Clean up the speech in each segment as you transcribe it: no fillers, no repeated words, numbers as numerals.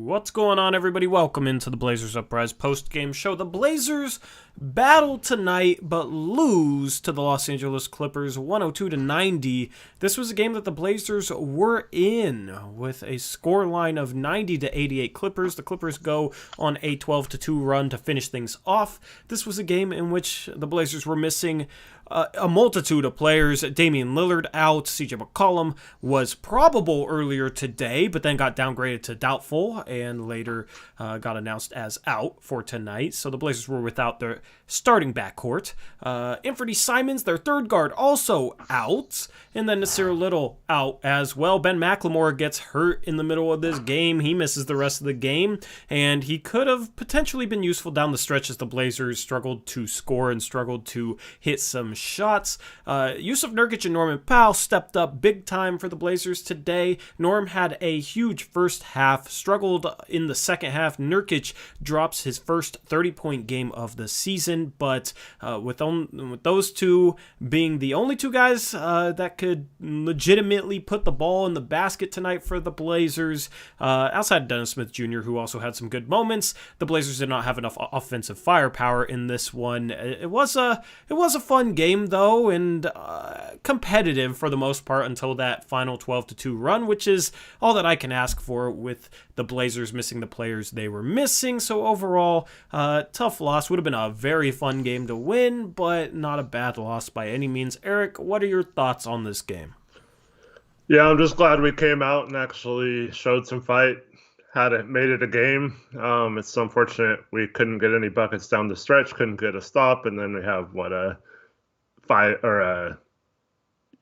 What's going on, everybody? Welcome into the Blazers Uprise post-game show. The Blazers battle tonight, but lose to the Los Angeles Clippers 102-90. This was a game that the Blazers were in with a score line of 90-88 Clippers. The Clippers go on a 12-2 run to finish things off. This was a game in which the Blazers were missing a multitude of players. Damian Lillard out. CJ McCollum was probable earlier today, but then got downgraded to doubtful and later got announced as out for tonight. So the Blazers were without their starting backcourt. Anthony Simons, their third guard, also out. And then Nasir Little out as well. Ben McLemore gets hurt in the middle of this game. He misses the rest of the game. And he could have potentially been useful down the stretch as the Blazers struggled to score and struggled to hit some shots. Yusuf Nurkic and Norman Powell stepped up big time for the Blazers today. Norm had a huge first half, struggled in the second half. Nurkic drops his first 30-point game of the season, but with those two being the only two guys that could legitimately put the ball in the basket tonight for the Blazers, outside of Dennis Smith Jr., who also had some good moments, the Blazers did not have enough offensive firepower in this one. It was a fun game though, and competitive for the most part until that final 12-2 run, which is all that I can ask for with the Blazers missing the players they were missing. So overall, tough loss. Would have been a very fun game to win, but not a bad loss by any means. Eric, what are your thoughts on this game? Yeah, I'm just glad we came out and actually showed some fight. Made it a game. It's unfortunate we couldn't get any buckets down the stretch, couldn't get a stop, and then we have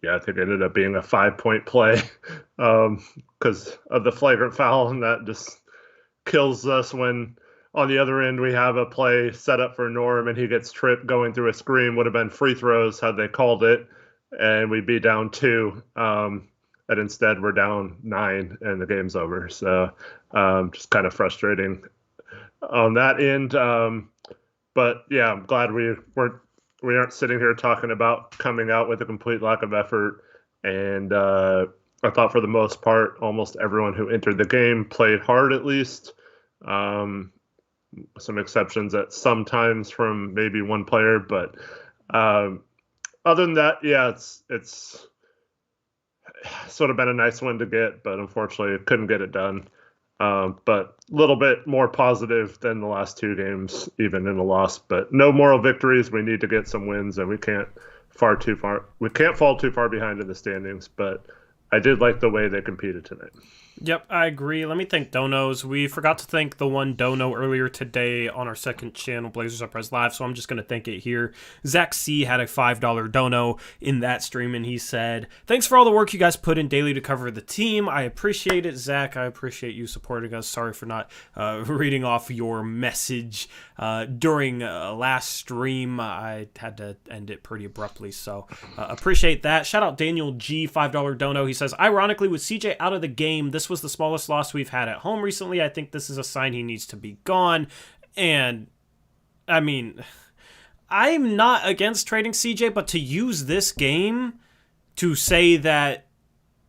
I think it ended up being a 5-point play because of the flagrant foul, and that just kills us when on the other end we have a play set up for Norm and he gets tripped going through a screen. Would have been free throws had they called it, and we'd be down 2. And instead we're down 9 and the game's over. So just kind of frustrating on that end. But yeah, I'm glad we aren't sitting here talking about coming out with a complete lack of effort. And I thought for the most part, almost everyone who entered the game played hard at least. Some exceptions at sometimes from maybe one player. But other than that, yeah, it's sort of been a nice one to get, but unfortunately couldn't get it done. But a little bit more positive than the last 2 games, even in a loss. But no moral victories. We need to get some wins, and we can't fall too far behind in the standings. But I did like the way they competed tonight. Yep, I agree. Let me thank Donos. We forgot to thank the one Dono earlier today on our second channel, Blazers Uprise Live, so I'm just going to thank it here. Zach C. had a $5 Dono in that stream, and he said, "Thanks for all the work you guys put in daily to cover the team. I appreciate it, Zach. I appreciate you supporting us. Sorry for not reading off your message during last stream. I had to end it pretty abruptly, so appreciate that. Shout out Daniel G., $5 Dono. He says, "Ironically, with CJ out of the game, this was the smallest loss we've had at home recently. I think this is a sign he needs to be gone." And, I mean, I'm not against trading CJ, but to use this game to say that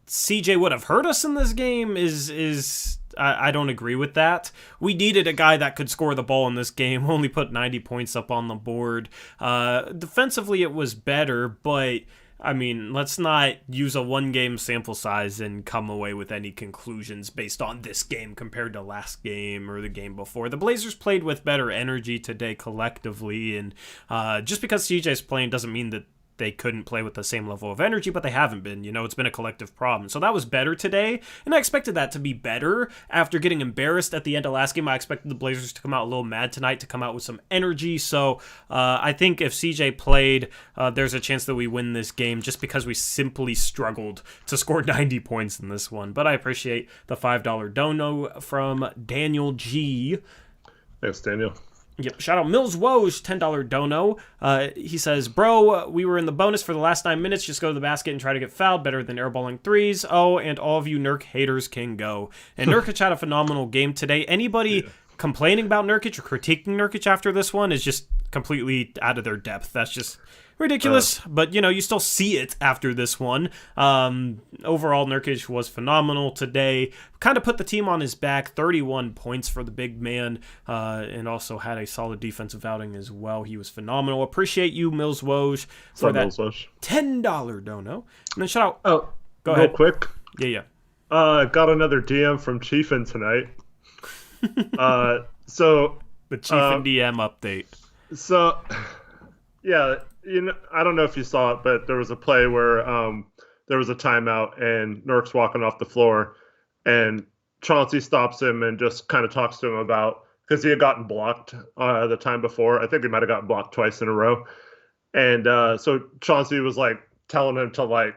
CJ would have hurt us in this game is I don't agree with that. We needed a guy that could score the ball in this game, only put 90 points up on the board. Defensively, it was better, but I mean, let's not use a one-game sample size and come away with any conclusions based on this game compared to last game or the game before. The Blazers played with better energy today collectively, and just because CJ's playing doesn't mean that they couldn't play with the same level of energy, but they haven't been. You know, it's been a collective problem. So that was better today, and I expected that to be better. After getting embarrassed at the end of last game, I expected the Blazers to come out a little mad tonight, to come out with some energy. So I think if CJ played, there's a chance that we win this game just because we simply struggled to score 90 points in this one. But I appreciate the $5 dono from Daniel G. Thanks, Daniel. Yep, shout out Mills Woj, $10 dono. He says, "Bro, we were in the bonus for the last 9 minutes. Just go to the basket and try to get fouled. Better than airballing threes. Oh, and all of you Nurk haters can go." And Nurkic had a phenomenal game today. Anybody complaining about Nurkic or critiquing Nurkic after this one is just completely out of their depth. That's just ridiculous, but you still see it after this one. Overall, Nurkic was phenomenal today. Kind of put the team on his back. 31 points for the big man, and also had a solid defensive outing as well. He was phenomenal. Appreciate you, Mills Woj, for that $10 dono. And then shout out. Oh, go ahead. Real quick. Yeah. Got another DM from Chiefin tonight. So the Chiefin DM update. So, yeah, I don't know if you saw it, but there was a play where there was a timeout and Nurk's walking off the floor, and Chauncey stops him and just kind of talks to him about, because he had gotten blocked the time before. I think he might have gotten blocked twice in a row. And so Chauncey was like telling him to like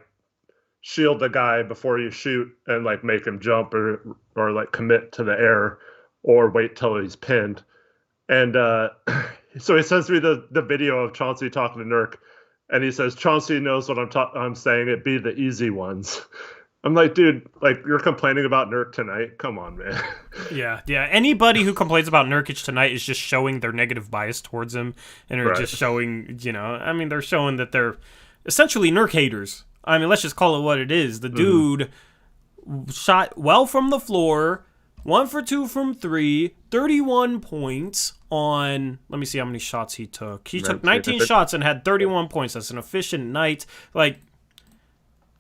shield the guy before you shoot and like make him jump or like commit to the air or wait till he's pinned. And so he sends me the video of Chauncey talking to Nurk, and he says, Chauncey knows what I'm saying. It be the easy ones. I'm like, dude, like, you're complaining about Nurk tonight? Come on, man. Yeah. Anybody who complains about Nurkic tonight is just showing their negative bias towards him, and are just showing, they're showing that they're essentially Nurk haters. I mean, let's just call it what it is. The dude shot well from the floor, 1 for 2 from 3, 31 points on, let me see how many shots he took. He took 19 shots and had 31 points. That's an efficient night. Like,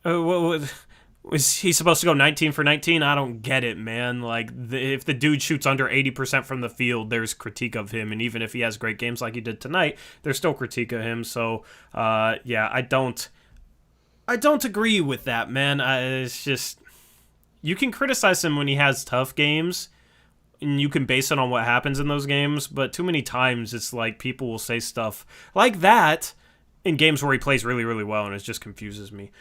was he supposed to go 19 for 19? I don't get it, man. Like, if the dude shoots under 80% from the field, there's critique of him. And even if he has great games like he did tonight, there's still critique of him. So, I don't agree with that, man. It's just, you can criticize him when he has tough games, and you can base it on what happens in those games, but too many times it's like people will say stuff like that in games where he plays really, really well, and it just confuses me.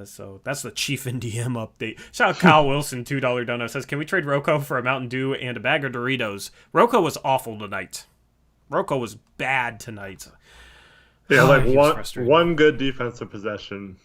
So that's the Chief and DM update. Shout out Kyle Wilson, $2 dono, says, can we trade Rocco for a Mountain Dew and a bag of Doritos? Rocco was awful tonight. Rocco was bad tonight. Yeah, one good defensive possession.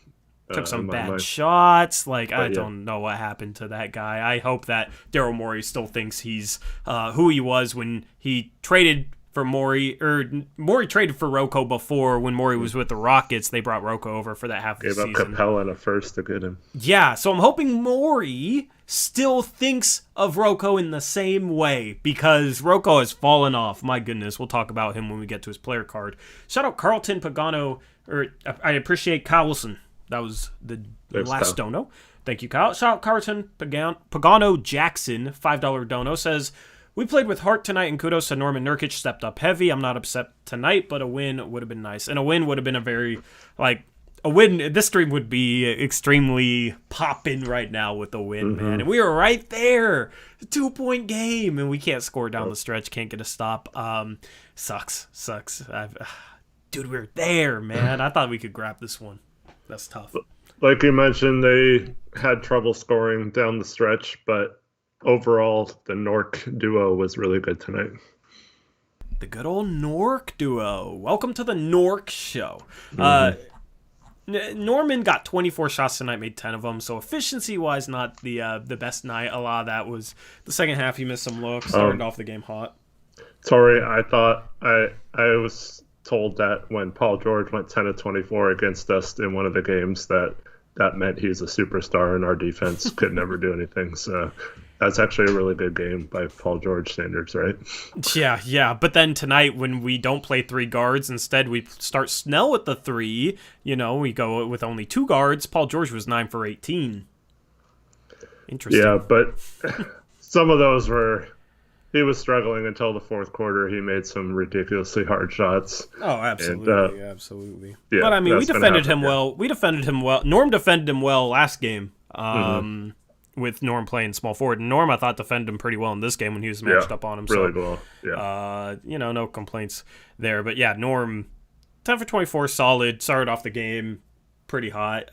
Took some bad shots. I don't know what happened to that guy. I hope that Daryl Morey still thinks he's who he was when he traded for Morey, or Morey traded for Rocco before. When Morey was with the Rockets, they brought Rocco over for that half of the season. Gave up Capella and a first to get him. Yeah, so I'm hoping Morey still thinks of Rocco in the same way, because Rocco has fallen off. My goodness, we'll talk about him when we get to his player card. Shout out Carlton Pagano, or I appreciate Kyle Wilson. That was the last dono. Thank you, Kyle. Shout out Carlton Pagano Jackson, $5 dono, says, we played with heart tonight, and kudos to Norman Nurkic, stepped up heavy. I'm not upset tonight, but a win would have been nice. And a win would have been a win. This stream would be extremely popping right now with a win, man. And we were right there. 2-point game, and we can't score down the stretch, can't get a stop. Sucks. Dude, we were there, man. I thought we could grab this one. That's tough. Like you mentioned, they had trouble scoring down the stretch, but overall, the Nork duo was really good tonight. The good old Nork duo. Welcome to the Nork show. Norman got 24 shots tonight, made 10 of them, so efficiency-wise, not the best night. A lot of that was the second half. He missed some looks, started off the game hot. Sorry, I thought I was told that when Paul George went 10 of 24 against us in one of the games, that meant he was a superstar and our defense could never do anything. So that's actually a really good game by Paul George standards, right? Yeah. But then tonight, when we don't play 3 guards, instead we start Snell with the 3. We go with only 2 guards. Paul George was 9 for 18. Interesting. Yeah, but some of those were... He was struggling until the fourth quarter. He made some ridiculously hard shots. Oh, absolutely, absolutely. Yeah, but I mean, we defended him well. We defended him well. Norm defended him well last game, with Norm playing small forward. And Norm, I thought, defended him pretty well in this game when he was matched up on him. Really well. Yeah. No complaints there. But yeah, Norm, 10 for 24, solid. Started off the game pretty hot.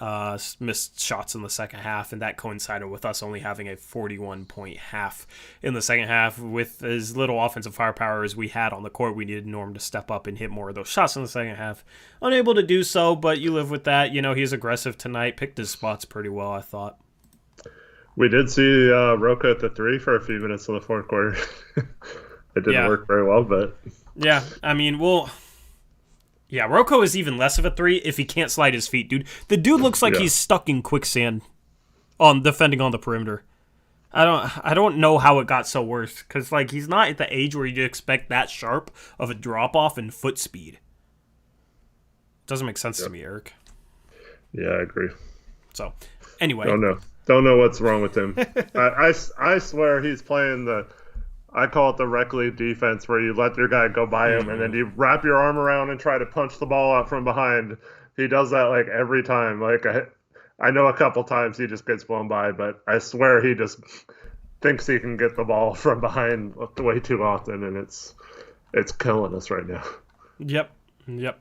Missed shots in the second half, and that coincided with us only having a 41-point half in the second half. With as little offensive firepower as we had on the court, we needed Norm to step up and hit more of those shots in the second half. Unable to do so, but you live with that. He's aggressive tonight. Picked his spots pretty well, I thought. We did see Roca at the 3 for a few minutes in the fourth quarter. It didn't work very well, but... Yeah, I mean, Yeah, Rocco is even less of a 3 if he can't slide his feet, dude. The dude looks like Yeah. he's stuck in quicksand on defending on the perimeter. I don't know how it got so worse, because like he's not at the age where you'd expect that sharp of a drop off in foot speed. Doesn't make sense to me, Eric. Yeah, I agree. So, anyway, Don't know what's wrong with him. I swear he's playing I call it the rec league defense, where you let your guy go by him and then you wrap your arm around and try to punch the ball out from behind. He does that like every time. Like I know a couple times he just gets blown by, but I swear he just thinks he can get the ball from behind way too often, and it's killing us right now. Yep.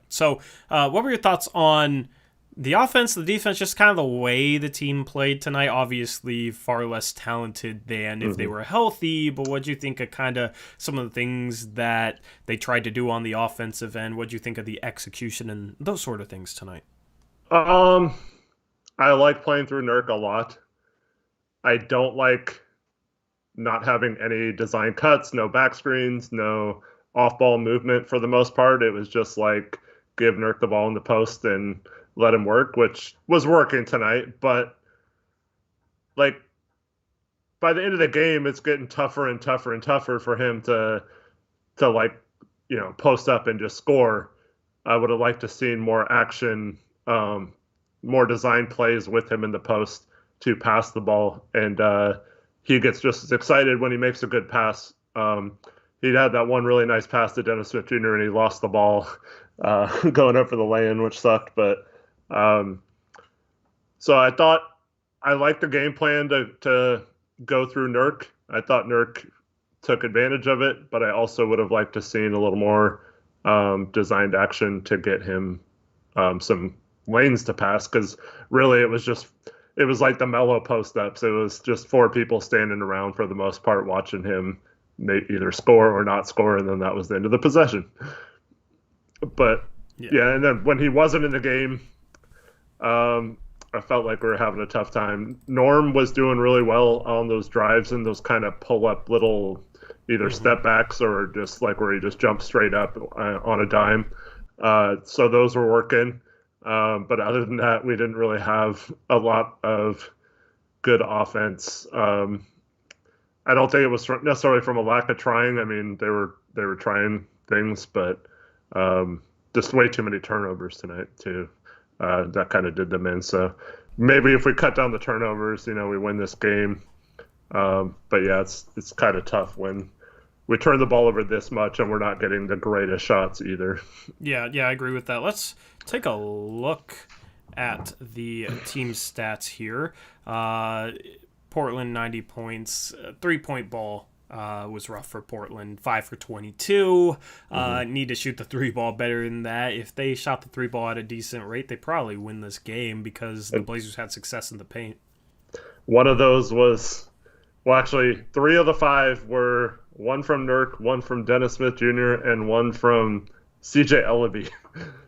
So, what were your thoughts on the offense, the defense, just kind of the way the team played tonight? Obviously, far less talented than if they were healthy, but what do you think of kind of some of the things that they tried to do on the offensive end? What do you think of the execution and those sort of things tonight? I like playing through Nurk a lot. I don't like not having any design cuts, no back screens, no off-ball movement for the most part. It was just like give Nurk the ball in the post and let him work, which was working tonight. But like by the end of the game, it's getting tougher and tougher and tougher for him to like, post up and just score. I would have liked to seen more action, more design plays with him in the post to pass the ball. And he gets just as excited when he makes a good pass. He had that one really nice pass to Dennis Smith Jr. and he lost the ball going up for the lay-in, which sucked. But so I thought I liked the game plan to go through Nurk. I thought Nurk took advantage of it, but I also would have liked to seen a little more designed action to get him some lanes to pass, because really it was like the mellow post-ups. It was just 4 people standing around for the most part watching him either score or not score, and then that was the end of the possession. But yeah, and then when he wasn't in the game, I felt like we were having a tough time. Norm was doing really well on those drives and those kind of pull-up little either step backs or just like where he just jumps straight up on a dime. So those were working. But other than that, we didn't really have a lot of good offense. I don't think it was necessarily from a lack of trying. I mean, they were trying things, but just way too many turnovers tonight too. That kind of did them in. So maybe if we cut down the turnovers, we win this game. But yeah, it's kind of tough when we turn the ball over this much and we're not getting the greatest shots either. Yeah, I agree with that. Let's take a look at the team stats here. Portland, 90 points. 3-point ball was rough for Portland. 5 for 22. Need to shoot the 3 ball better than that. If they shot the 3 ball at a decent rate, they probably win this game because the Blazers had success in the paint. One of those was, well, actually, 3 of the 5 were one from Nurk, one from Dennis Smith Jr., and one from CJ Ellaby.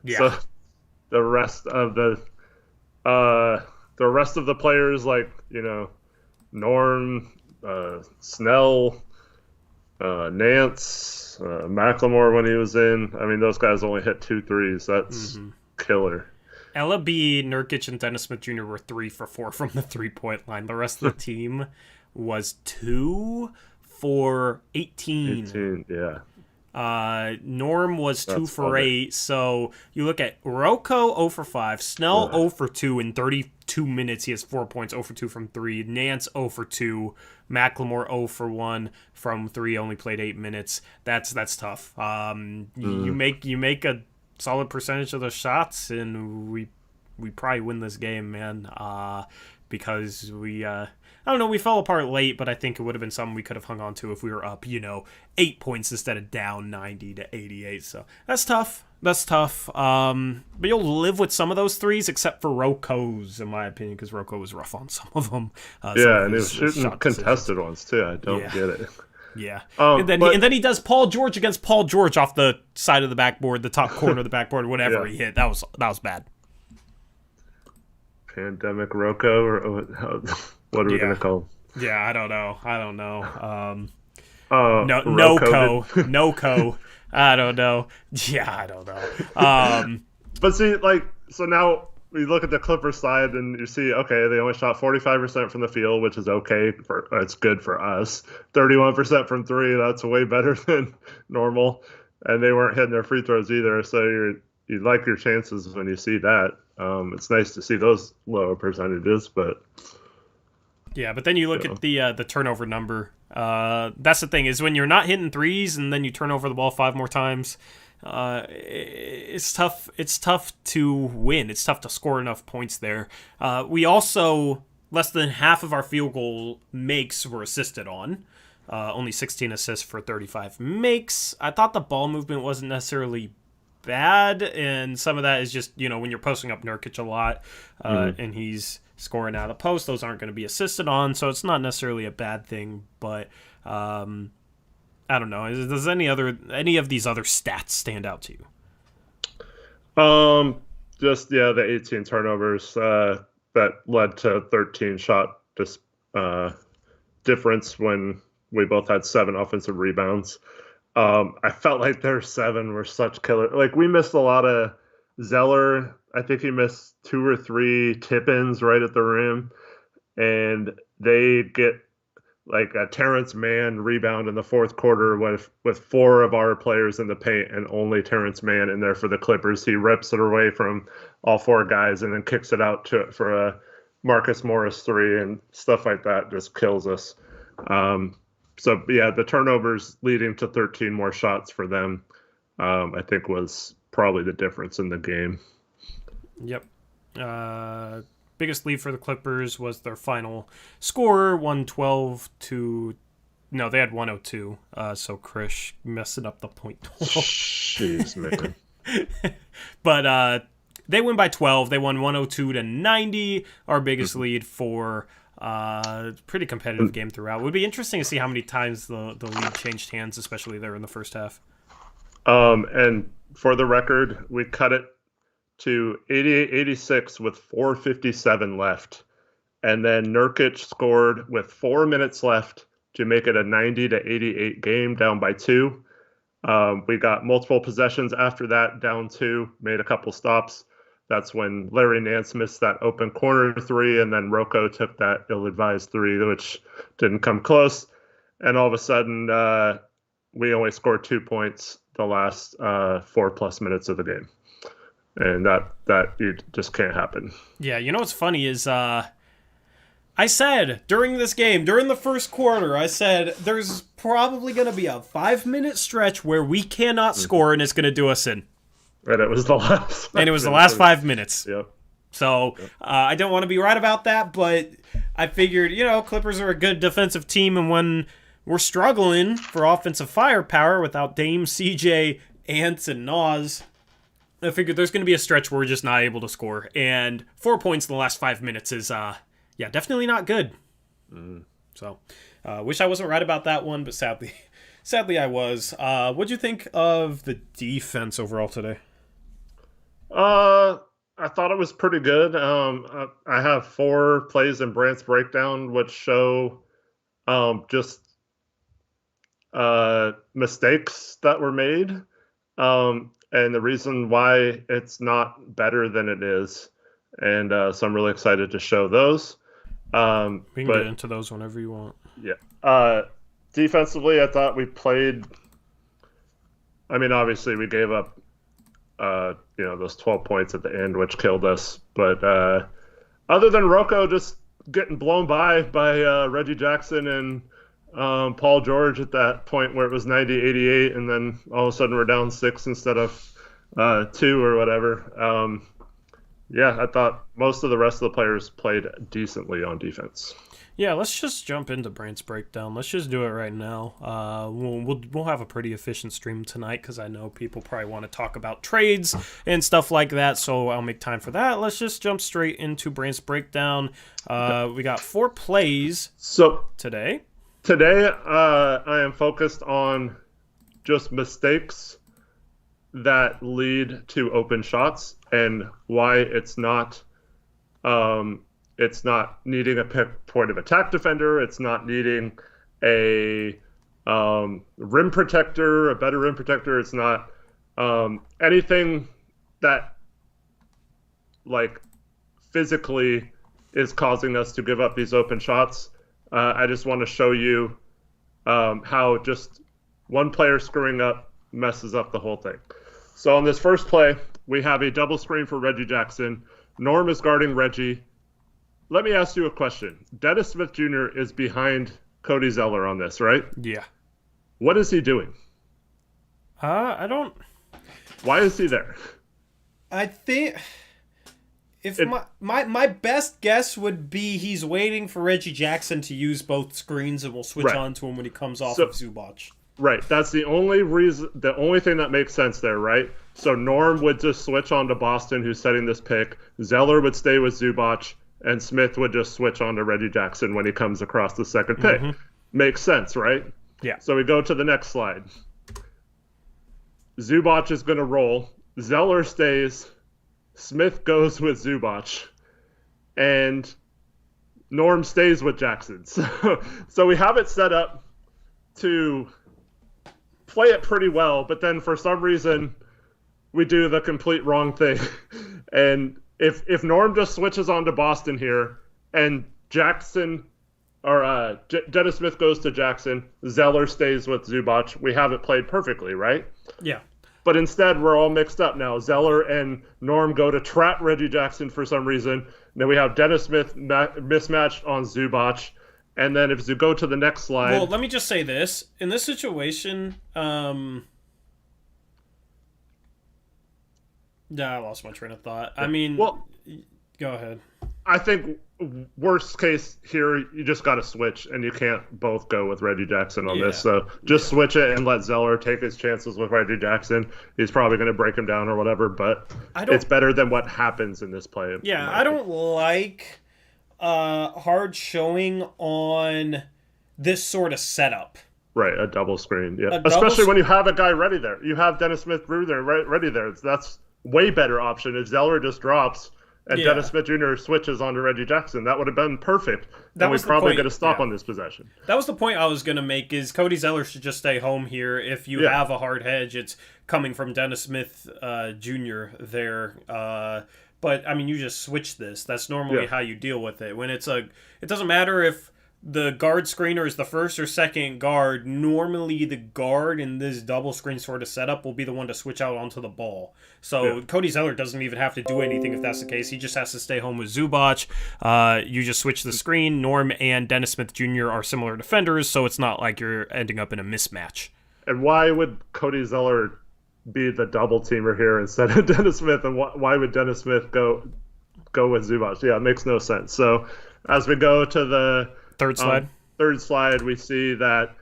Yeah. So the rest of the players, like, Norm, Snell, Nance, McLemore when he was in. I mean, those guys only hit 2 threes. That's killer. Ella B, Nurkic, and Dennis Smith Jr. were 3 for 4 from the 3-point line. The rest of the team was 2 for 18. Yeah. Norm was 2 for 8. So you look at Rocco 0 for 5, Snell 0 for 2 in 32 minutes. He has 4 points, 0 for 2 from 3. Nance 0 for 2. McLemore 0 for 1 from 3. Only played 8 minutes. That's tough. You make a solid percentage of those shots, and we probably win this game, man. Because we I don't know, we fell apart late, but I think it would have been something we could have hung on to if we were up, 8 points instead of down 90 to 88. So that's tough. But you'll live with some of those threes, except for Rocco's, in my opinion, because Rocco was rough on some of them. And he was shooting contested ones too. I don't get it. Yeah. And then he does Paul George against Paul George off the side of the backboard, the top corner of the backboard, whatever he hit. That was bad. Pandemic Rocco, or what are we going to call him? Yeah, I don't know. No co. COVID. No co. I don't know. Yeah, I don't know. But see, so now we look at the Clippers side and you see, okay, they only shot 45% from the field, which is okay. It's good for us. 31% from three, that's way better than normal. And they weren't hitting their free throws either. So you like your chances when you see that. It's nice to see those lower percentages, but yeah. But then you look at the turnover number. That's the thing, is when you're not hitting threes and then you turn over the ball 5 more times. It's tough. It's tough to win. It's tough to score enough points there. We also, less than half of our field goal makes were assisted on. Only 16 assists for 35 makes. I thought the ball movement wasn't necessarily bad, and some of that is just, when you're posting up Nurkic a lot and he's scoring out of the post, those aren't going to be assisted on, so it's not necessarily a bad thing, but I don't know. Does any of these other stats stand out to you? The 18 turnovers that led to 13 shot difference when we both had 7 offensive rebounds. I felt like their 7 were such killer. Like, we missed a lot of Zeller. I think he missed 2 or 3 tip-ins right at the rim, and they get like a Terrence Mann rebound in the fourth quarter with 4 of our players in the paint and only Terrence Mann in there for the Clippers. He rips it away from all 4 guys and then kicks it out for a Marcus Morris 3, and stuff like that just kills us. The turnovers leading to 13 more shots for them, I think, was probably the difference in the game. Yep. Biggest lead for the Clippers was their final score, 112 to... No, they had 102, so Krish messing up the point total. Jeez, man. But they win by 12. They won 102 to 90, our biggest lead for pretty competitive game throughout. It would be interesting to see how many times the lead changed hands, especially there in the first half. And for the record, we cut it to 88-86 with 4:57 left. And then Nurkic scored with 4 minutes left to make it a 90-88 game, down by 2. We got multiple possessions after that, down 2, made a couple stops. That's when Larry Nance missed that open corner 3, and then Rocco took that ill-advised 3, which didn't come close. And all of a sudden, we only scored 2 points the last 4+ minutes of the game. And that just can't happen. Yeah, what's funny is I said during this game, during the first quarter, I said there's probably going to be a 5-minute stretch where we cannot score and it's going to do us in. And it was the last. And it was the last 5 minutes. Yep. So I don't want to be right about that, but I figured, Clippers are a good defensive team, and when we're struggling for offensive firepower without Dame, CJ, Ant, and Nas, I figured there's going to be a stretch where we're just not able to score. And 4 points in the last 5 minutes is, definitely not good. So, wish I wasn't right about that one, but sadly I was. What'd you think of the defense overall today? I thought it was pretty good. I have 4 plays in Brant's breakdown which show just mistakes that were made. And the reason why it's not better than it is. And so I'm really excited to show those. We can get into those whenever you want. Yeah. Defensively, I thought we played... obviously we gave up, those 12 points at the end, which killed us. But other than Rocco just getting blown by Reggie Jackson and Paul George at that point where it was 90-88, and then all of a sudden we're down 6 instead of 2 or whatever. I thought most of the rest of the players played decently on defense. Yeah, let's just jump into Brant's breakdown. Let's just do it right now. We'll have a pretty efficient stream tonight because I know people probably want to talk about trades and stuff like that, so I'll make time for that. Let's just jump straight into Brant's breakdown. We got 4 plays today. Today, I am focused on just mistakes that lead to open shots and why it's not needing a point of attack defender. It's not needing a rim protector, a better rim protector. It's not anything that like physically is causing us to give up these open shots. I just want to show you how just one player screwing up messes up the whole thing. So on this first play, we have a double screen for Reggie Jackson. Norm is guarding Reggie. Let me ask you a question. Dennis Smith Jr. is behind Cody Zeller on this, right? Yeah. What is he doing? I don't... Why is he there? I think... My best guess would be he's waiting for Reggie Jackson to use both screens and we'll switch on to him when he comes off of Zubac. Right. That's the only reason, the only thing that makes sense there, right? So Norm would just switch on to Boston, who's setting this pick. Zeller would stay with Zubac, and Smith would just switch on to Reggie Jackson when he comes across the second pick. Mm-hmm. Makes sense, right? Yeah. So we go to the next slide. Zubac is going to roll. Zeller stays. Smith goes with Zubac. And Norm stays with Jackson. So we have it set up to play it pretty well, but then for some reason we do the complete wrong thing. And if Norm just switches on to Boston here and Jackson or Dennis Smith goes to Jackson, Zeller stays with Zubac, we have it played perfectly, right? Yeah. But instead, we're all mixed up now. Zeller and Norm go to trap Reggie Jackson for some reason. Then we have Dennis Smith mismatched on Zubac. And then if you go to the next slide... Well, let me just say this. In this situation... Yeah, I lost my train of thought. I mean... Well, go ahead. I think worst case here, you just got to switch, and you can't both go with Reggie Jackson on this. So just switch it and let Zeller take his chances with Reggie Jackson. He's probably going to break him down or whatever, but it's better than what happens in this play. Yeah, I don't like hard showing on this sort of setup. Right, a double screen. Yeah, especially when you have a guy ready there. You have Dennis Smith Brew there, ready there. That's way better option. If Zeller just drops and Dennis Smith Jr. switches on to Reggie Jackson, that would have been perfect. And we probably get a stop on this possession. That was the point I was going to make, is Cody Zeller should just stay home here. If you have a hard hedge, it's coming from Dennis Smith Jr. there. But, I mean, you just switch this. That's normally how you deal with it. When it doesn't matter if the guard screener is the first or second guard. Normally the guard in this double screen sort of setup will be the one to switch out onto the ball. So Cody Zeller doesn't even have to do anything if that's the case. He just has to stay home with Zubac. You just switch the screen. Norm and Dennis Smith Jr. are similar defenders, so it's not like you're ending up in a mismatch. And why would Cody Zeller be the double teamer here instead of Dennis Smith? And why would Dennis Smith go with Zubac? Yeah, it makes no sense. So as we go to the third slide, we see that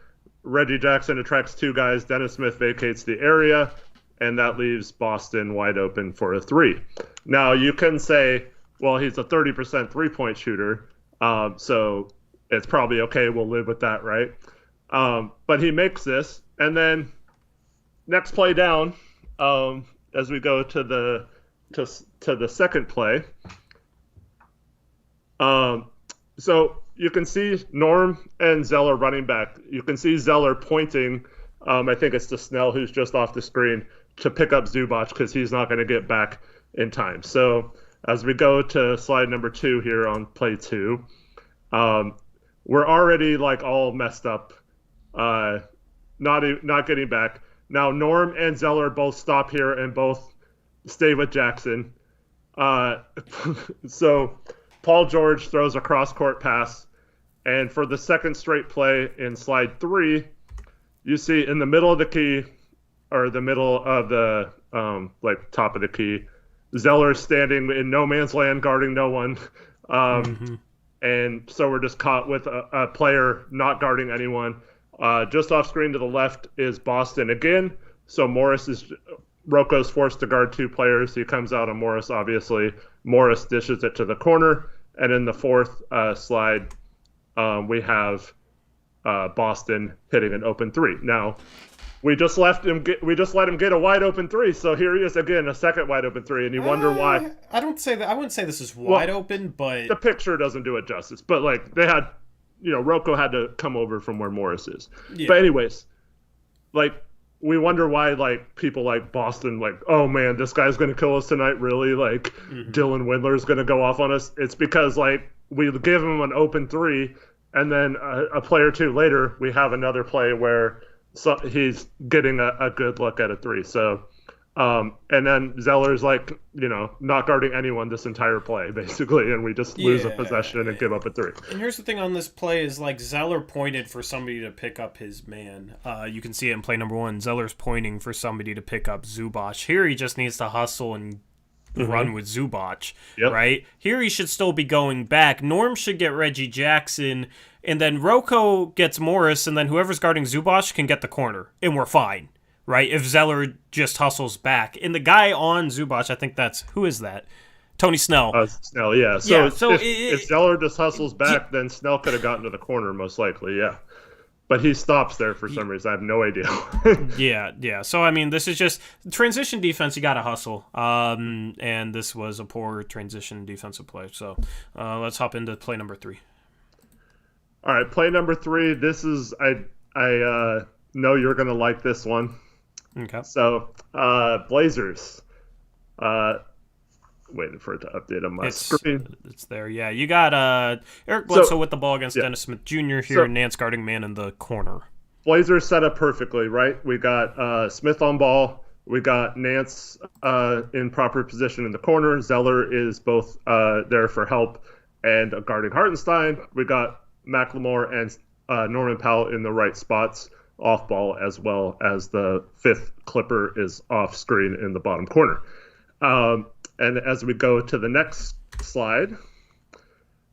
Reggie Jackson attracts two guys. Dennis Smith vacates the area, and that leaves Boston wide open for a three. Now, you can say, well, he's a 30% three-point shooter, so it's probably okay. We'll live with that, right? But he makes this, and then next play down, as we go to the second play. So you can see Norm and Zeller running back. You can see Zeller pointing, I think it's to Snell, who's just off the screen, to pick up Zubac because he's not going to get back in time. So as we go to slide number 2 here on play 2, we're already like all messed up, not getting back. Now Norm and Zeller both stop here and both stay with Jackson. So Paul George throws a cross-court pass, and for the second straight play in slide 3, you see in the middle of the key, or the middle of the top of the key, Zeller standing in no man's land, guarding no one, and so we're just caught with a player not guarding anyone. Just off screen to the left is Boston again. So Rocco's forced to guard two players. He comes out on Morris, obviously. Morris dishes it to the corner. And in the fourth slide, we have Boston hitting an open three. Now, we just let him get a wide open three. So here he is again, a second wide open three, and you wonder why. I wouldn't say this is wide open, but the picture doesn't do it justice. But like they had Rocco had to come over from where Morris is. Yeah. But anyways, like, we wonder why, like, people like Boston, like, oh man, this guy's going to kill us tonight, really? Like, Dylan Windler's going to go off on us. It's because, like, we give him an open three, and then a play or two later, we have another play where he's getting a good look at a three. So, and then Zeller's, like, not guarding anyone this entire play, basically, and we just lose a possession and give up a three. And here's the thing on this play is, like, Zeller pointed for somebody to pick up his man. You can see it in play number 1. Zeller's pointing for somebody to pick up Zubac. Here he just needs to hustle and run with Zubac, right? Here he should still be going back. Norm should get Reggie Jackson, and then Rocco gets Morris, and then whoever's guarding Zubac can get the corner, and we're fine. Right, if Zeller just hustles back. And the guy on Zubac, I think who is that? Tony Snell. Snell, yeah. So if Zeller just hustles back, then Snell could have gotten to the corner, most likely, yeah. But he stops there for some reason. I have no idea. Yeah. So, I mean, this is just transition defense. You got to hustle. And this was a poor transition defensive play. So, let's hop into play number 3. All right, play number 3. This is, I know you're going to like this one. Okay. So, Blazers. Waiting for it to update on my screen. It's there, yeah. You got Eric Bledsoe with the ball against Dennis Smith Jr. here, Nance guarding man in the corner. Blazers set up perfectly, right? We got Smith on ball. We got Nance in proper position in the corner. Zeller is both there for help and guarding Hartenstein. We got McLemore and Norman Powell in the right spots. Off ball, as well as the 5th Clipper is off screen in the bottom corner. And as we go to the next slide,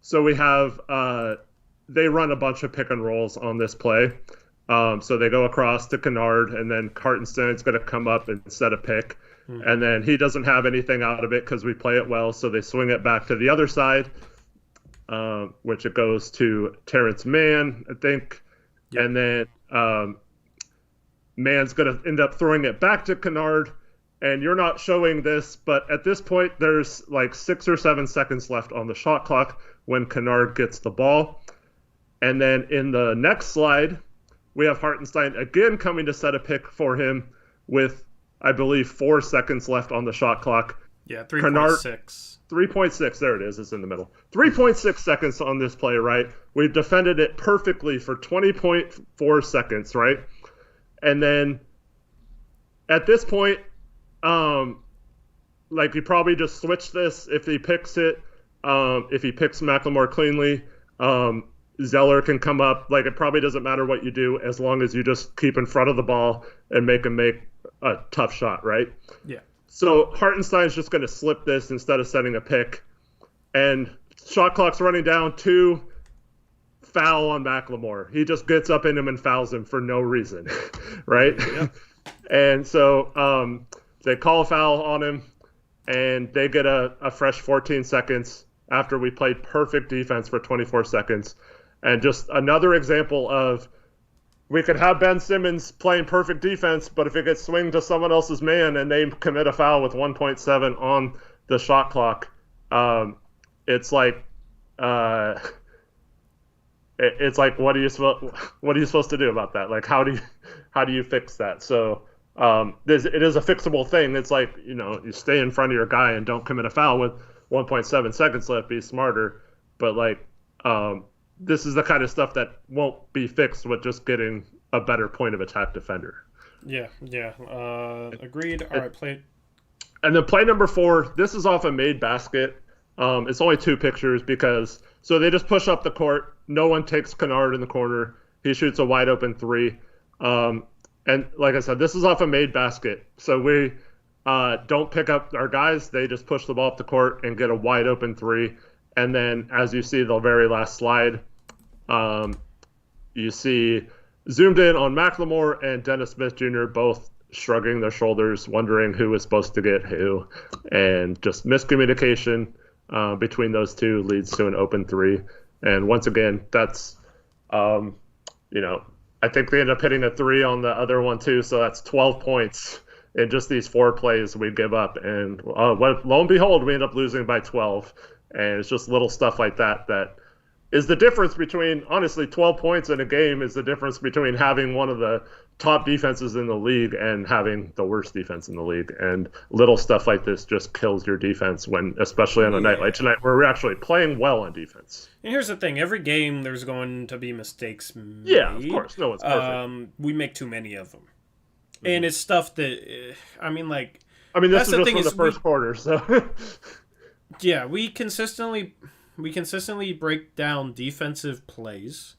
so we have they run a bunch of pick and rolls on this play. So they go across to Kennard, and then Hartenstein's going to come up and set a pick. And then he doesn't have anything out of it because we play it well, so they swing it back to the other side, which it goes to Terrence Mann, I think. Yep. And then Mann's going to end up throwing it back to Kennard. And you're not showing this, but at this point, there's like 6 or 7 seconds left on the shot clock when Kennard gets the ball. And then in the next slide, we have Hartenstein again coming to set a pick for him with, I believe, 4 seconds left on the shot clock. Yeah, 3.6. 3.6, there it is, it's in the middle. 3.6 seconds on this play, right? We've defended it perfectly for 20.4 seconds, right? And then at this point, like, you probably just switch this if he picks it. If he picks McLemore cleanly, Zeller can come up. Like, it probably doesn't matter what you do as long as you just keep in front of the ball and make him make a tough shot, right? Yeah. So Hartenstein's just going to slip this instead of setting a pick. And shot clock's running down, 2, foul on McLemore. He just gets up in him and fouls him for no reason, right? Yeah. And so they call a foul on him, and they get a fresh 14 seconds after we played perfect defense for 24 seconds. And just another example of, we could have Ben Simmons playing perfect defense, but if it gets swinged to someone else's man and they commit a foul with 1.7 on the shot clock, it's like what are you supposed to do about that? Like, how do you fix that? So it is a fixable thing. It's like, you stay in front of your guy and don't commit a foul with 1.7 seconds left. Be smarter, but like, this is the kind of stuff that won't be fixed with just getting a better point of attack defender. Yeah. Agreed. All right, play. And then play number 4, this is off a made basket. It's only 2 pictures so they just push up the court. No one takes Kennard in the corner. He shoots a wide open 3. And like I said, this is off a made basket. So we don't pick up our guys. They just push the ball up the court and get a wide open 3. And then, as you see the very last slide, you see zoomed in on McLemore and Dennis Smith Jr. both shrugging their shoulders, wondering who was supposed to get who. And just miscommunication between those two leads to an open 3. And once again, that's, I think they end up hitting a 3 on the other one too. So that's 12 points in just these 4 plays we give up. And lo and behold, we end up losing by 12. And it's just little stuff like that is the difference between, honestly, 12 points in a game is the difference between having one of the top defenses in the league and having the worst defense in the league. And little stuff like this just kills your defense when, especially on a night like tonight, where we're actually playing well on defense. And here's the thing: every game there's going to be mistakes made. Yeah, of course, no one's perfect. We make too many of them, and it's stuff that this is just from the first quarter, so yeah, we consistently break down defensive plays,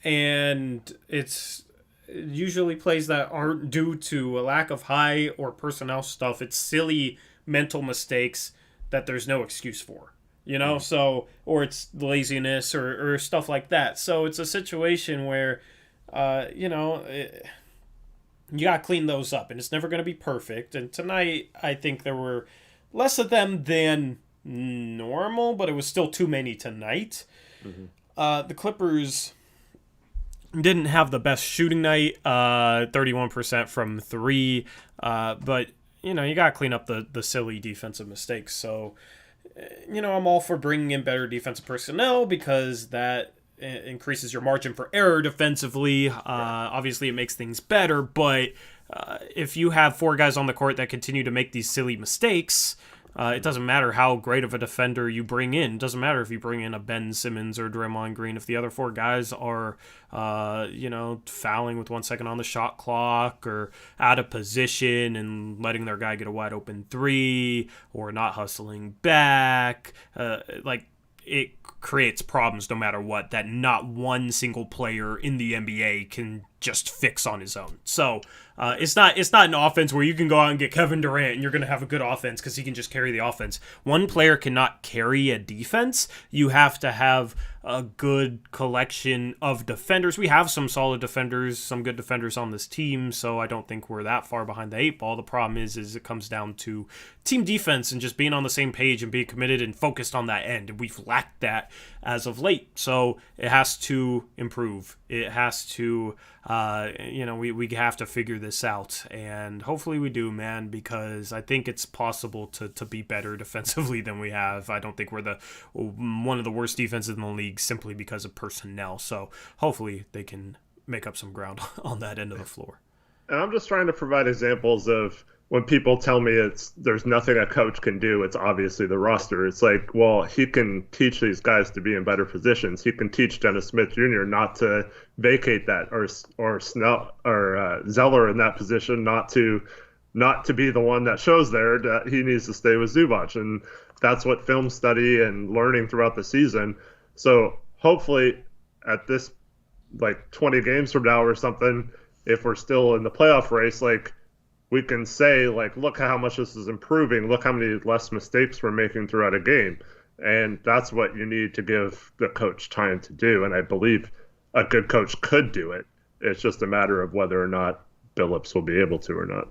and it's usually plays that aren't due to a lack of high or personnel stuff. It's silly mental mistakes that there's no excuse for, so, or it's laziness or stuff like that. So it's a situation where, you got to clean those up, and it's never going to be perfect. And tonight, I think there were less of them than normal, but it was still too many tonight. The Clippers didn't have the best shooting night, 31% from 3, but you got to clean up the silly defensive mistakes. So I'm all for bringing in better defensive personnel because that increases your margin for error defensively. Obviously it makes things better, but if you have 4 guys on the court that continue to make these silly mistakes, it doesn't matter how great of a defender you bring in. It doesn't matter if you bring in a Ben Simmons or Draymond Green. If the other 4 guys are, fouling with 1 second on the shot clock or out of position and letting their guy get a wide open 3 or not hustling back, it creates problems no matter what that not one single player in the NBA can just fix on his own. So it's not an offense where you can go out and get Kevin Durant and you're going to have a good offense because he can just carry the offense. One player cannot carry a defense. You have to have a good collection of defenders. We have some solid defenders, some good defenders on this team, so I don't think we're that far behind the 8 ball. The problem is it comes down to team defense and just being on the same page and being committed and focused on that end. And we've lacked that as of late. So it has to improve. It has to, we have to figure this out. And hopefully we do, man, because I think it's possible to be better defensively than we have. I don't think we're one of the worst defenses in the league simply because of personnel. So hopefully they can make up some ground on that end of the floor. And I'm just trying to provide examples of when people tell me there's nothing a coach can do, it's obviously the roster. It's like, well, he can teach these guys to be in better positions. He can teach Dennis Smith Jr. not to vacate that, or Snell or Zeller in that position, not to be the one that shows there that he needs to stay with Zubac. And that's what film study and learning throughout the season. So hopefully at this, 20 games from now or something, if we're still in the playoff race, we can say, look how much this is improving. Look how many less mistakes we're making throughout a game. And that's what you need to give the coach time to do. And I believe a good coach could do it. It's just a matter of whether or not Billups will be able to or not.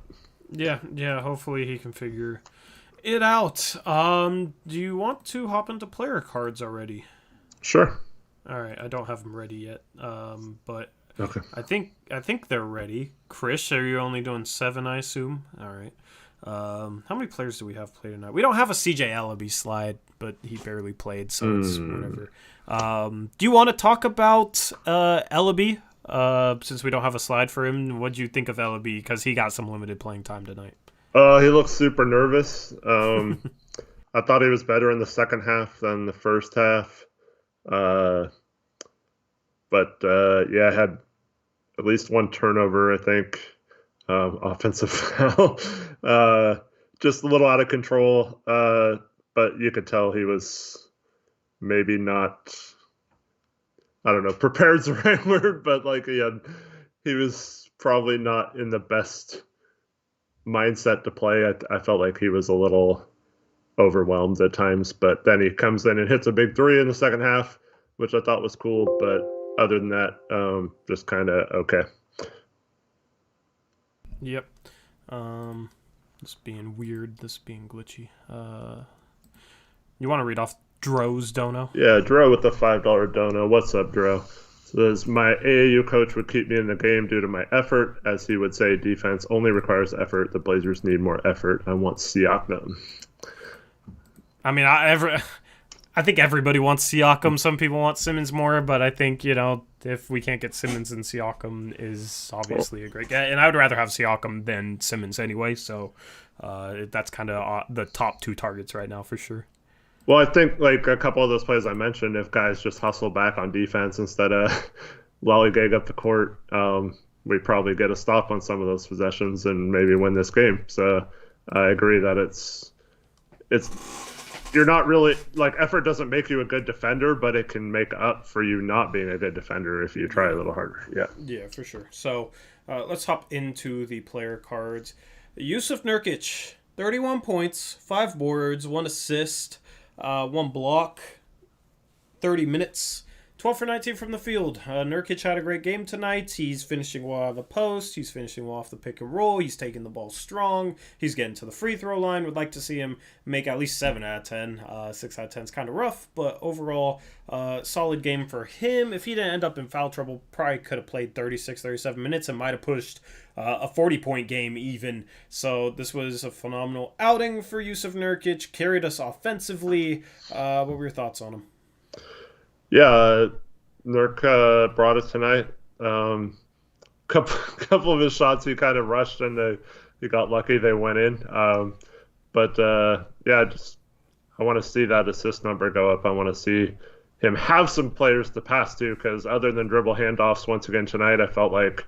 Yeah, hopefully he can figure it out. Do you want to hop into player cards already? Sure. All right, I don't have them ready yet, but okay. I think they're ready. Chris, are you only doing 7, I assume? All right. How many players do we have play tonight? We don't have a CJ Ellaby slide, but he barely played, so it's whatever. Do you want to talk about Ellaby? Since we don't have a slide for him, what do you think of Ellaby? Because he got some limited playing time tonight. He looks super nervous. I thought he was better in the second half than the first half. I had at least 1 turnover, I think. Offensive foul. Just a little out of control. But you could tell he was maybe not, I don't know, prepared's the right word, but he was probably not in the best mindset to play. I felt like he was a little overwhelmed at times, but then he comes in and hits a big 3 in the second half, which I thought was cool. But other than that, just kind of okay. Yep. This being weird, this being glitchy. You want to read off Dro's dono? Yeah, Dro with the $5 dono. What's up, Dro? Says, my AAU coach would keep me in the game due to my effort. As he would say, defense only requires effort. The Blazers need more effort. I want Siakam. I mean, I I think everybody wants Siakam. Some people want Simmons more, but I think, if we can't get Simmons, and Siakam is obviously a great guy. And I would rather have Siakam than Simmons anyway, so that's kind of the top two targets right now for sure. Well, I think like a couple of those plays I mentioned, if guys just hustle back on defense instead of lollygag up the court, we probably get a stop on some of those possessions and maybe win this game. So I agree that it's you're not really like effort doesn't make you a good defender, but it can make up for you not being a good defender if you try a little harder. Yeah, for sure. So let's hop into the player cards. Yusuf Nurkic, 31 points, 5 boards, 1 assist, 1 block, 30 minutes, 12 for 19 from the field. Nurkic had a great game tonight. He's finishing well out of the post. He's finishing well off the pick and roll. He's taking the ball strong. He's getting to the free throw line. Would like to see him make at least 7 out of 10. 6 out of 10 is kind of rough, but overall, solid game for him. If he didn't end up in foul trouble, probably could have played 36, 37 minutes and might have pushed a 40-point game even. So this was a phenomenal outing for Yusuf Nurkic. Carried us offensively. What were your thoughts on him? Yeah, Nurk brought it tonight. Couple of his shots he kind of rushed and he got lucky they went in. But I want to see that assist number go up. I want to see him have some players to pass to, because other than dribble handoffs once again tonight, I felt like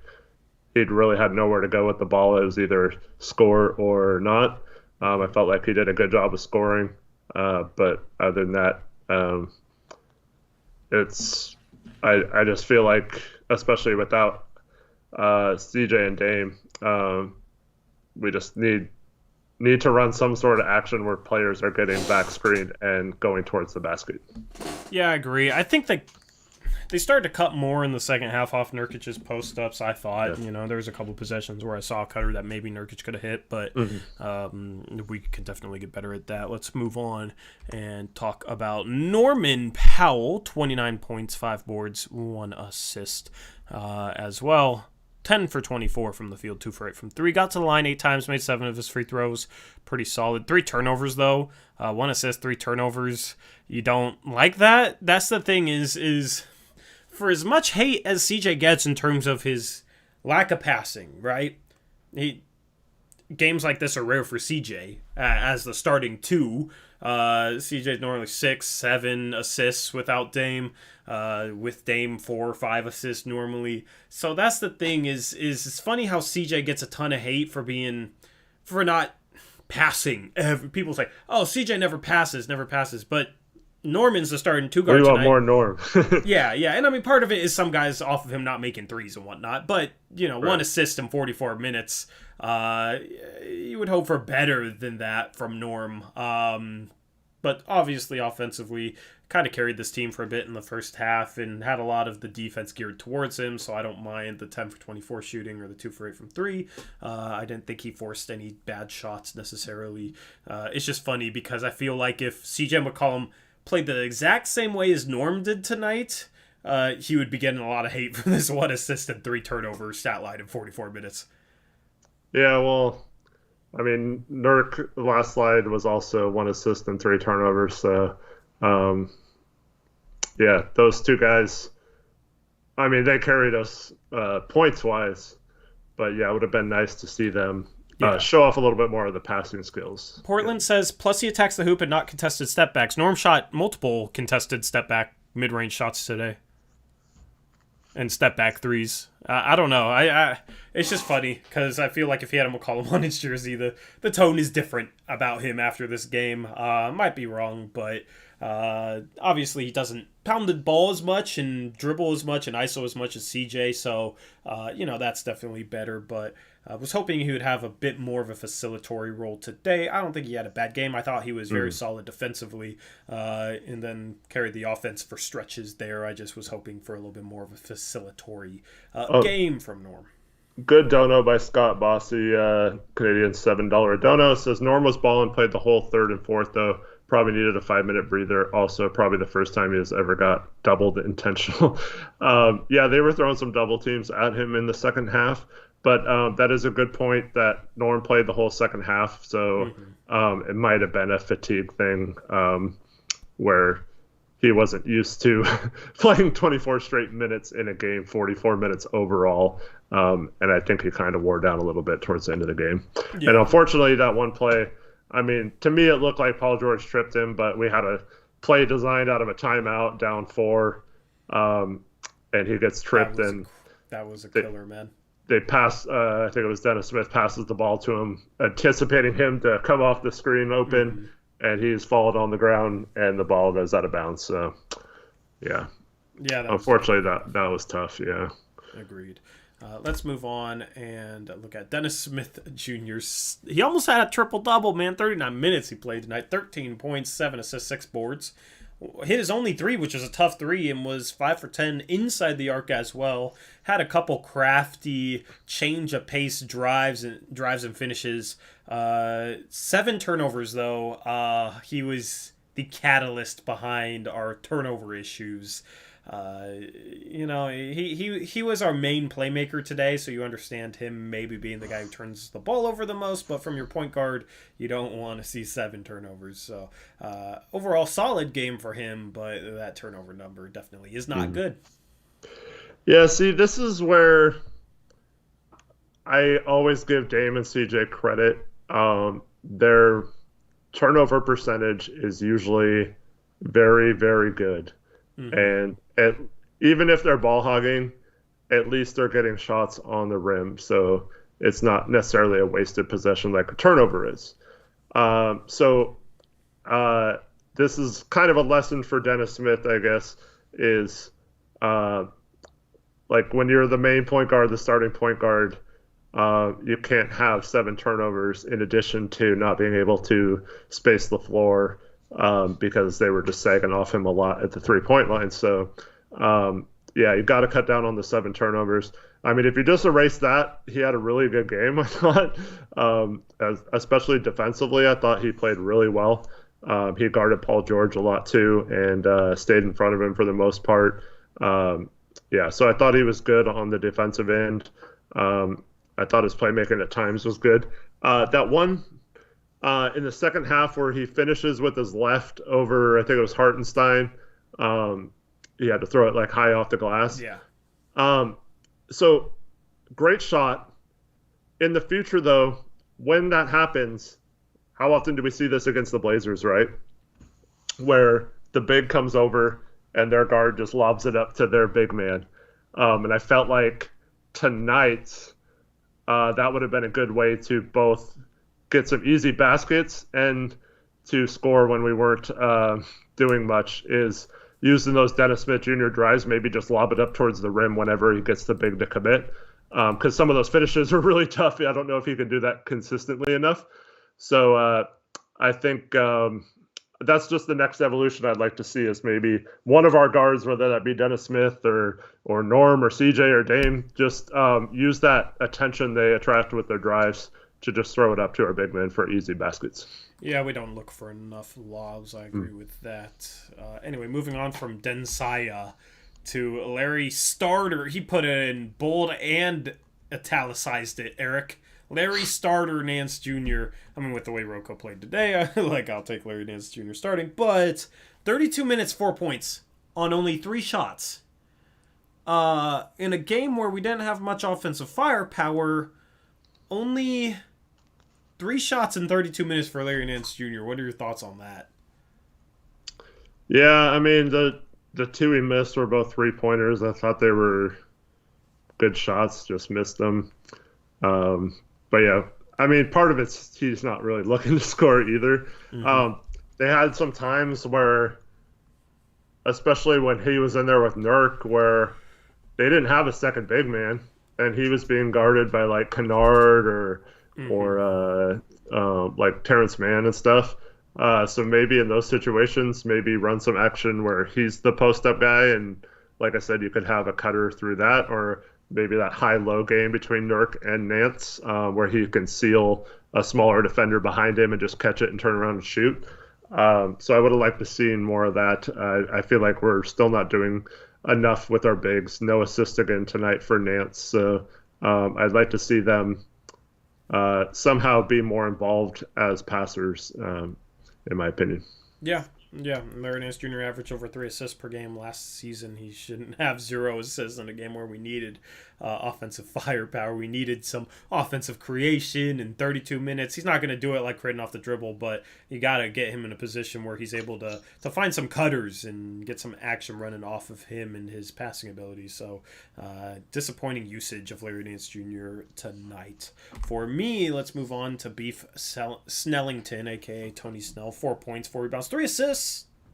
he'd really had nowhere to go with the ball. It was either score or not. I felt like he did a good job of scoring. But other than that, I just feel like, especially without CJ and Dame, we just need to run some sort of action where players are getting back screened and going towards the basket. Yeah, I agree. I think they started to cut more in the second half off Nurkic's post-ups, I thought. Yeah. There was a couple possessions where I saw a cutter that maybe Nurkic could have hit, but we can definitely get better at that. Let's move on and talk about Norman Powell, 29 points, 5 boards, 1 assist as well. 10 for 24 from the field, 2 for 8 from 3. Got to the line 8 times, made 7 of his free throws. Pretty solid. 3 turnovers, though. 1 assist, 3 turnovers. You don't like that? That's the thing is for as much hate as CJ gets in terms of his lack of passing, right? Games like this are rare for CJ as the starting 2. CJ's normally 6, 7 assists without Dame. With Dame 4 or 5 assists normally. So that's the thing is it's funny how CJ gets a ton of hate for not passing. People say, "Oh, CJ never passes," but Norman's the starting 2 guard tonight. We want more Norm. Yeah, and I mean part of it is some guys off of him not making threes and whatnot, but right. 1 assist in 44 minutes. You would hope for better than that from Norm. But obviously offensively kind of carried this team for a bit in the first half and had a lot of the defense geared towards him, so I don't mind the 10 for 24 shooting or the 2 for 8 from 3. I didn't think he forced any bad shots necessarily. It's just funny because I feel like if CJ McCollum played the exact same way as Norm did tonight, he would be getting a lot of hate for this 1 assist and 3 turnover stat line in 44 minutes. Yeah, well, I mean, Nurk, the last slide was also 1 assist and 3 turnovers. So, those 2 guys, I mean, they carried us points-wise. But, yeah, it would have been nice to see them show off a little bit more of the passing skills. Portland says, plus he attacks the hoop and not contested step-backs. Norm shot multiple contested step-back mid-range shots today. And step-back threes. I don't know. It's just funny because I feel like if he had a McCollum on his jersey, the tone is different about him after this game. Might be wrong, but obviously he doesn't pound the ball as much and dribble as much and ISO as much as CJ, so that's definitely better, but I was hoping he would have a bit more of a facilitatory role today. I don't think he had a bad game. I thought he was very solid defensively and then carried the offense for stretches there. I just was hoping for a little bit more of a facilitatory game from Norm. Good dono by Scott Bossy, Canadian $7 dono. Says Norm was balling, played the whole third and fourth, though. Probably needed a 5-minute breather. Also, probably the first time he has ever got doubled intentional. They were throwing some double teams at him in the second half. But that is a good point that Norm played the whole second half. So it might have been a fatigue thing where he wasn't used to playing 24 straight minutes in a game, 44 minutes overall. And I think he kind of wore down a little bit towards the end of the game. Yeah. And unfortunately, that one play, I mean, to me, it looked like Paul George tripped him, but we had a play designed out of a timeout down 4, and he gets tripped. That was a killer, man. They pass, I think it was Dennis Smith passes the ball to him, anticipating him to come off the screen open, and he's fallen on the ground, and the ball goes out of bounds. So, yeah. Yeah. Unfortunately, that was tough, yeah. Agreed. Let's move on and look at Dennis Smith Jr. He almost had a triple-double, man. 39 minutes he played tonight. 13 points, 7 assists, 6 boards. Hit his only 3, which was a tough 3, and was 5 for 10 inside the arc as well. Had a couple crafty change of pace drives and finishes. 7 turnovers, though. He was the catalyst behind our turnover issues. He was our main playmaker today, so you understand him maybe being the guy who turns the ball over the most, but from your point guard, you don't want to see 7 turnovers. So overall, solid game for him, but that turnover number definitely is not good. Yeah, see, this is where I always give Dame and CJ credit. Their turnover percentage is usually very, very good. And even if they're ball hogging, at least they're getting shots on the rim. So it's not necessarily a wasted possession like a turnover is. This is kind of a lesson for Dennis Smith, I guess, is like when you're the main point guard, the starting point guard, you can't have 7 turnovers in addition to not being able to space the floor. Because they were just sagging off him a lot at the 3-point line. So, you've got to cut down on the 7 turnovers. I mean, if you just erase that, he had a really good game, I thought. Especially defensively, I thought he played really well. He guarded Paul George a lot, too, and stayed in front of him for the most part. So I thought he was good on the defensive end. I thought his playmaking at times was good. That one... in the second half where he finishes with his left over, I think it was Hartenstein. He had to throw it like high off the glass. Yeah. So great shot. In the future, though, when that happens, how often do we see this against the Blazers, right? Where the big comes over and their guard just lobs it up to their big man. And I felt like tonight that would have been a good way to both get some easy baskets and to score when we weren't doing much, is using those Dennis Smith Jr. drives, maybe just lob it up towards the rim whenever he gets the big to commit. Because some of those finishes are really tough. I don't know if he can do that consistently enough. So I think that's just the next evolution I'd like to see, is maybe one of our guards, whether that be Dennis Smith or Norm or CJ or Dame, just use that attention they attract with their drives to just throw it up to our big men for easy baskets. Yeah, we don't look for enough lobs. I agree with that. Anyway, moving on from Densaya to Larry Starter. He put it in bold and italicized it, Eric. Larry Starter Nance Jr. I mean, with the way Rocco played today, I'll take Larry Nance Jr. starting. But 32 minutes, 4 points on only 3 shots. In a game where we didn't have much offensive firepower, only 3 shots in 32 minutes for Larry Nance Jr. What are your thoughts on that? Yeah, I mean, the 2 he missed were both 3-pointers. I thought they were good shots, just missed them. But yeah, I mean, part of it's he's not really looking to score either. They had some times where, especially when he was in there with Nurk, where they didn't have a second big man, and he was being guarded by like Kennard or like Terrence Mann and stuff. So maybe in those situations, maybe run some action where he's the post-up guy, and like I said, you could have a cutter through that, or maybe that high-low game between Nurk and Nance, where he can seal a smaller defender behind him and just catch it and turn around and shoot. So I would have liked to see more of that. I feel like we're still not doing enough with our bigs. No assist again tonight for Nance. So I'd like to see them somehow be more involved as passers, in my opinion. Yeah, Yeah, Larry Nance Jr. averaged over 3 assists per game last season. He shouldn't have 0 assists in a game where we needed offensive firepower. We needed some offensive creation in 32 minutes. He's not going to do it like creating off the dribble, but you got to get him in a position where he's able to find some cutters and get some action running off of him and his passing abilities. So disappointing usage of Larry Nance Jr. tonight. For me, let's move on to Beef Snellington, a.k.a. Tony Snell. 4 points, 4 rebounds, 3 assists.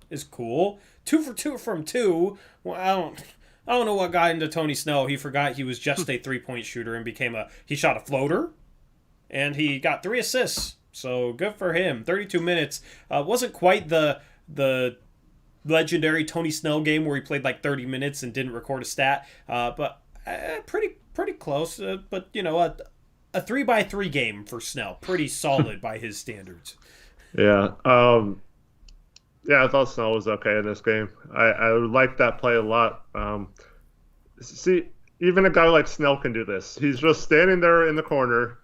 Is cool. 2 for 2 from 2. Well, I don't know what got into Tony Snell. He forgot he was just a 3-point shooter and he shot a floater, and he got 3 assists. So good for him. 32 minutes. Wasn't quite the legendary Tony Snell game where he played like 30 minutes and didn't record a stat, but pretty close. But you know, a 3x3 game for Snell. Pretty solid by his standards. Yeah. Yeah, I thought Snell was okay in this game. I like that play a lot. See, even a guy like Snell can do this. He's just standing there in the corner.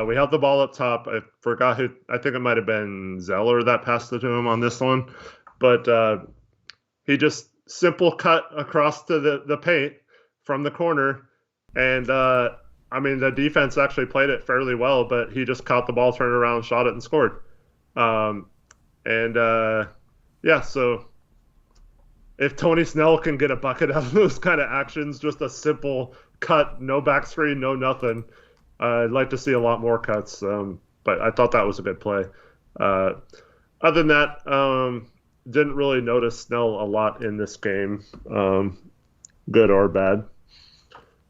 We have the ball up top. I forgot who. I think it might have been Zeller that passed it to him on this one. But he just simple cut across to the paint from the corner. And, I mean, the defense actually played it fairly well, but he just caught the ball, turned around, shot it, and scored. Yeah, so if Tony Snell can get a bucket out of those kind of actions, just a simple cut, no back screen, no nothing, I'd like to see a lot more cuts. But I thought that was a good play. Other than that, didn't really notice Snell a lot in this game, good or bad.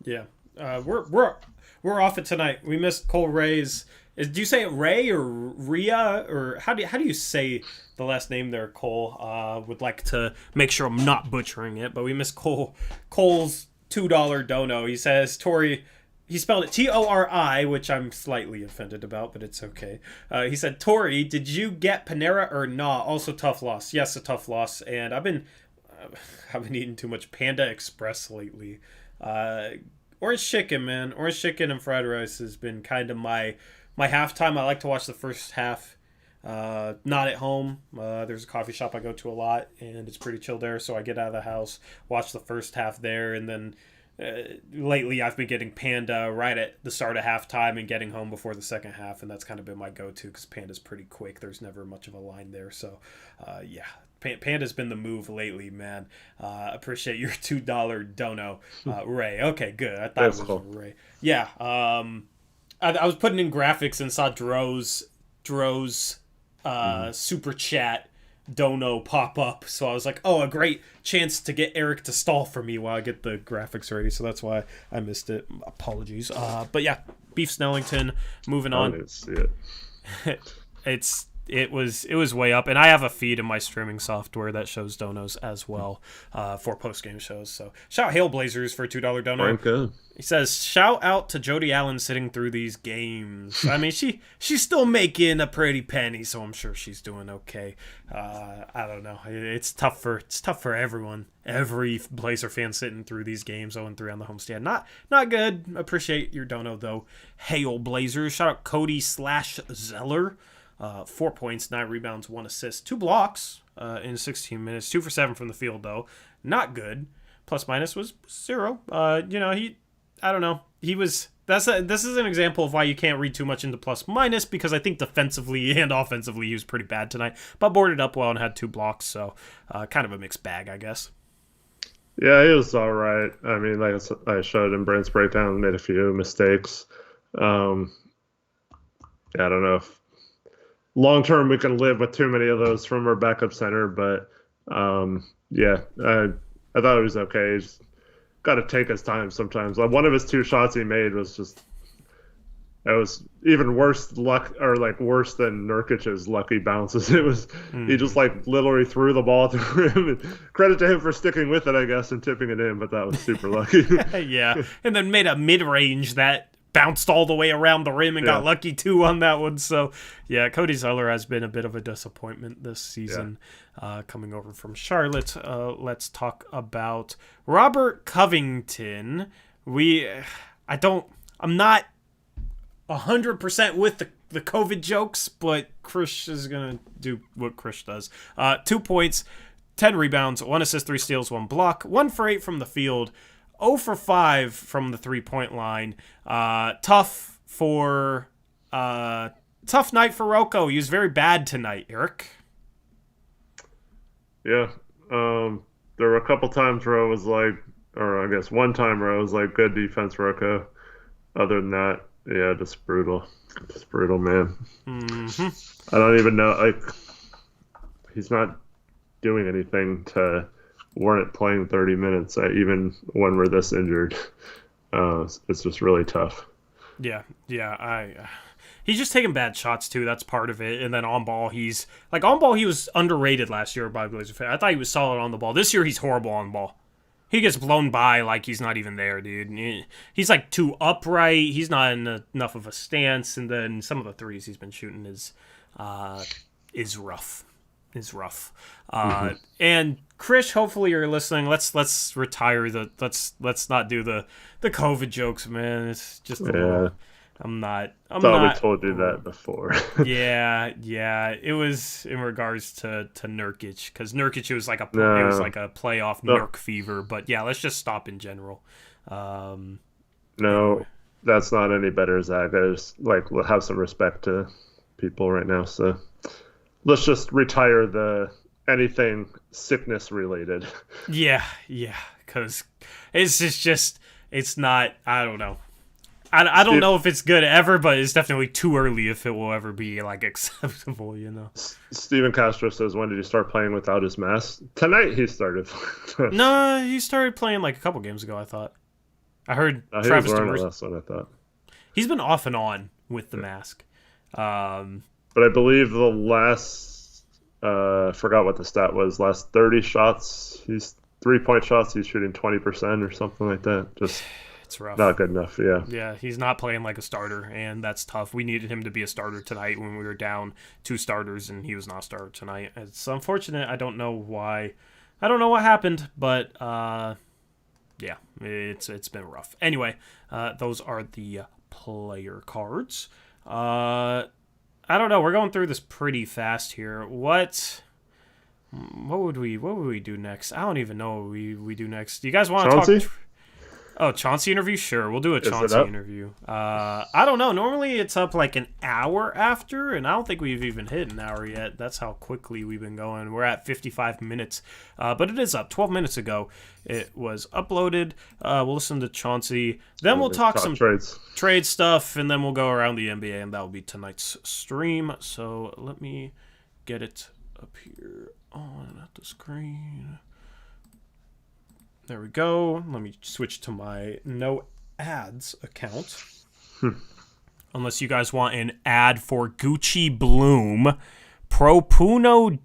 Yeah, we're off it tonight. We missed Cole Ray's. Do you say it Ray or Rhea, or how do you say the last name there, Cole? Would like to make sure I'm not butchering it, but we missed Cole's $2 dono. He says Tori. He spelled it Tori, which I'm slightly offended about, but it's okay. He said, Tori, did you get Panera or nah? Also tough loss. Yes, a tough loss. And I've been eating too much Panda Express lately. Orange chicken, man. Orange chicken and fried rice has been kind of my halftime. I like to watch the first half. Not at home. There's a coffee shop I go to a lot, and it's pretty chill there. So I get out of the house, watch the first half there, and then lately I've been getting Panda right at the start of halftime and getting home before the second half, and that's kind of been my go-to because Panda's pretty quick. There's never much of a line there. So, yeah. Panda's been the move lately, man. Appreciate your $2 dono, Ray. Okay, good. I thought That's it was cool. Ray. Yeah. I was putting in graphics and saw Dro's super chat dono pop up, so I was like, oh, a great chance to get Eric to stall for me while I get the graphics ready, so that's why I missed it. Apologies. But yeah, Beef Snellington, moving on. I didn't see it. It was way up, and I have a feed in my streaming software that shows donos as well for post-game shows. So shout out Hail Blazers for a $2 dono. Very good. He says, shout out to Jody Allen sitting through these games. I mean, she's still making a pretty penny, so I'm sure she's doing okay. I don't know. It's tough for everyone. Every Blazer fan sitting through these games, 0-3 on the homestand. Not good. Appreciate your dono though. Hail Blazers. Shout out Cody/Zeller. 4 points, 9 rebounds, 1 assist, 2 blocks in 16 minutes. 2 for 7 from the field though. Not good. Plus minus was 0. I don't know. This is an example of why you can't read too much into plus minus, because I think defensively and offensively he was pretty bad tonight, but boarded up well and had 2 blocks, so kind of a mixed bag, I guess. Yeah, he was all right. I mean, like I showed in Brent's breakdown, made a few mistakes. I don't know if long term we can live with too many of those from our backup center, but yeah, I thought it was okay. He's got to take his time sometimes. Like one of his 2 shots he made was just, it was even worse luck, or like worse than Nurkic's lucky bounces. It was he just like literally threw the ball to him. And credit to him for sticking with it, I guess, and tipping it in. But that was super lucky. Yeah, and then made a mid range that bounced all the way around the rim and got lucky too on that one. So yeah, Cody Zeller has been a bit of a disappointment this season. Coming over from Charlotte, let's talk about Robert Covington. I'm not 100% with the COVID jokes, but Krish is going to do what Krish does. 2 points, 10 rebounds, 1 assist, 3 steals, 1 block, 1 for 8 from the field, 0 for 5 from the 3-point line. Tough night for Rocco. He was very bad tonight, Eric. Yeah. There were a couple times where I was like, or I guess one time where I was like, good defense, Rocco. Other than that, yeah, just brutal. Just brutal, man. Mm-hmm. I don't even know. Like, he's not doing anything to warrant playing 30 minutes, even when we're this injured. It's just really tough. Yeah. He's just taking bad shots too. That's part of it. And then on ball, he was underrated last year by Blazer fans. I thought he was solid on the ball. This year, he's horrible on ball. He gets blown by like he's not even there, dude. He's like too upright. He's not in enough of a stance. And then some of the threes he's been shooting is rough. And Krish, hopefully you're listening. Let's retire let's not do the COVID jokes, man. It's just I'm not. We told you that before. yeah. It was in regards to Nurkic, because Nurkic was like it was like a playoff Nurk fever. But yeah, let's just stop in general. No, that's not any better, Zach. I just have some respect to people right now. So let's just retire anything sickness related. Yeah, because it's not. I don't know. I don't know if it's good ever, but it's definitely too early if it will ever be like acceptable, you know. Steven Castro says, when did he start playing without his mask? Tonight he started. No, he started playing like a couple games ago, I thought. I heard Travis DeMarcus. Last one, I thought. He's been off and on with the mask. But I believe the last, forgot what the stat was, last 30 shots, 3-point shots, he's shooting 20% or something like that. Just... It's rough. Not good enough, yeah. Yeah, he's not playing like a starter, and that's tough. We needed him to be a starter tonight when we were down 2 starters, and he was not a starter tonight. It's unfortunate. I don't know why. I don't know what happened, but yeah, it's been rough. Anyway, those are the player cards. I don't know. We're going through this pretty fast here. What would we do next? I don't even know what we do next. Do you guys want to talk? Oh, Chauncey interview? Sure, we'll do a Chauncey interview. I don't know. Normally it's up like an hour after, and I don't think we've even hit an hour yet. That's how quickly we've been going. We're at 55 minutes, but it is up. 12 minutes ago it was uploaded. We'll listen to Chauncey. Then we'll talk some trade stuff, and then we'll go around the NBA, and that will be tonight's stream. So let me get it up here on the screen. There we go. Let me switch to my no ads account. Unless you guys want an ad for Gucci Bloom Propuno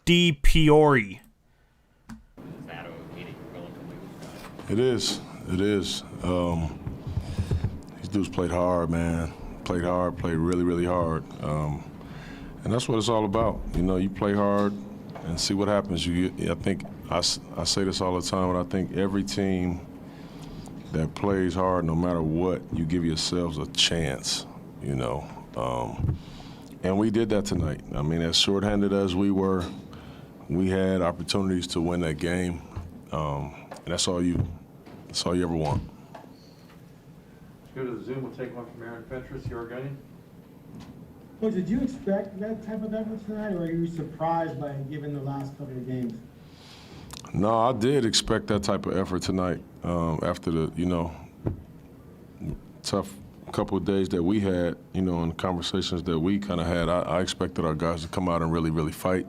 di Piori. It is. These dudes played hard, man. Played really, really hard. And that's what it's all about. You know, you play hard and see what happens. I think I say this all the time, but I think every team that plays hard, no matter what, you give yourselves a chance, you know. And we did that tonight. I mean, as shorthanded as we were, we had opportunities to win that game. And that's all you ever want. Let's go to the Zoom. We'll take one from Aaron Petrus, the Oregonian. Coach, did you expect that type of effort tonight, or are you surprised by it given the last couple of games? No, I did expect that type of effort tonight after the, tough couple of days that we had, and the conversations that we kind of had. I expected our guys to come out and really, really fight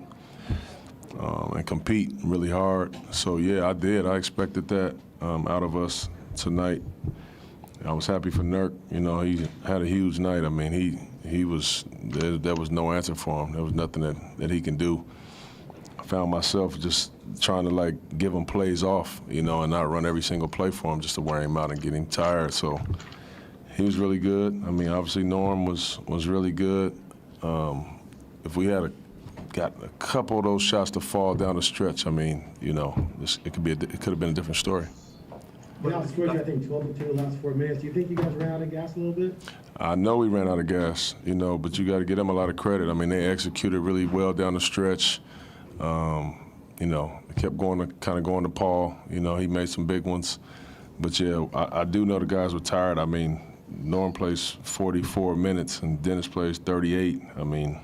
and compete really hard. So, yeah, I did. I expected that out of us tonight. I was happy for Nurk. He had a huge night. I mean, he was there was no answer for him. There was nothing that he can do. I found myself just trying to give him plays off, and not run every single play for him just to wear him out and get him tired. So he was really good. I mean, obviously Norm was really good. If we had gotten a couple of those shots to fall down the stretch, I mean, it could have been a different story. Now the score's, I think, 12-2 the last 4 minutes. Do you think you guys ran out of gas a little bit? I know we ran out of gas, but you got to give them a lot of credit. I mean, they executed really well down the stretch. They kept going to Paul. He made some big ones. But, yeah, I do know the guys were tired. I mean, Norm plays 44 minutes and Dennis plays 38. I mean,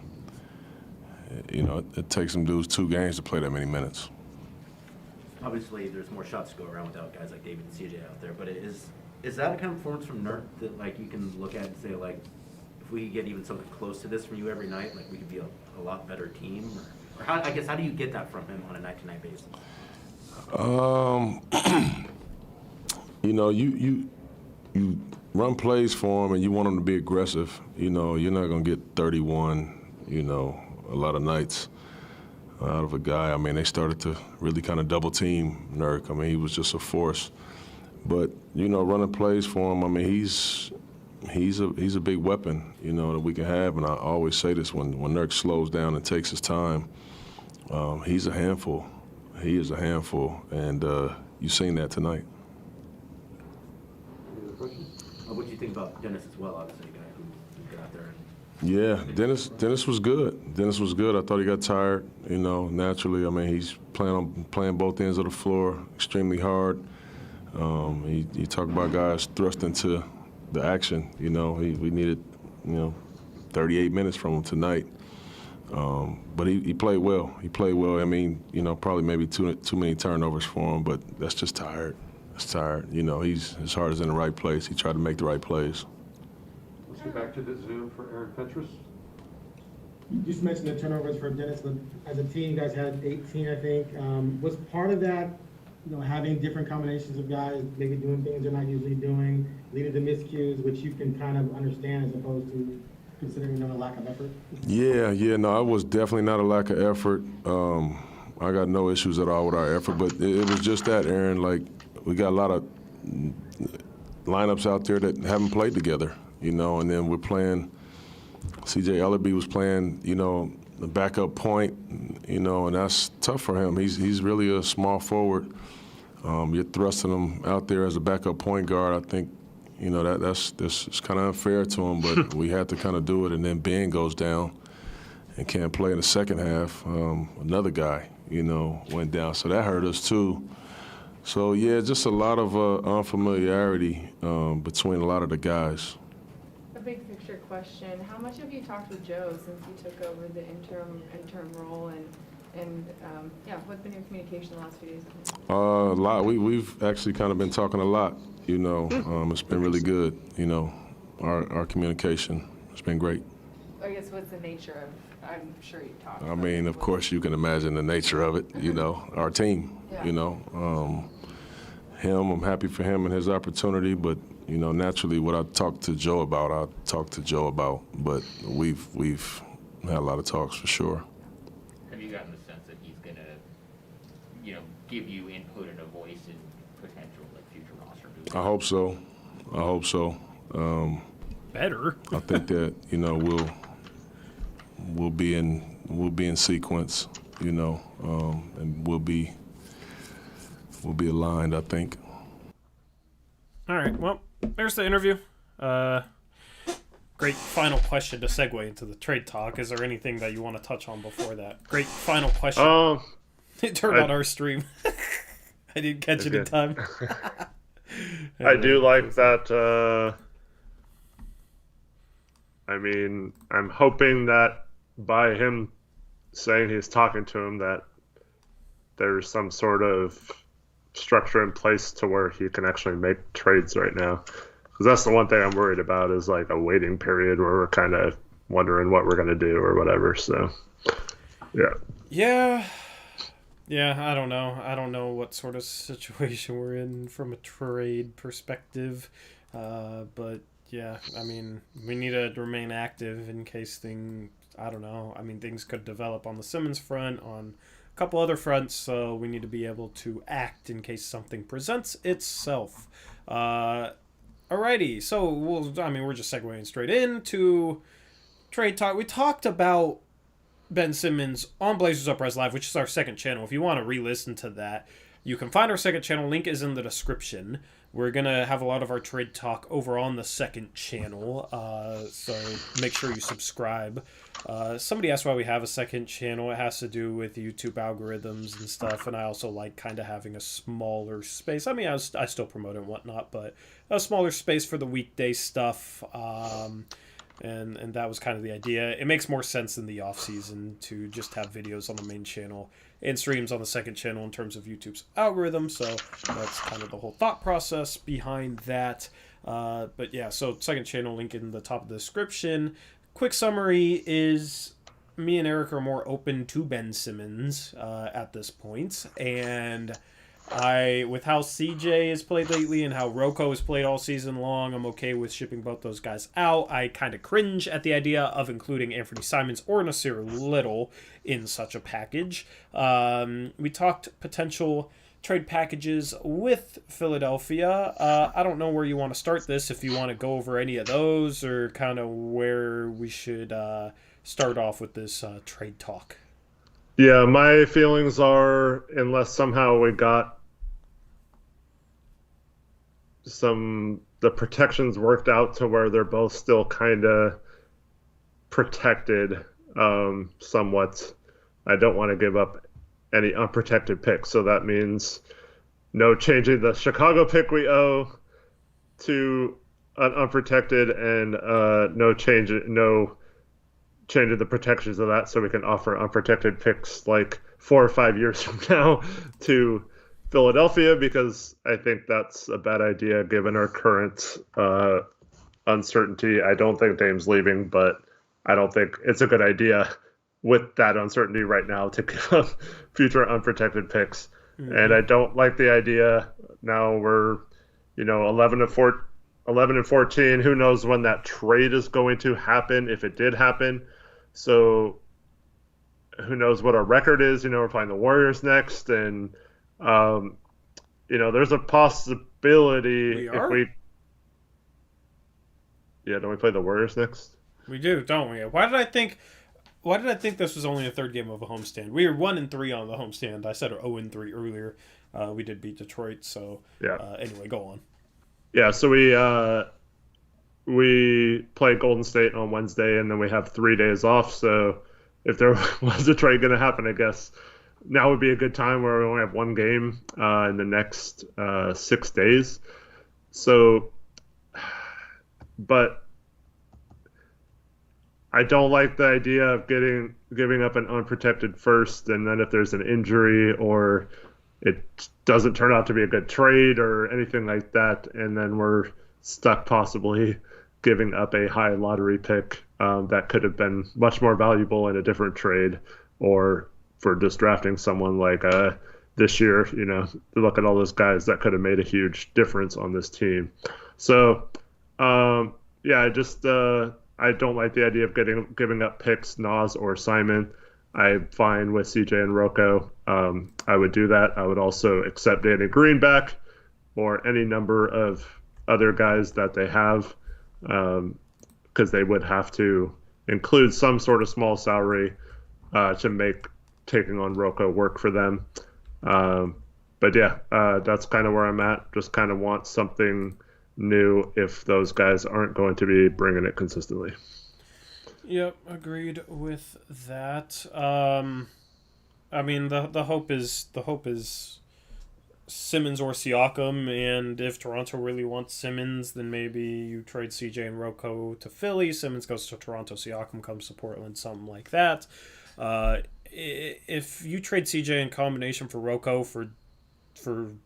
it takes some dudes 2 games to play that many minutes. Obviously, there's more shots to go around without guys like David and CJ out there. But is that a kind of performance from Nurk that, like, you can look at and say, like, if we could get even something close to this from you every night, like, we could be a lot better team? Or how do you get that from him on a night-to-night basis? You run plays for him and you want him to be aggressive. You're not going to get 31, a lot of nights out of a guy. I mean, they started to really kind of double team Nurk. I mean, he was just a force. But, running plays for him, I mean, he's a big weapon, that we can have. And I always say this, when Nurk slows down and takes his time, he's a handful. He is a handful, and you've seen that tonight. What do you think about Dennis as well, obviously, a guy who got out there? Yeah, Dennis was good. Dennis was good. I thought he got tired, naturally. I mean, he's playing both ends of the floor extremely hard. You talk about guys thrust into the action. We needed, 38 minutes from him tonight. But he played well. He played well. I mean, probably maybe too many turnovers for him, but that's just tired. It's tired. His heart is in the right place. He tried to make the right plays. Let's get back to the Zoom for Aaron Fentress. You just mentioned the turnovers for Dennis. As a team, you guys had 18, I think. Was part of that, having different combinations of guys, maybe doing things they're not usually doing, leading to miscues, which you can kind of understand as opposed to considering a lack of effort? Yeah, no, it was definitely not a lack of effort. I got no issues at all with our effort, but it was just that, Aaron, like, we got a lot of lineups out there that haven't played together, and then we're playing, C.J. Ellerby was playing, the backup point, and that's tough for him. He's really a small forward. You're thrusting him out there as a backup point guard. I think, that's kind of unfair to him, but we had to kind of do it. And then Ben goes down and can't play in the second half. Another guy, went down, so that hurt us too. So yeah, just a lot of unfamiliarity between a lot of the guys. A big picture question: how much have you talked with Joe since you took over the interim role, and what's been your communication the last few days? A lot. We've actually kind of been talking a lot. It's been really good. Our communication has been great. I guess what's the nature of? I'm sure you talked. I mean, of course, you can imagine the nature of it. Our team. Yeah. Him. I'm happy for him and his opportunity, but naturally, what I talked to Joe about, But we've had a lot of talks for sure. Have you gotten the sense that he's going to, give you input and a voice in potential future roster moves? I hope so. Better. I think that we'll be in sequence, and we'll be aligned, I think. All right. Well, there's the interview. Great final question to segue into the trade talk. Is there anything that you want to touch on before that? Great final question. It turned on our stream. I didn't catch it in time. I do like that. I'm hoping that by him saying he's talking to him, that there's some sort of structure in place to where he can actually make trades right now. Because that's the one thing I'm worried about, is like a waiting period where we're kind of wondering what we're going to do or whatever. So, yeah. Yeah, I don't know. I don't know what sort of situation we're in from a trade perspective. But, yeah, we need to remain active in case things could develop on the Simmons front, on a couple other fronts, so we need to be able to act in case something presents itself. Alrighty, so we're just segueing straight into trade talk. We talked about Ben Simmons on Blazers Uprise Live, which is our second channel. If you want to re-listen to that, you can find our second channel. Link is in the description. we're going to have a lot of our trade talk over on the second channel, so make sure you subscribe. Somebody asked why we have a second channel. It has to do with YouTube algorithms and stuff, and I also like kind of having a smaller space. I mean, I still promote it and whatnot, but a smaller space for the weekday stuff, and that was kind of the idea. It makes more sense in the off-season to just have videos on the main channel and streams on the second channel in terms of YouTube's algorithm, so that's kind of the whole thought process behind that. But yeah, so second channel, link in the top of the description. Quick summary is me and Eric are more open to Ben Simmons at this point, and with how CJ has played lately and how Rocco has played all season long, I'm okay with shipping both those guys out. I kind of cringe at the idea of including Anthony Simons or Nasir Little in such a package. We talked potential trade packages with Philadelphia. I don't know where you want to start this, if you want to go over any of those or kind of where we should start off with this trade talk. Yeah, my feelings are, unless somehow we got the protections worked out to where they're both still kind of protected somewhat, I don't want to give up any unprotected picks. So that means no changing the Chicago pick we owe to an unprotected, and no changing the protections of that, so we can offer unprotected picks like 4 or 5 years from now to Philadelphia, because I think that's a bad idea given our current uncertainty. I don't think Dame's leaving, but I don't think it's a good idea with that uncertainty right now to give up future unprotected picks. Mm-hmm. And I don't like the idea. Now we're 11 and 14. Who knows when that trade is going to happen, if it did happen. So who knows what our record is? We're playing the Warriors next, and there's a possibility don't we play the Warriors next? We do, don't we? Why did I think this was only a third game of a homestand? We were 1-3 on the homestand. I said 0-3 earlier. We did beat Detroit, so yeah. Anyway, go on. Yeah, so we play Golden State on Wednesday, and then we have 3 days off. So if there was a trade going to happen, I guess now would be a good time where we only have one game in the next 6 days. So, but I don't like the idea of giving up an unprotected first, and then if there's an injury or it doesn't turn out to be a good trade or anything like that, and then we're stuck possibly giving up a high lottery pick that could have been much more valuable in a different trade, or for just drafting someone like this year. Look at all those guys that could have made a huge difference on this team. So I don't like the idea of giving up picks, Nas or Simon. I'm fine with CJ and Rocco. I would do that. I would also accept Danny Green back, or any number of other guys that they have, because they would have to include some sort of small salary to make taking on Rocco work for them. But yeah, that's kind of where I'm at. Just kind of want something new if those guys aren't going to be bringing it consistently. Yep, agreed with that. I mean, the hope is Simmons or Siakam, and if Toronto really wants Simmons, then maybe you trade CJ and Rocco to Philly. Simmons goes to Toronto, Siakam comes to Portland, something like that. If you trade CJ in combination for Rocco for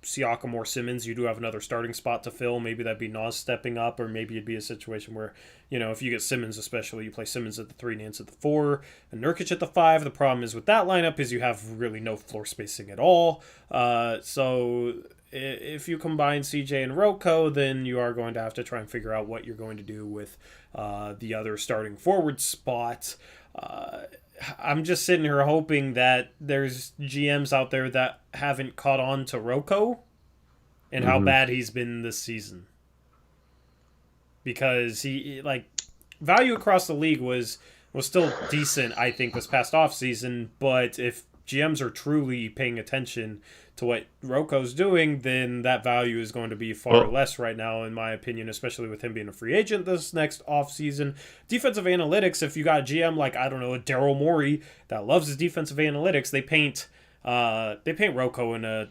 Siakam or Simmons, you do have another starting spot to fill. Maybe that'd be Nas stepping up, or maybe it'd be a situation where, if you get Simmons especially, you play Simmons at the 3, Nance at the 4, and Nurkic at the 5. The problem is with that lineup is you have really no floor spacing at all. So if you combine CJ and Rocco, then you are going to have to try and figure out what you're going to do with the other starting forward spot. I'm just sitting here hoping that there's GMs out there that haven't caught on to Rocco and how bad he's been this season. Because he, value across the league was still decent, I think, this past offseason, but if GMs are truly paying attention to what Rocco's doing, then that value is going to be far less right now, in my opinion, especially with him being a free agent this next offseason. Defensive analytics, if you got a GM like, I don't know, a Daryl Morey that loves his defensive analytics, they paint Rocco in a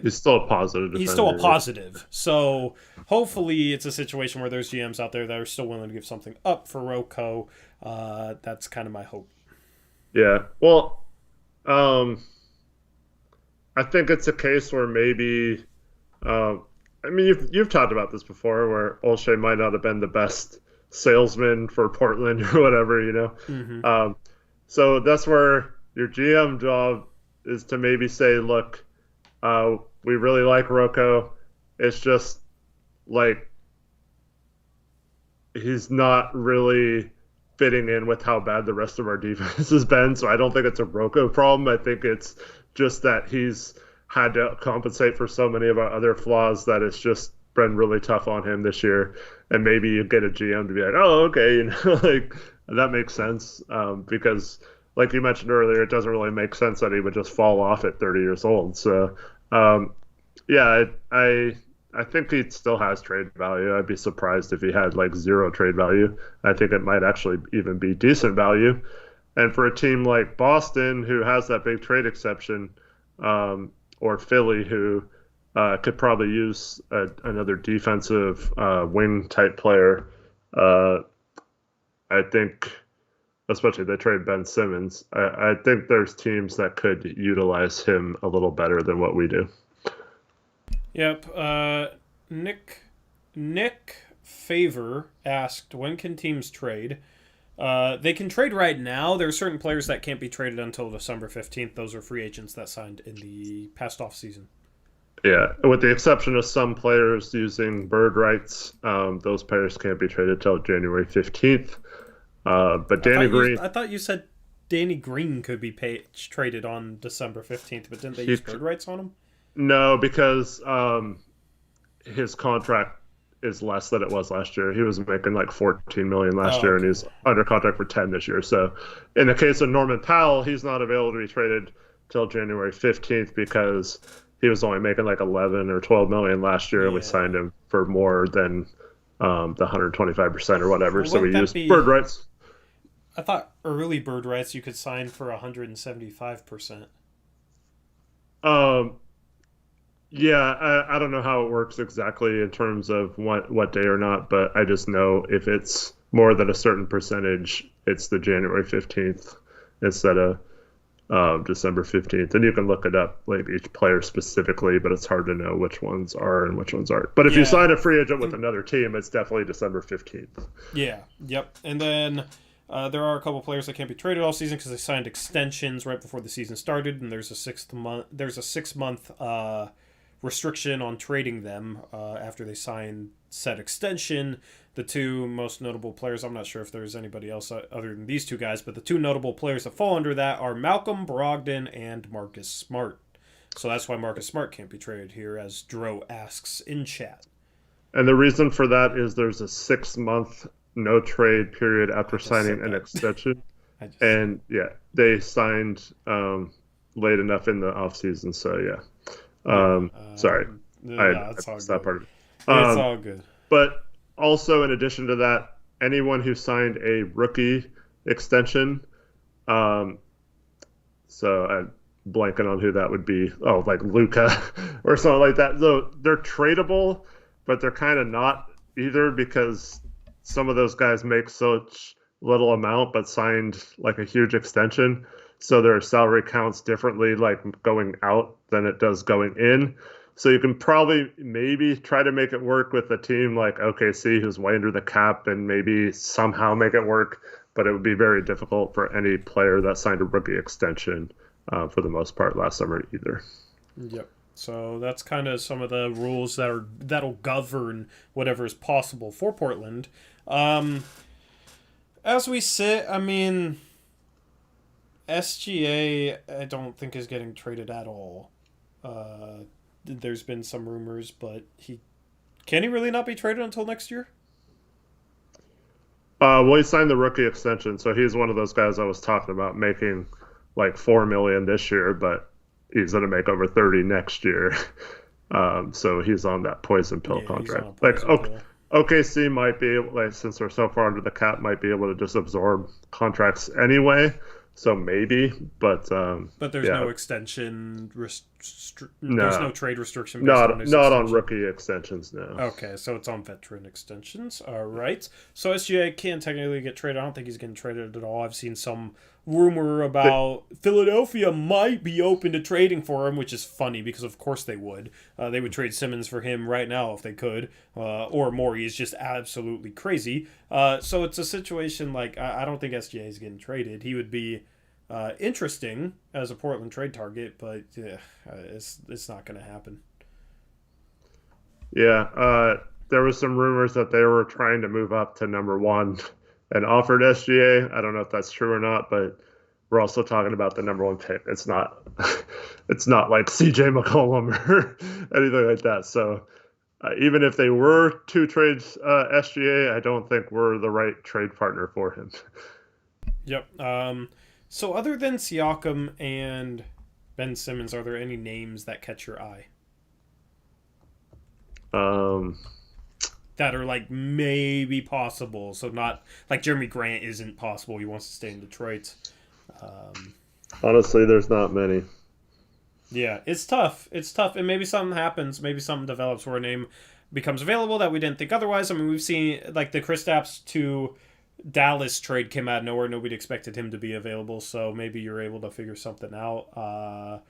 he's still a positive defender. He's still a positive. So hopefully it's a situation where there's GMs out there that are still willing to give something up for Rocco. That's kind of my hope. Yeah. Well, I think it's a case where maybe, I mean, you've talked about this before, where Olshey might not have been the best salesman for Portland or whatever, you know. Mm-hmm. So that's where your GM job is to maybe say, look, we really like Rocco. It's just like he's not really fitting in with how bad the rest of our defense has been. So I don't think it's a Rocco problem. I think it's just that he's had to compensate for so many of our other flaws that it's just been really tough on him this year. And maybe you get a GM to be like, oh, okay, you know, like that makes sense. Because like you mentioned earlier, it doesn't really make sense that he would just fall off at 30 years old. So, yeah, I think he still has trade value. I'd be surprised if he had like zero trade value. I think it might actually even be decent value. And for a team like Boston, who has that big trade exception, or Philly, who could probably use another defensive wing type player, I think, especially they trade Ben Simmons, I think there's teams that could utilize him a little better than what we do. Yep. Nick Favor asked, when can teams trade? They can trade right now. There are certain players that can't be traded until December 15th. Those are free agents that signed in the past offseason. Yeah, with the exception of some players using bird rights, those players can't be traded till January 15th. But Danny Green... I thought you said Danny Green could be traded on December 15th, but didn't they use bird rights on him? No, because his contract is less than it was last year. He was making like $14 million last year, and he's under contract for 10 this year. So in the case of Norman Powell, he's not available to be traded till January 15th because he was only making like 11 or 12 million last year, and we signed him for more than the 125% or whatever. So we used bird rights. I thought early bird rights you could sign for 175%. Yeah, I don't know how it works exactly in terms of what day or not, but I just know if it's more than a certain percentage, it's the January 15th instead of December 15th. And you can look it up, like each player specifically, but it's hard to know which ones are and which ones aren't. But if you sign a free agent with another team, it's definitely December 15th. Yeah, yep. And then there are a couple players that can't be traded all season because they signed extensions right before the season started, and there's a 6-month restriction on trading them after they sign said extension. The two most notable players, I'm not sure if there's anybody else other than these two guys, but the two notable players that fall under that are Malcolm Brogdon and Marcus Smart. So that's why Marcus Smart can't be traded here, as Dro asks in chat. And the reason for that is there's a 6-month no trade period after signing an extension. And yeah, they signed late enough in the offseason, so yeah. Sorry. It's all that part of it. It's all good. But also, in addition to that, anyone who signed a rookie extension, so I'm blanking on who that would be. Oh, like Luka or something like that. So they're tradable, but they're kind of not either because some of those guys make such little amount but signed like a huge extension. So their salary counts differently, like going out than it does going in. So you can probably maybe try to make it work with a team like OKC, who's way under the cap, and maybe somehow make it work. But it would be very difficult for any player that signed a rookie extension for the most part last summer either. Yep. So that's kind of some of the rules that'll govern whatever is possible for Portland. As we sit, I mean, SGA, I don't think is getting traded at all. There's been some rumors, but can he really not be traded until next year? Well, he signed the rookie extension, so he's one of those guys I was talking about making like $4 million this year, but he's going to make over 30 next year. So he's on that poison pill Yeah, he's on a contract. poison pill. OKC might be able, like, since they're so far under the cap, might be able to just absorb contracts anyway. So maybe, but But there's yeah, no extension. No. There's no trade restriction. Based on his not on extension. rookie extensions. No. Okay, so it's on veteran extensions. All right. So SGA can technically get traded. I don't think he's getting traded at all. I've seen some rumor about Philadelphia might be open to trading for him, which is funny because of course they would. They would trade Simmons for him right now if they could. Or Morey is just absolutely crazy. So it's a situation like I don't think SGA is getting traded. He would be interesting as a Portland trade target, but it's not going to happen. Yeah, there was some rumors that they were trying to move up to number 1 and offered SGA. I don't know if that's true or not, but we're also talking about the number 1 pick. It's not it's not like CJ McCollum or anything like that. So even if they were to trade SGA, I don't think we're the right trade partner for him. Yep. So other than Siakam and Ben Simmons, are there any names that catch your eye? That are like maybe possible. So not like Jeremy Grant isn't possible. He wants to stay in Detroit. Honestly, there's not many. Yeah, it's tough. It's tough. And maybe something happens. Maybe something develops where a name becomes available that we didn't think otherwise. I mean, we've seen like the Kristaps to Dallas trade came out of nowhere. Nobody expected him to be available. So maybe you're able to figure something out.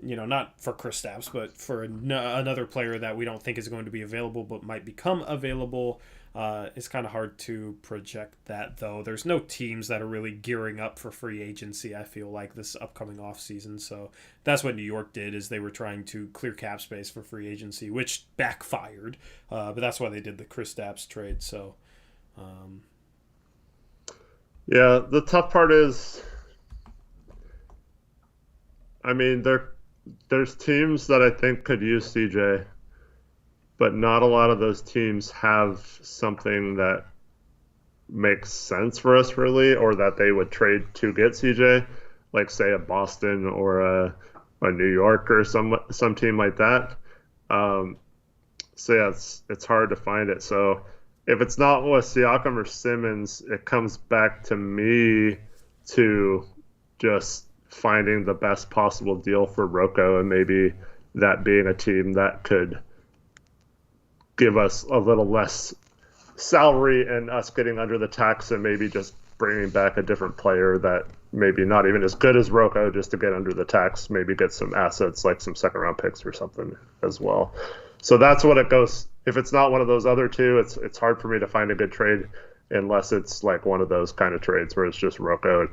Not for Kristaps, but for another player that we don't think is going to be available but might become available. It's kind of hard to project that, though. There's no teams that are really gearing up for free agency, I feel like, this upcoming offseason. So that's what New York did, is they were trying to clear cap space for free agency, which backfired. But that's why they did the Kristaps trade. So, Yeah, the tough part is, I mean, there's teams that I think could use CJ, but not a lot of those teams have something that makes sense for us really, or that they would trade to get CJ, like say a Boston or a New York or some team like that. So yeah, it's hard to find it. So if it's not with Siakam or Simmons, it comes back to me to just finding the best possible deal for Rocco, and maybe that being a team that could give us a little less salary and us getting under the tax, and maybe just bringing back a different player that maybe not even as good as Rocco, just to get under the tax, maybe get some assets like some second round picks or something as well. So that's what it goes. If it's not one of those other two, it's hard for me to find a good trade unless it's like one of those kind of trades where it's just Rocco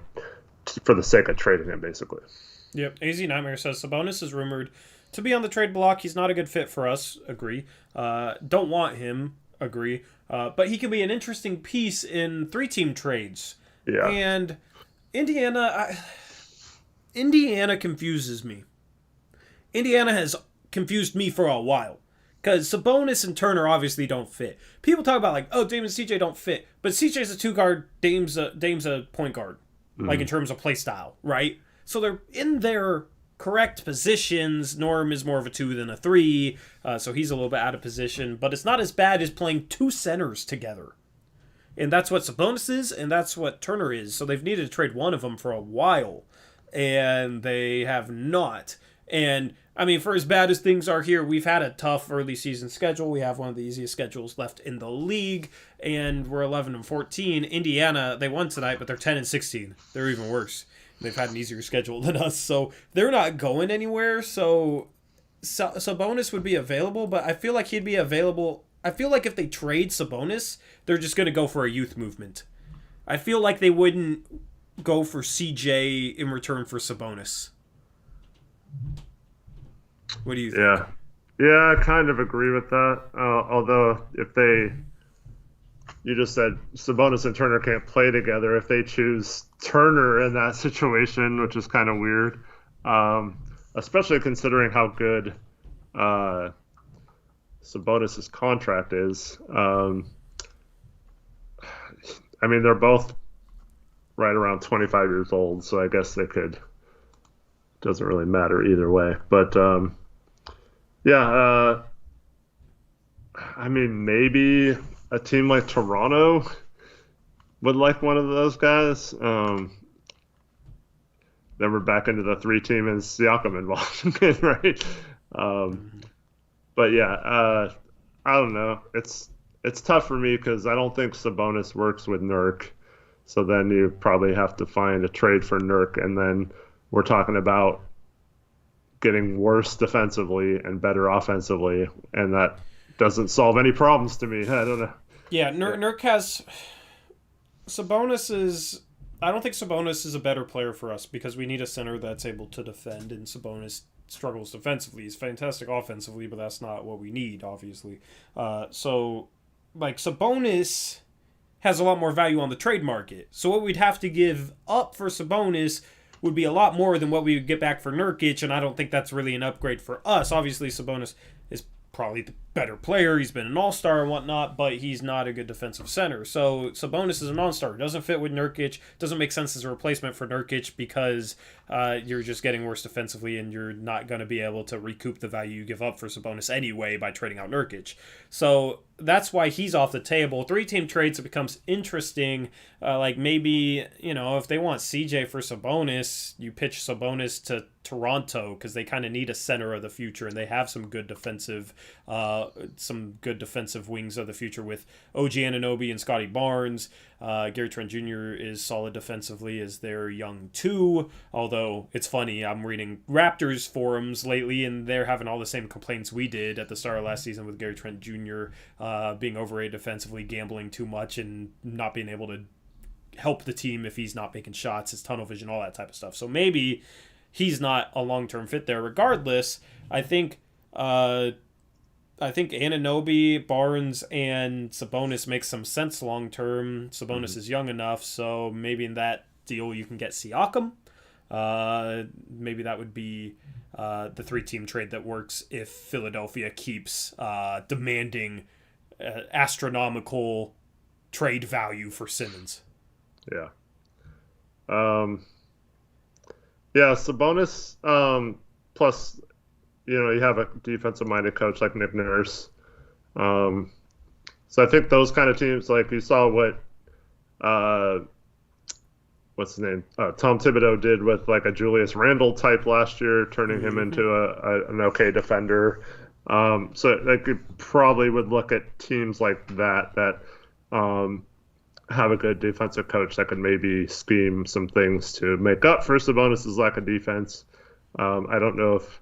for the sake of trading him, basically. Yep. AZ Nightmare says Sabonis is rumored to be on the trade block. He's not a good fit for us. Agree. Don't want him. Agree. But he can be an interesting piece in 3-team trades. Yeah. And Indiana confuses me. Indiana has confused me for a while. Because Sabonis and Turner obviously don't fit. People talk about like, oh, Dame and CJ don't fit. But CJ's a 2-guard, Dame's a point guard. Like in terms of play style, right? So they're in their correct positions. Norm is more of a 2 than a 3, so he's a little bit out of position. But it's not as bad as playing 2 centers together. And that's what Sabonis is, and that's what Turner is. So they've needed to trade one of them for a while, and they have not. And, I mean, for as bad as things are here, we've had a tough early season schedule. We have one of the easiest schedules left in the league, and we're 11-14. Indiana, they won tonight, but they're 10-16. They're even worse. They've had an easier schedule than us, so they're not going anywhere. So Sabonis would be available, but I feel like he'd be available. I feel like if they trade Sabonis, they're just going to go for a youth movement. I feel like they wouldn't go for CJ in return for Sabonis. What do you think? Yeah, I kind of agree with that. Although you just said Sabonis and Turner can't play together. If they choose Turner in that situation, which is kind of weird, especially considering how good Sabonis' contract is. I mean, they're both right around 25 years old, so I guess they could. Doesn't really matter either way. But yeah, I mean, maybe a team like Toronto would like one of those guys. Then we're back into the 3-team and Siakam involved again, right? But yeah, I don't know. It's tough for me because I don't think Sabonis works with Nurk. So then you probably have to find a trade for Nurk, and then we're talking about getting worse defensively and better offensively, and that doesn't solve any problems to me. I don't know. Yeah, Nurk has Sabonis is. I don't think Sabonis is a better player for us because we need a center that's able to defend, and Sabonis struggles defensively. He's fantastic offensively, but that's not what we need, obviously. So, like, Sabonis has a lot more value on the trade market. So what we'd have to give up for Sabonis would be a lot more than what we would get back for Nurkic, and I don't think that's really an upgrade for us. Obviously, Sabonis is probably the better player. He's been an all-star and whatnot, but he's not a good defensive center. So Sabonis is a non-starter. Doesn't fit with Nurkic. Doesn't make sense as a replacement for Nurkic because you're just getting worse defensively and you're not going to be able to recoup the value you give up for Sabonis anyway by trading out Nurkic. So that's why he's off the table. 3-team trades, it becomes interesting. Like maybe, if they want CJ for Sabonis, you pitch Sabonis to Toronto because they kind of need a center of the future and they have some good defensive wings of the future with OG Anunoby and Scotty Barnes. Gary Trent Jr. is solid defensively as they're young too, although it's funny, I'm reading Raptors forums lately and they're having all the same complaints we did at the start of last season with Gary Trent Jr. Being overrated defensively, gambling too much, and not being able to help the team if he's not making shots, his tunnel vision, all that type of stuff. So maybe he's not a long-term fit there. Regardless, I think Anunoby, Barnes, and Sabonis makes some sense long-term. Sabonis is young enough, so maybe in that deal you can get Siakam. Maybe that would be the 3-team trade that works if Philadelphia keeps demanding astronomical trade value for Simmons. Yeah. Yeah, Sabonis, plus, you have a defensive-minded coach like Nick Nurse. So I think those kind of teams, like you saw what, what's his name? Tom Thibodeau did with like a Julius Randle type last year, turning him into an okay defender. So they probably would look at teams like that have a good defensive coach that could maybe scheme some things to make up for Sabonis' lack of defense. I don't know if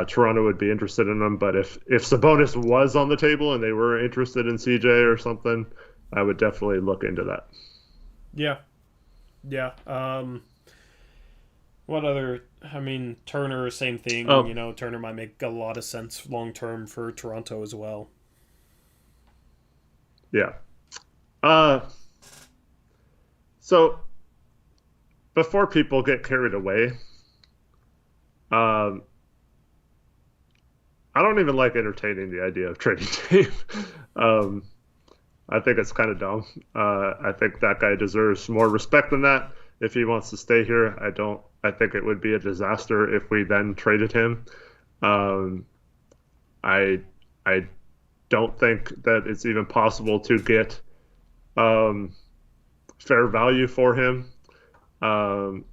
Toronto would be interested in him, but if Sabonis was on the table and they were interested in CJ or something, I would definitely look into that. Yeah. What other? Turner, same thing. Turner might make a lot of sense long term for Toronto as well. Yeah. So before people get carried away, I don't even like entertaining the idea of trading Dave. I think it's kind of dumb. I think that guy deserves more respect than that. If he wants to stay here, I think it would be a disaster if we then traded him. I don't think that it's even possible to get fair value for him. And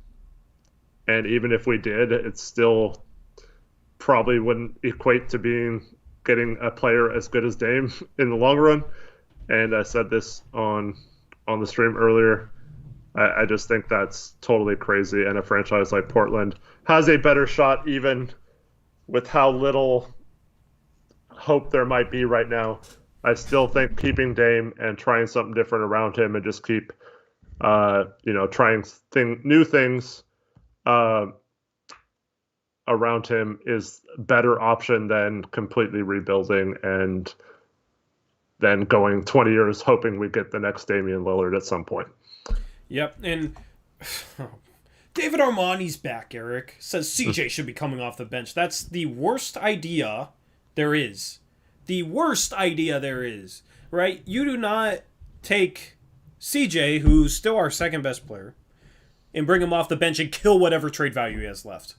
even if we did, it still probably wouldn't equate to getting a player as good as Dame in the long run. And I said this on the stream earlier. I just think that's totally crazy. And a franchise like Portland has a better shot, even with how little hope there might be right now. I still think keeping Dame and trying something different around him and just keep, trying new things around him is a better option than completely rebuilding and then going 20 years hoping we get the next Damian Lillard at some point. Yep, and David Armani's back, Eric. Says CJ should be coming off the bench. That's the worst idea there is. The worst idea there is, right? You do not take CJ, who's still our second best player, and bring him off the bench and kill whatever trade value he has left.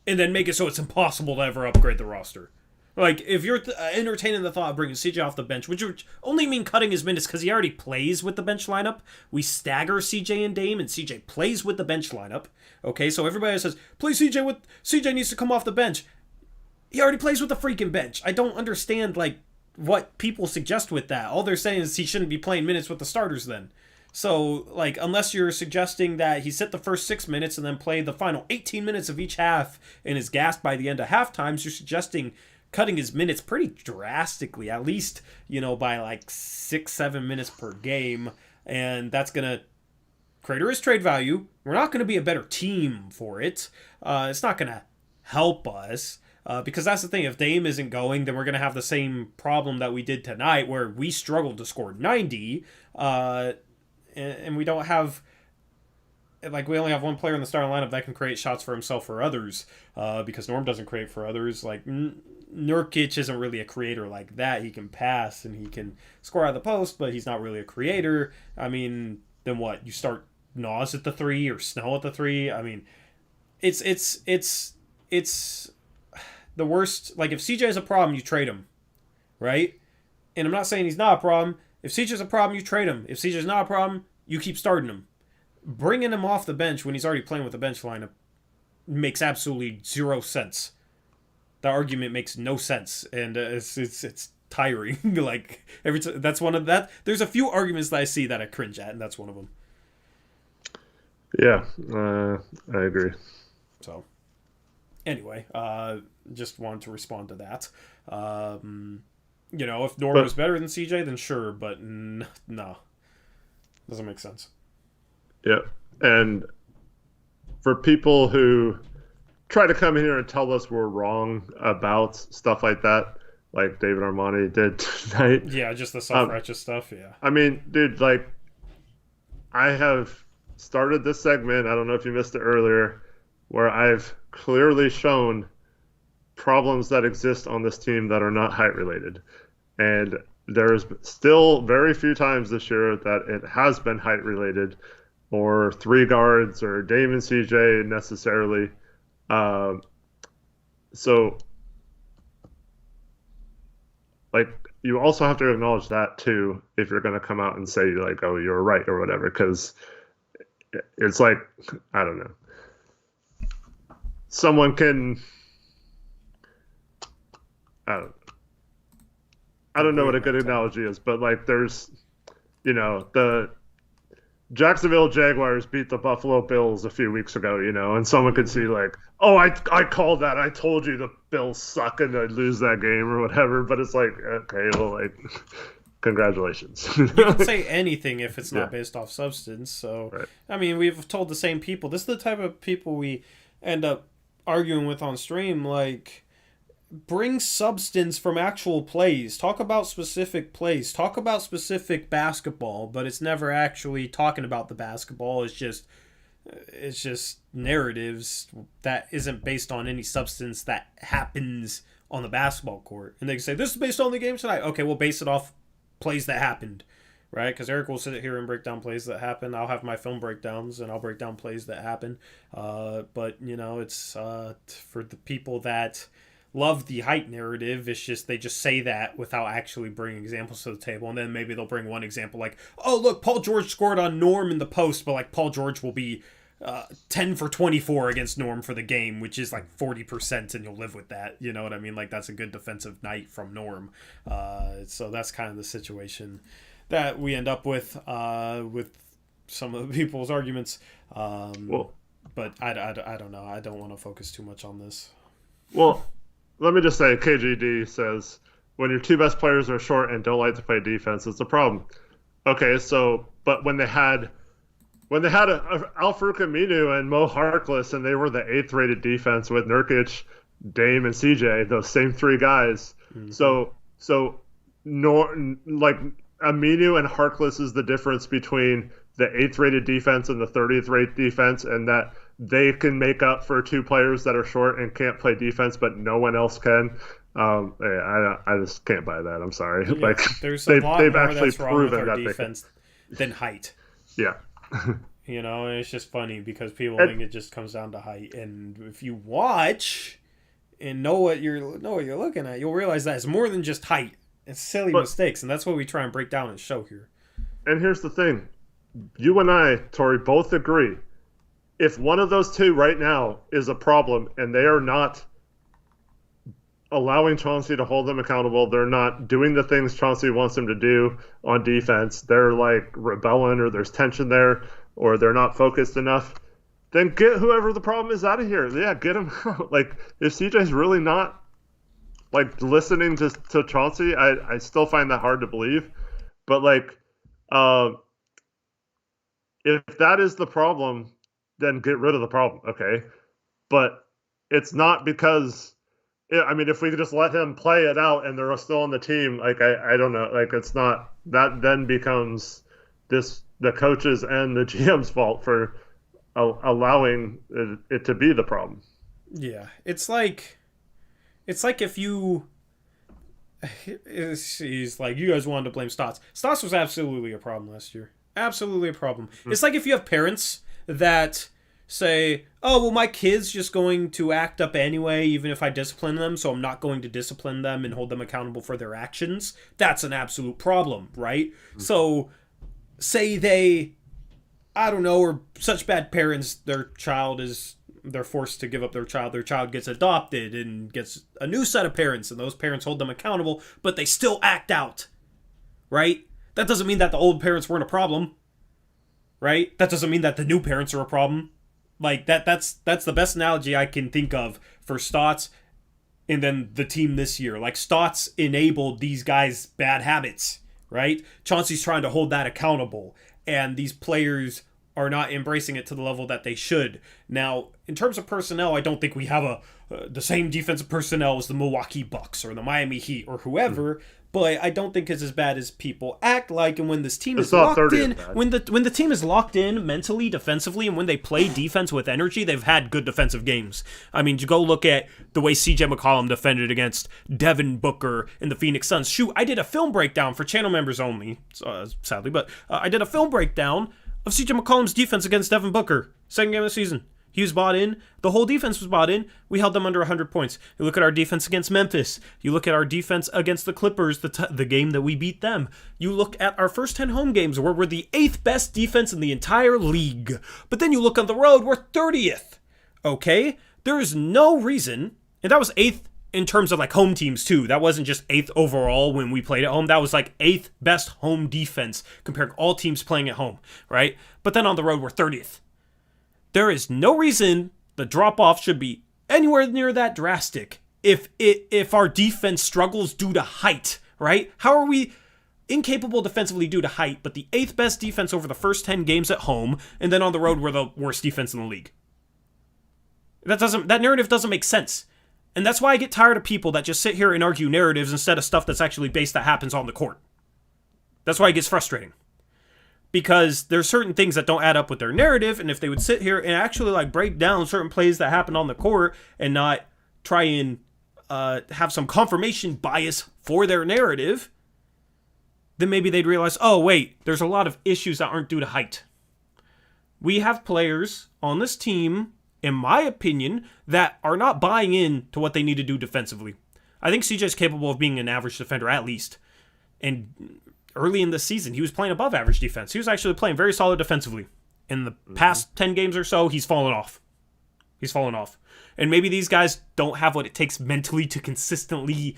And then make it so it's impossible to ever upgrade the roster. Like, if you're entertaining the thought of bringing CJ off the bench, which would only mean cutting his minutes because he already plays with the bench lineup, we stagger CJ and Dame, and CJ plays with the bench lineup. Okay, so everybody says, play CJ with... CJ needs to come off the bench. He already plays with the freaking bench. I don't understand, like, what people suggest with that. All they're saying is he shouldn't be playing minutes with the starters then. So, like, unless you're suggesting that he sit the first 6 minutes and then play the final 18 minutes of each half and is gassed by the end of half times, you're suggesting cutting his minutes pretty drastically, at least, by like 6-7 minutes per game. And that's going to crater his trade value. We're not going to be a better team for it. It's not going to help us. Because that's the thing, if Dame isn't going, then we're going to have the same problem that we did tonight, where we struggled to score 90, and we don't have, like, we only have one player in the starting lineup that can create shots for himself or others, because Norm doesn't create for others. Like, Nurkic isn't really a creator like that. He can pass and he can score out of the post, but he's not really a creator. I mean, then what? You start Nas at the 3 or Snell at the 3? I mean, it's the worst. Like, if CJ is a problem, you trade him, right? And I'm not saying he's not a problem. If CJ's a problem, you trade him. If CJ's not a problem, you keep starting him. Bringing him off the bench when he's already playing with the bench lineup makes absolutely zero sense. The argument makes no sense, and it's tiring. Like, that's one of that. There's a few arguments that I see that I cringe at, and that's one of them. Yeah, I agree. So, anyway, just wanted to respond to that. If Norm was better than CJ, then sure, but no. Doesn't make sense. Yeah, and for people who try to come in here and tell us we're wrong about stuff like that, like David Armani did tonight. Yeah, just the self-righteous stuff, yeah. I mean, dude, like, I have started this segment, I don't know if you missed it earlier, where I've clearly shown problems that exist on this team that are not height related. And there's still very few times this year that it has been height related, or 3 guards, or Dame and CJ necessarily. So, like, you also have to acknowledge that too if you're going to come out and say, like, oh, you're right or whatever, because it's like, I don't know. Someone can, I don't know what a good analogy is, but, like, there's, the Jacksonville Jaguars beat the Buffalo Bills a few weeks ago, and someone could see, like, oh, I called that. I told you the Bills suck and I'd lose that game or whatever. But it's like, okay, well, like, congratulations. You can say anything if it's not based off substance. So, right. I mean, we've told the same people. This is the type of people we end up arguing with on stream. Like, bring substance from actual plays. Talk about specific plays. Talk about specific basketball, but it's never actually talking about the basketball. It's just narratives that isn't based on any substance that happens on the basketball court. And they can say, this is based on the game tonight. Okay, we'll base it off plays that happened, right? Because Eric will sit here and break down plays that happen. I'll have my film breakdowns, and I'll break down plays that happen. But, it's for the people that love the height narrative, it's just they just say that without actually bringing examples to the table. And then maybe they'll bring one example like, oh, look, Paul George scored on Norm in the post, but, like, Paul George will be 10 for 24 against Norm for the game, which is like 40%, and you'll live with that. You know what I mean? Like, that's a good defensive night from Norm. So that's kind of the situation that we end up with some of the people's arguments. But I don't know. I don't want to focus too much on this. Well, let me just say, KGD says, when your 2 best players are short and don't like to play defense, it's a problem. Okay, so, but when they had Al-Farouq Aminu and Mo Harkless, and they were the 8th rated defense with Nurkic, Dame, and CJ, those same 3 guys. Mm-hmm. So like, Aminu and Harkless is the difference between the 8th rated defense and the 30th rated defense, and that they can make up for 2 players that are short and can't play defense, but no one else can. I just can't buy that. I'm sorry. Yeah, like, there's a lot they've more actually that's wrong with proven our that defense than height. Yeah. You know, and it's just funny because people And- think it just comes down to height. And if you watch and know what you're looking at, you'll realize that it's more than just height. It's silly mistakes, and that's what we try and break down and show here. And here's the thing. You and I, Tori, both agree. If one of those two right now is a problem and they are not allowing Chauncey to hold them accountable, they're not doing the things Chauncey wants them to do on defense, they're like rebelling or there's tension there or they're not focused enough, then get whoever the problem is out of here. Yeah, get him out. Like, if CJ's really not like listening to Chauncey, I still find that hard to believe. But like, if that is the problem, then get rid of the problem, okay? But it's not because, I mean, if we could just let him play it out and they're still on the team, like, I don't know, like, it's not, that then becomes the coaches and the GM's fault for allowing it to be the problem. Yeah, it's like if you, he's like, you guys wanted to blame Stotts. Stotts was absolutely a problem last year. Absolutely a problem. It's like if you have parents that say, oh, well, my kid's just going to act up anyway, even if I discipline them, so I'm not going to discipline them and hold them accountable for their actions. That's an absolute problem, right? So say they, I don't know, are such bad parents, they're forced to give up their child gets adopted and gets a new set of parents, and those parents hold them accountable, but they still act out, right? That doesn't mean that the old parents weren't a problem, right? That doesn't mean that the new parents are a problem. Like, that's the best analogy I can think of for Stotts and then the team this year. Like, Stotts enabled these guys' bad habits, right? Chauncey's trying to hold that accountable, and these players are not embracing it to the level that they should. Now, in terms of personnel, I don't think we have the same defensive personnel as the Milwaukee Bucks or the Miami Heat or whoever, but I don't think it's as bad as people act like. And when this team is locked in, when the team is locked in mentally, defensively, and when they play defense with energy, they've had good defensive games. I mean, you go look at the way CJ McCollum defended against Devin Booker and the Phoenix Suns. Shoot, I did a film breakdown for channel members only, sadly, but I did a film breakdown of CJ McCollum's defense against Devin Booker, second game of the season. He was bought in. The whole defense was bought in. We held them under 100 points. You look at our defense against Memphis. You look at our defense against the Clippers, the game that we beat them. You look at our first 10 home games where we're the 8th best defense in the entire league. But then you look on the road, we're 30th. Okay? There is no reason, and that was 8th in terms of like home teams too. That wasn't just 8th overall when we played at home. That was like 8th best home defense compared to all teams playing at home, right? But then on the road, we're 30th. There is no reason the drop-off should be anywhere near that drastic if our defense struggles due to height, right? How are we incapable defensively due to height, but the 8th best defense over the first 10 games at home, and then on the road we're the worst defense in the league? That narrative doesn't make sense. And that's why I get tired of people that just sit here and argue narratives instead of stuff that's actually based that happens on the court. That's why it gets frustrating. Because there's certain things that don't add up with their narrative, and if they would sit here and actually like break down certain plays that happen on the court and not try and have some confirmation bias for their narrative, then maybe they'd realize, oh wait, there's a lot of issues that aren't due to height. We have players on this team, in my opinion, that are not buying in to what they need to do defensively. I think CJ is capable of being an average defender at least. And early in the season, he was playing above average defense. He was actually playing very solid defensively. In the past 10 games or so, he's fallen off. And maybe these guys don't have what it takes mentally to consistently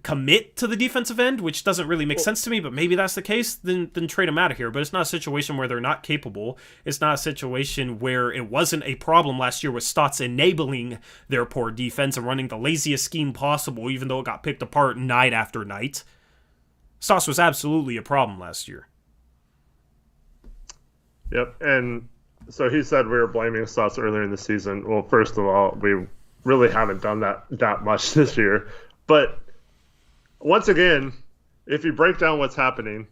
commit to the defensive end, which doesn't really make sense to me, but maybe that's the case, then trade them out of here. But it's not a situation where they're not capable. It's not a situation where it wasn't a problem last year with Stotts enabling their poor defense and running the laziest scheme possible, even though it got picked apart night after night. Stotts was absolutely a problem last year. Yep, and so he said we were blaming Stotts earlier in the season. Well, first of all, we really haven't done that much this year. But once again, if you break down what's happening,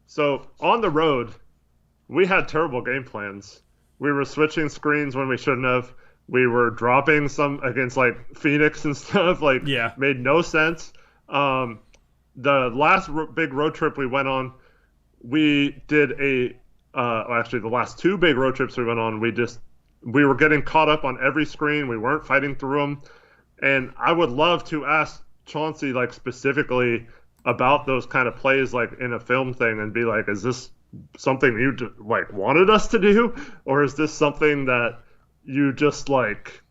so on the road, we had terrible game plans. We were switching screens when we shouldn't have. We were dropping some against like Phoenix and stuff. Made no sense. The last big road trip we went on, we did a actually the last 2 big road trips we went on, we were getting caught up on every screen. We weren't fighting through them. And I would love to ask Chauncey, like, specifically about those kind of plays, like, in a film thing, and be like, is this something you, like, wanted us to do? Or is this something that you just, like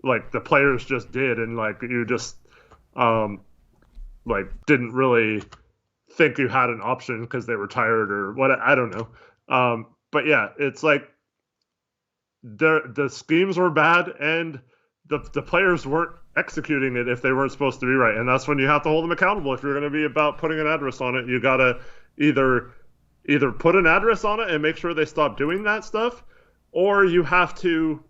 the players just did, and, like, you just, like, didn't really think you had an option because they were tired or what? I don't know. But, yeah, it's like, the schemes were bad, and the players weren't executing it if they weren't supposed to be right. And that's when you have to hold them accountable. If you're going to be about putting an address on it, you got to either put an address on it and make sure they stop doing that stuff, or you have to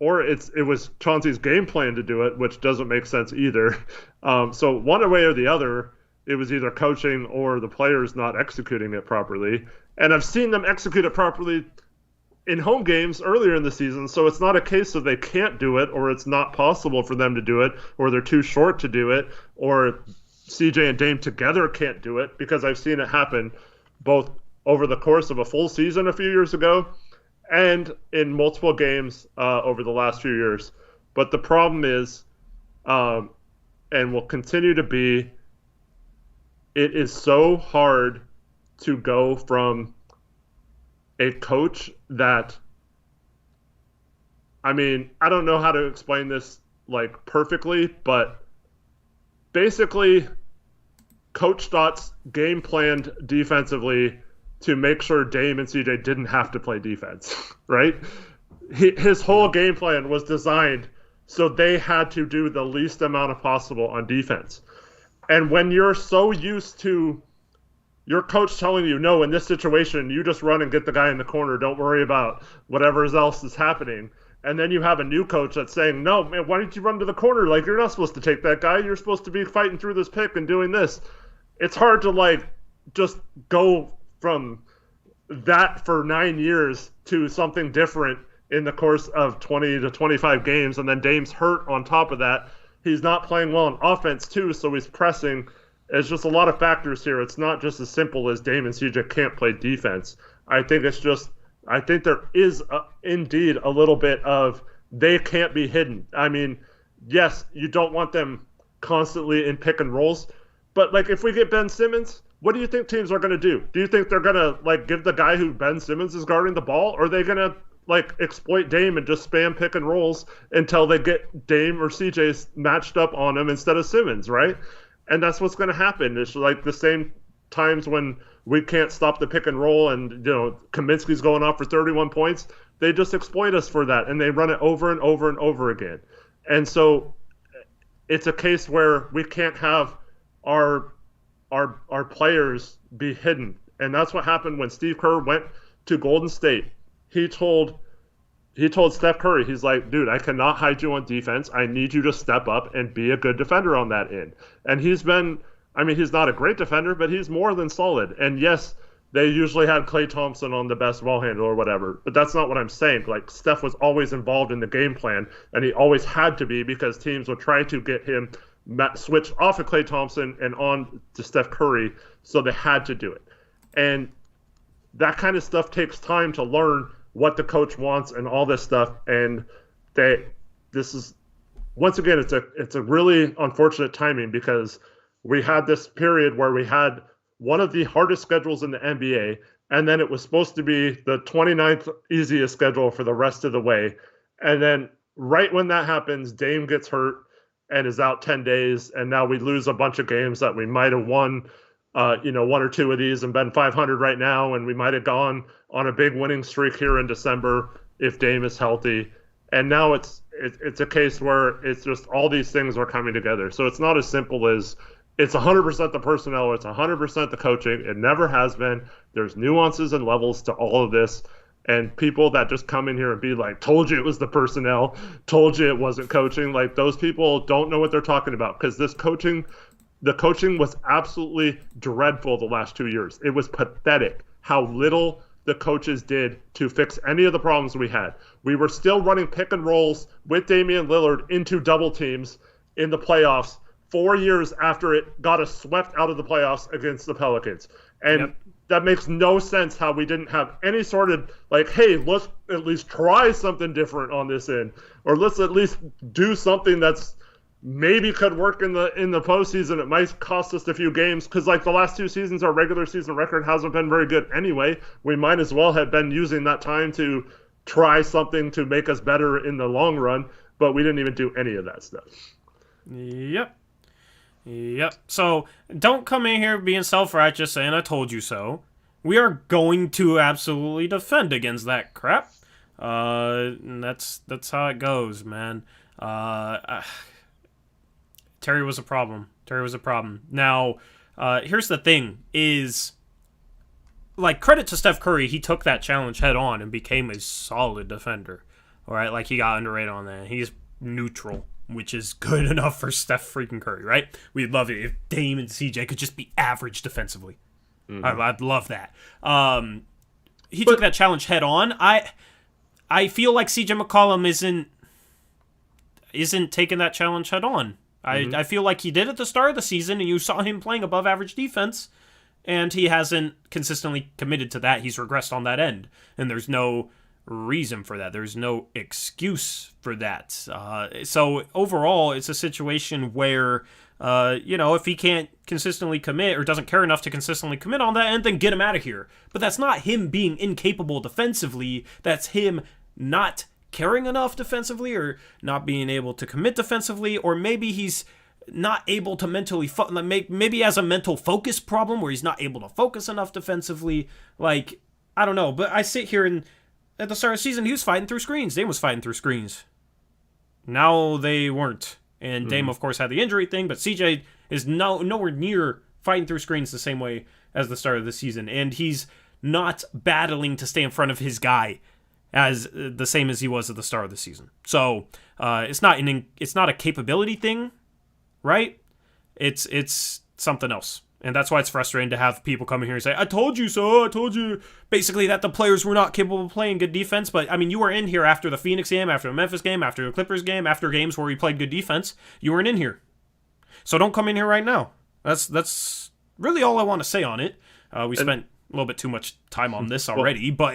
or it was Chauncey's game plan to do it, which doesn't make sense either. So one way or the other, it was either coaching or the players not executing it properly. And I've seen them execute it properly in home games earlier in the season, so it's not a case of they can't do it, or it's not possible for them to do it, or they're too short to do it, or CJ and Dame together can't do it, because I've seen it happen both over the course of a full season a few years ago and in multiple games over the last few years. But the problem is, and will continue to be, it is so hard to go from a coach that, I mean, I don't know how to explain this, like, perfectly, but basically Coach Stotts game planned defensively to make sure Dame and CJ didn't have to play defense, right? His whole game plan was designed so they had to do the least amount of possible on defense. And when you're so used to your coach telling you, no, in this situation, you just run and get the guy in the corner. Don't worry about whatever else is happening. And then you have a new coach that's saying, no, man, why don't you run to the corner? Like, you're not supposed to take that guy. You're supposed to be fighting through this pick and doing this. It's hard to, like, just go from that for 9 years to something different in the course of 20 to 25 games. And then Dame's hurt on top of that. He's not playing well on offense, too, so he's pressing. It's just a lot of factors here. It's not just as simple as Dame and CJ can't play defense. I think there is indeed a little bit of they can't be hidden. I mean, yes, you don't want them constantly in pick and rolls, but, like, if we get Ben Simmons, what do you think teams are going to do? Do you think they're going to, like, give the guy who Ben Simmons is guarding the ball, or are they going to, like, exploit Dame and just spam pick and rolls until they get Dame or CJ matched up on him instead of Simmons, right? And that's what's going to happen. It's like the same times when we can't stop the pick and roll and, you know, Kaminsky's going off for 31 points. They just exploit us for that, and they run it over and over and over again. And so it's a case where we can't have our players be hidden. And that's what happened when Steve Kerr went to Golden State. He told Steph Curry, he's like, dude, I cannot hide you on defense. I need you to step up and be a good defender on that end. And he's not a great defender, but he's more than solid. And yes, they usually had Klay Thompson on the best ball handle or whatever, but that's not what I'm saying. Like, Steph was always involved in the game plan, and he always had to be, because teams would try to get him switched off of Klay Thompson and on to Steph Curry, so they had to do it. And that kind of stuff takes time to learn what the coach wants and all this stuff. And this is, once again, it's a really unfortunate timing, because we had this period where we had one of the hardest schedules in the NBA, and then it was supposed to be the 29th easiest schedule for the rest of the way. And then right when that happens, Dame gets hurt and is out 10 days, and now we lose a bunch of games that we might have won, one or two of these and been 500 right now, and we might have gone on a big winning streak here in December if Dame is healthy. And now it's a case where it's just all these things are coming together. So it's not as simple as it's 100% the personnel, it's 100% the coaching. It never has been. There's nuances and levels to all of this. And people that just come in here and be like, told you it was the personnel, told you it wasn't coaching, like, those people don't know what they're talking about, because the coaching was absolutely dreadful the last 2 years. It was pathetic how little the coaches did to fix any of the problems we had. We were still running pick and rolls with Damian Lillard into double teams in the playoffs 4 years after it got us swept out of the playoffs against the Pelicans. And that makes no sense how we didn't have any sort of like, hey, let's at least try something different on this end, or let's at least do something that's maybe could work in the postseason. It might cost us a few games because like the last 2 seasons, our regular season record hasn't been very good anyway. We might as well have been using that time to try something to make us better in the long run, but we didn't even do any of that stuff. Yep. So don't come in here being self-righteous saying I told you so. We are going to absolutely defend against that crap. That's how it goes, man. Terry was a problem. Now, here's the thing: is like credit to Steph Curry, he took that challenge head on and became a solid defender. All right, like he got underrated on that. He's neutral, which is good enough for Steph freaking Curry, right? We'd love it if Dame and CJ could just be average defensively. I'd love that. He took that challenge head on. I feel like CJ McCollum isn't taking that challenge head on. I feel like he did at the start of the season, and you saw him playing above average defense, and he hasn't consistently committed to that. He's regressed on that end, and there's no reason for that. There's no excuse for that. So overall, it's a situation where, if he can't consistently commit or doesn't care enough to consistently commit on that end, then get him out of here. But that's not him being incapable defensively. That's him not caring enough defensively or not being able to commit defensively, or maybe he's not able to mentally maybe he has a mental focus problem where he's not able to focus enough defensively. Like, I don't know, but I sit here and at the start of the season he was fighting through screens. Dame was fighting through screens. Now they weren't. And Dame, of course, had the injury thing, but CJ is nowhere near fighting through screens the same way as the start of the season, and he's not battling to stay in front of his guy as the same as he was at the start of the season. So it's not a capability thing, right? It's something else. And that's why it's frustrating to have people come in here and say, I told you so, I told you. Basically that the players were not capable of playing good defense. But, I mean, you were in here after the Phoenix game, after the Memphis game, after the Clippers game, after games where we played good defense. You weren't in here. So don't come in here right now. That's really all I want to say on it. We spent a little bit too much time on this already. But,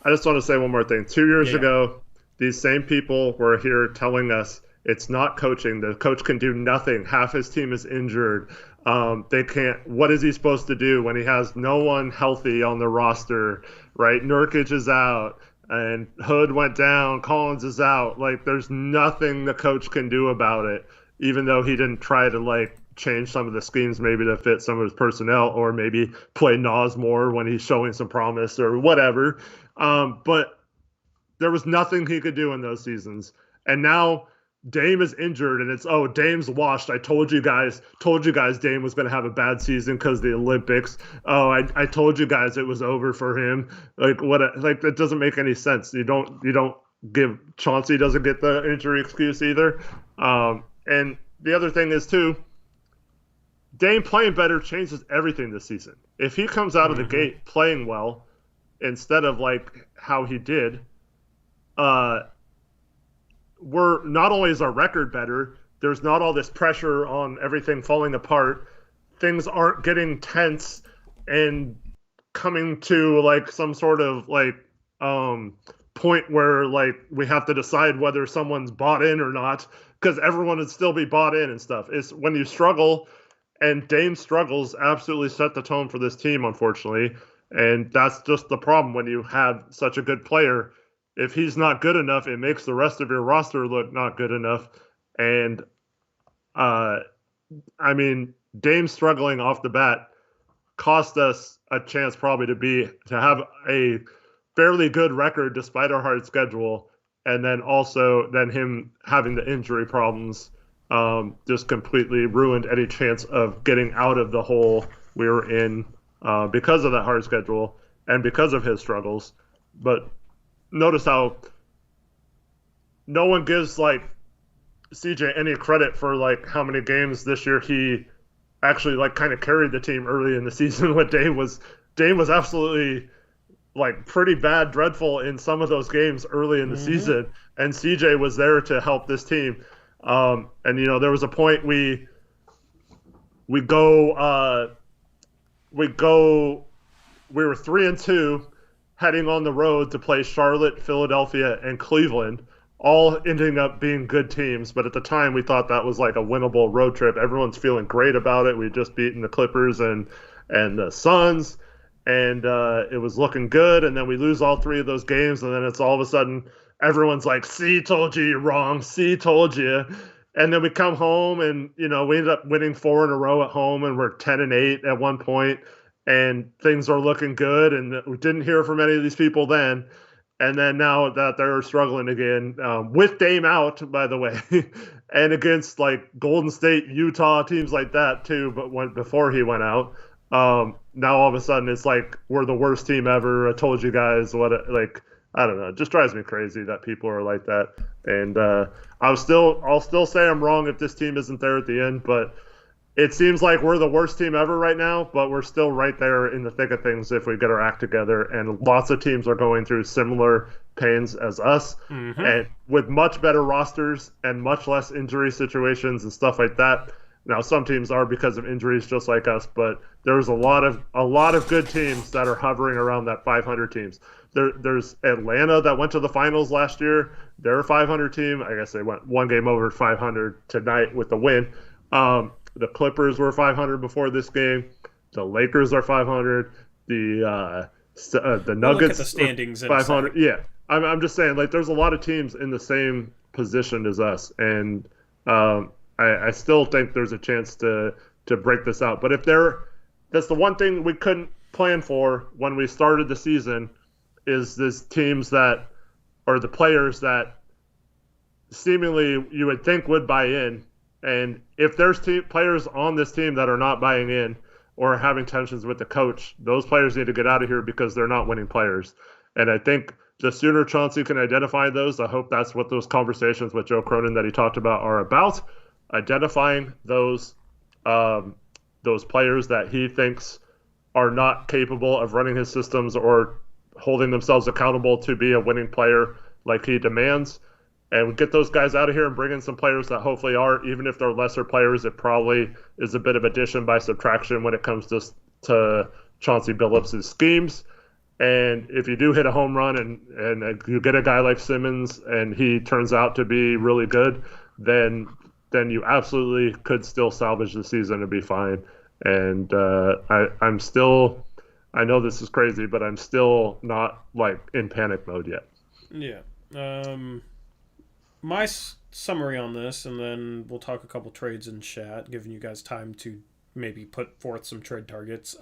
I just want to say one more thing. 2 years ago, these same people were here telling us it's not coaching. The coach can do nothing. Half his team is injured. They can't. What is he supposed to do when he has no one healthy on the roster, right? Nurkic is out, and Hood went down. Collins is out. Like, there's nothing the coach can do about it, even though he didn't try to, change some of the schemes maybe to fit some of his personnel, or maybe play Nas more when he's showing some promise or whatever. But there was nothing he could do in those seasons. And now Dame is injured, and it's, Dame's washed. I told you guys Dame was going to have a bad season because of the Olympics. I told you guys it was over for him. That doesn't make any sense. You don't give Chauncey doesn't get the injury excuse either. And the other thing is too, Dame playing better changes everything this season. If he comes out of the gate playing well instead of how he did, we're not only is our record better, there's not all this pressure on everything falling apart. Things aren't getting tense and coming to some sort of point where we have to decide whether someone's bought in or not, because everyone would still be bought in and stuff. It's when you struggle, and Dame's struggles absolutely set the tone for this team, unfortunately. And that's just the problem when you have such a good player. If he's not good enough, it makes the rest of your roster look not good enough. And, Dame struggling off the bat cost us a chance probably to have a fairly good record despite our hard schedule. And then also him having the injury problems just completely ruined any chance of getting out of the hole we were in because of that hard schedule and because of his struggles. But notice how no one gives CJ any credit for how many games this year he actually kind of carried the team early in the season when Dame was absolutely pretty bad, dreadful in some of those games early in the season, and CJ was there to help this team. And there was a point we go we were 3-2 heading on the road to play Charlotte, Philadelphia, and Cleveland, all ending up being good teams. But at the time, we thought that was like a winnable road trip. Everyone's feeling great about it. We'd just beaten the Clippers and the Suns, and it was looking good. And then we lose all 3 of those games, and then it's all of a sudden everyone's like, "See, told you you're wrong. See, told you." And then we come home, and we ended up winning 4 in a row at home, and we're 10-8 at one point, and things are looking good. And we didn't hear from any of these people then. And then now that they're struggling again, with Dame out, by the way, and against like Golden State, Utah, teams like that too. But before he went out, now all of a sudden it's like we're the worst team ever. I told you guys what. I don't know. It just drives me crazy that people are like that. And I'll still say I'm wrong if this team isn't there at the end, but it seems like we're the worst team ever right now, but we're still right there in the thick of things if we get our act together. And lots of teams are going through similar pains as us, and with much better rosters and much less injury situations and stuff like that. Now, some teams are because of injuries, just like us, but there's a lot of good teams that are hovering around that 500 teams. There's Atlanta that went to the finals last year. They're a 500 team. I guess they went one game over 500 tonight with the win. The Clippers were 500 before this game. The Lakers are 500. The Nuggets look at the standings are 500. Yeah, I'm just saying, like, there's a lot of teams in the same position as us, and I still think there's a chance to break this out. But that's the one thing we couldn't plan for when we started the season, is this teams that, or the players that seemingly you would think would buy in. And if there's players on this team that are not buying in or having tensions with the coach, those players need to get out of here because they're not winning players. And I think the sooner Chauncey can identify those, I hope that's what those conversations with Joe Cronin that he talked about are about, identifying those players that he thinks are not capable of running his systems or holding themselves accountable to be a winning player like he demands. And we get those guys out of here and bring in some players that hopefully are, even if they're lesser players, it probably is a bit of addition by subtraction when it comes to Chauncey Billups' schemes. And if you do hit a home run and you get a guy like Simmons and he turns out to be really good, then you absolutely could still salvage the season and be fine. And I'm still, I know this is crazy, but I'm still not like in panic mode yet. Yeah. My summary on this, and then we'll talk a couple trades in chat, giving you guys time to maybe put forth some trade targets.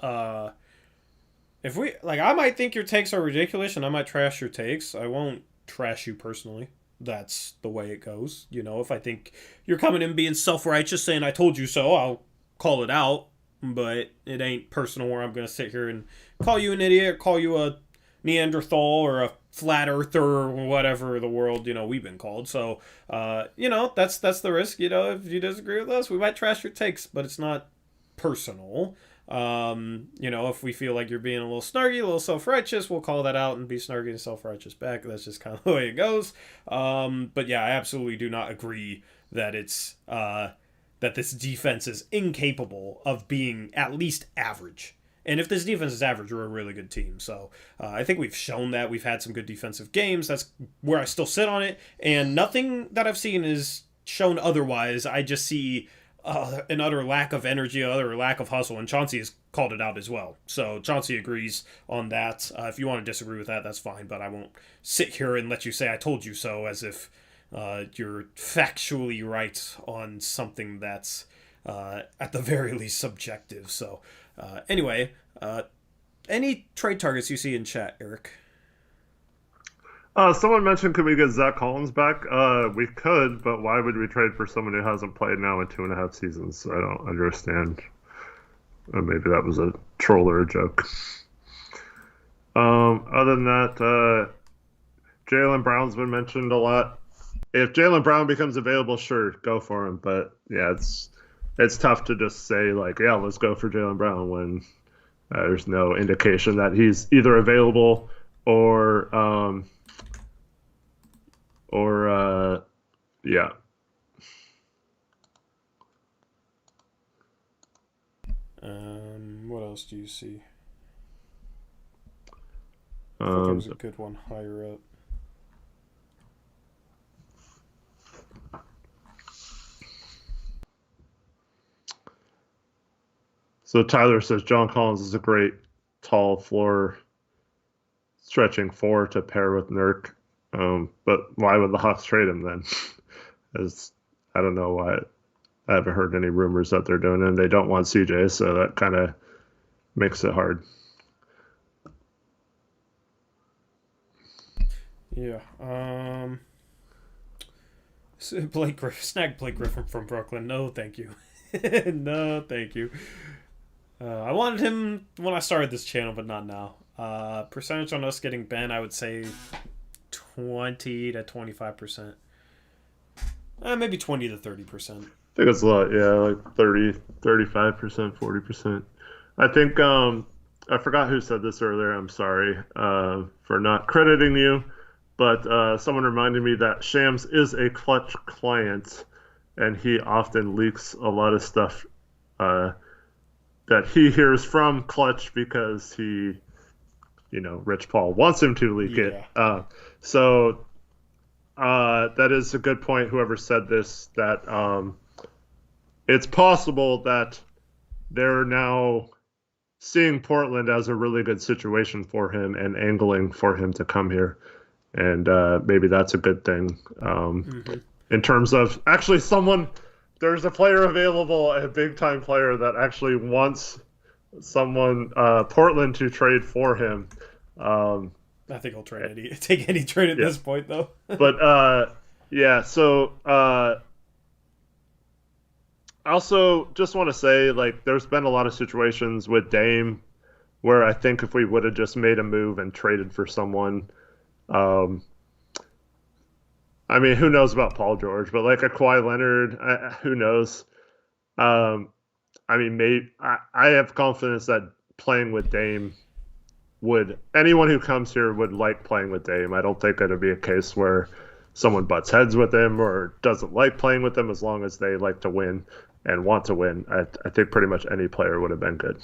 If we, like, I might think your takes are ridiculous, and I might trash your takes. I won't trash you personally. That's the way it goes. If I think you're coming in being self-righteous, saying I told you so, I'll call it out. But it ain't personal where I'm going to sit here and call you an idiot, or call you a Neanderthal or a flat earther or whatever the world, we've been called. So, that's the risk. If you disagree with us, we might trash your takes, but it's not personal. If we feel like you're being a little snarky, a little self-righteous, we'll call that out and be snarky and self-righteous back. That's just kind of the way it goes. But yeah, I absolutely do not agree that it's that this defense is incapable of being at least average. And if this defense is average, we're a really good team. So I think we've shown that. We've had some good defensive games. That's where I still sit on it. And nothing that I've seen is shown otherwise. I just see an utter lack of energy, an utter lack of hustle. And Chauncey has called it out as well. So Chauncey agrees on that. If you want to disagree with that, that's fine. But I won't sit here and let you say I told you so as if you're factually right on something that's at the very least subjective. So anyway, any trade targets you see in chat, Eric? Someone mentioned, could we get Zach Collins back? We could, but why would we trade for someone who hasn't played now in 2.5 seasons? I don't understand. Maybe that was a troll or a joke. Other than that, Jaylen Brown's been mentioned a lot. If Jaylen Brown becomes available, sure, go for him. But yeah, it's tough to just say, like, yeah, let's go for Jaylen Brown when there's no indication that he's either available or yeah. What else do you see? I thought there was a good one higher up. So Tyler says John Collins is a great tall floor stretching four to pair with Nurk. But why would the Hawks trade him then? As I don't know why. I haven't heard any rumors that they're doing it, and they don't want CJ, so that kind of makes it hard. Yeah. Blake Griffin, snag Blake Griffin from Brooklyn. No, thank you. No, thank you. I wanted him when I started this channel, but not now. Percentage on us getting Ben, I would say 20 to 25%. Maybe 20 to 30%. I think it's a lot, yeah, like 30, 35%, 40%. I think, I forgot who said this earlier. I'm sorry for not crediting you, but someone reminded me that Shams is a Clutch client, and he often leaks a lot of stuff that he hears from Clutch because he, Rich Paul wants him to leak it. So that is a good point, whoever said this, that it's possible that they're now seeing Portland as a really good situation for him and angling for him to come here. And maybe that's a good thing. In terms of actually there's a player available, a big-time player that actually wants Portland to trade for him. I think he'll take any trade at this point, though. But, yeah, so also just want to say, like, there's been a lot of situations with Dame where I think if we would have just made a move and traded for someone, I mean, who knows about Paul George, but like a Kawhi Leonard, who knows? I mean, I have confidence that playing with Dame anyone who comes here would like playing with Dame. I don't think it'll be a case where someone butts heads with him or doesn't like playing with him, as long as they like to win and want to win. I think pretty much any player would have been good.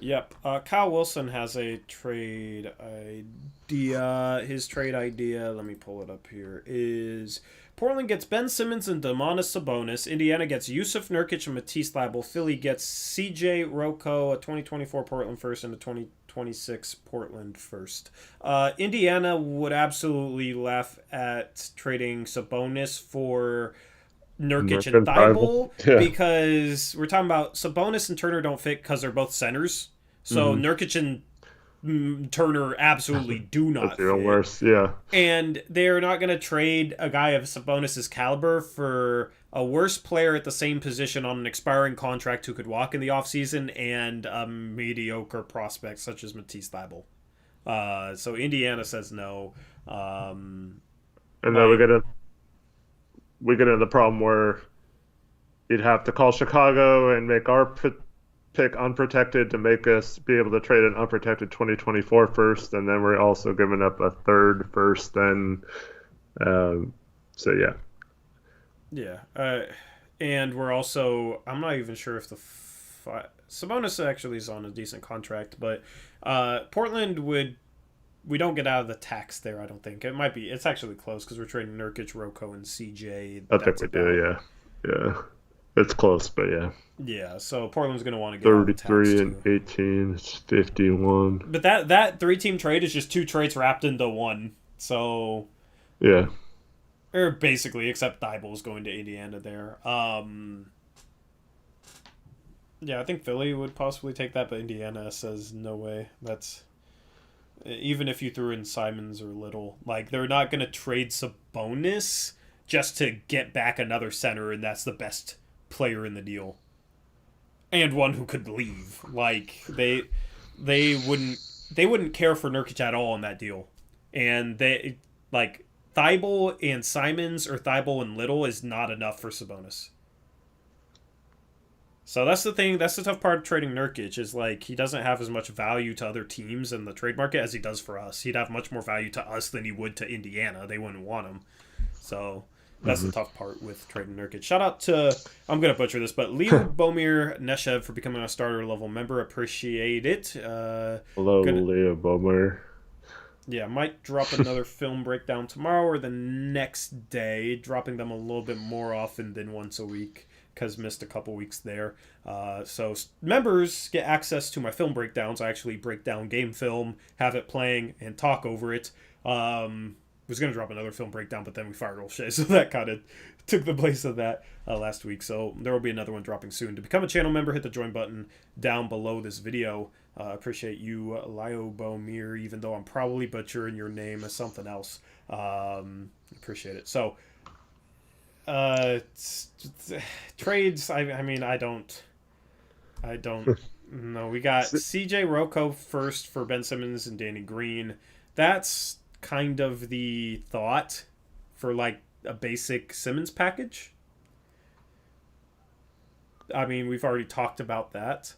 Yep. Kyle Wilson has a trade idea. His trade idea, let me pull it up here, is Portland gets Ben Simmons and Domantas Sabonis. Indiana gets Yusuf Nurkic and Matisse Thybulle. Philly gets CJ Rocco, a 2024 Portland first, and a 2026 Portland first. Indiana would absolutely laugh at trading Sabonis for Nurkic and Thybulle because we're talking about Sabonis and Turner don't fit because they're both centers. So Nurkic and Turner absolutely do not fit. Even worse, yeah. And they're not going to trade a guy of Sabonis' caliber for a worse player at the same position on an expiring contract who could walk in the offseason and a mediocre prospect such as Matisse Thybulle. So Indiana says no. And then we get into the problem where you'd have to call Chicago and make our pick unprotected to make us be able to trade an unprotected 2024 first, and then we're also giving up a third first. Then, so yeah. Yeah, and we're also, I'm not even sure if Sabonis actually is on a decent contract, but Portland we don't get out of the tax there, I don't think. It's actually close because we're trading Nurkic, Rocco, and CJ. I think we do, yeah. It's close, but yeah. Yeah, so Portland's going to want to get out of the tax 33 and 18, it's 51. But that three-team trade is just two trades wrapped into one, so... Yeah. Or basically, except Thybulle's going to Indiana there. Yeah, I think Philly would possibly take that, but Indiana says no way. That's... Even if you threw in Simons or Little, like, they're not going to trade Sabonis just to get back another center, and that's the best player in the deal. And one who could leave. Like, they wouldn't care for Nurkic at all in that deal. And they, like, Thybulle and Simons or Thybulle and Little is not enough for Sabonis. So that's the thing. That's the tough part of trading Nurkic is, like, he doesn't have as much value to other teams in the trade market as he does for us. He'd have much more value to us than he would to Indiana. They wouldn't want him. So That's the tough part with trading Nurkic. Shout out to, I'm going to butcher this, but Leo Bomir Neshev for becoming a starter level member. Appreciate it. Hello, Leo Bomir. Yeah, might drop another film breakdown tomorrow or the next day, dropping them a little bit more often than once a week because missed a couple weeks there. So members get access to my film breakdowns. I actually break down game film, have it playing, and talk over it. Was going to drop another film breakdown, but then we fired O'Shea, so that kind of took the place of that last week. So there will be another one dropping soon. To become a channel member, hit the join button down below this video. Appreciate you, Lio Bomir, even though I'm probably butchering your name as something else. Appreciate it. So, trades, I mean, I don't know. We got CJ Rocco first for Ben Simmons and Danny Green. That's kind of the thought for like a basic Simmons package. I mean, we've already talked about that.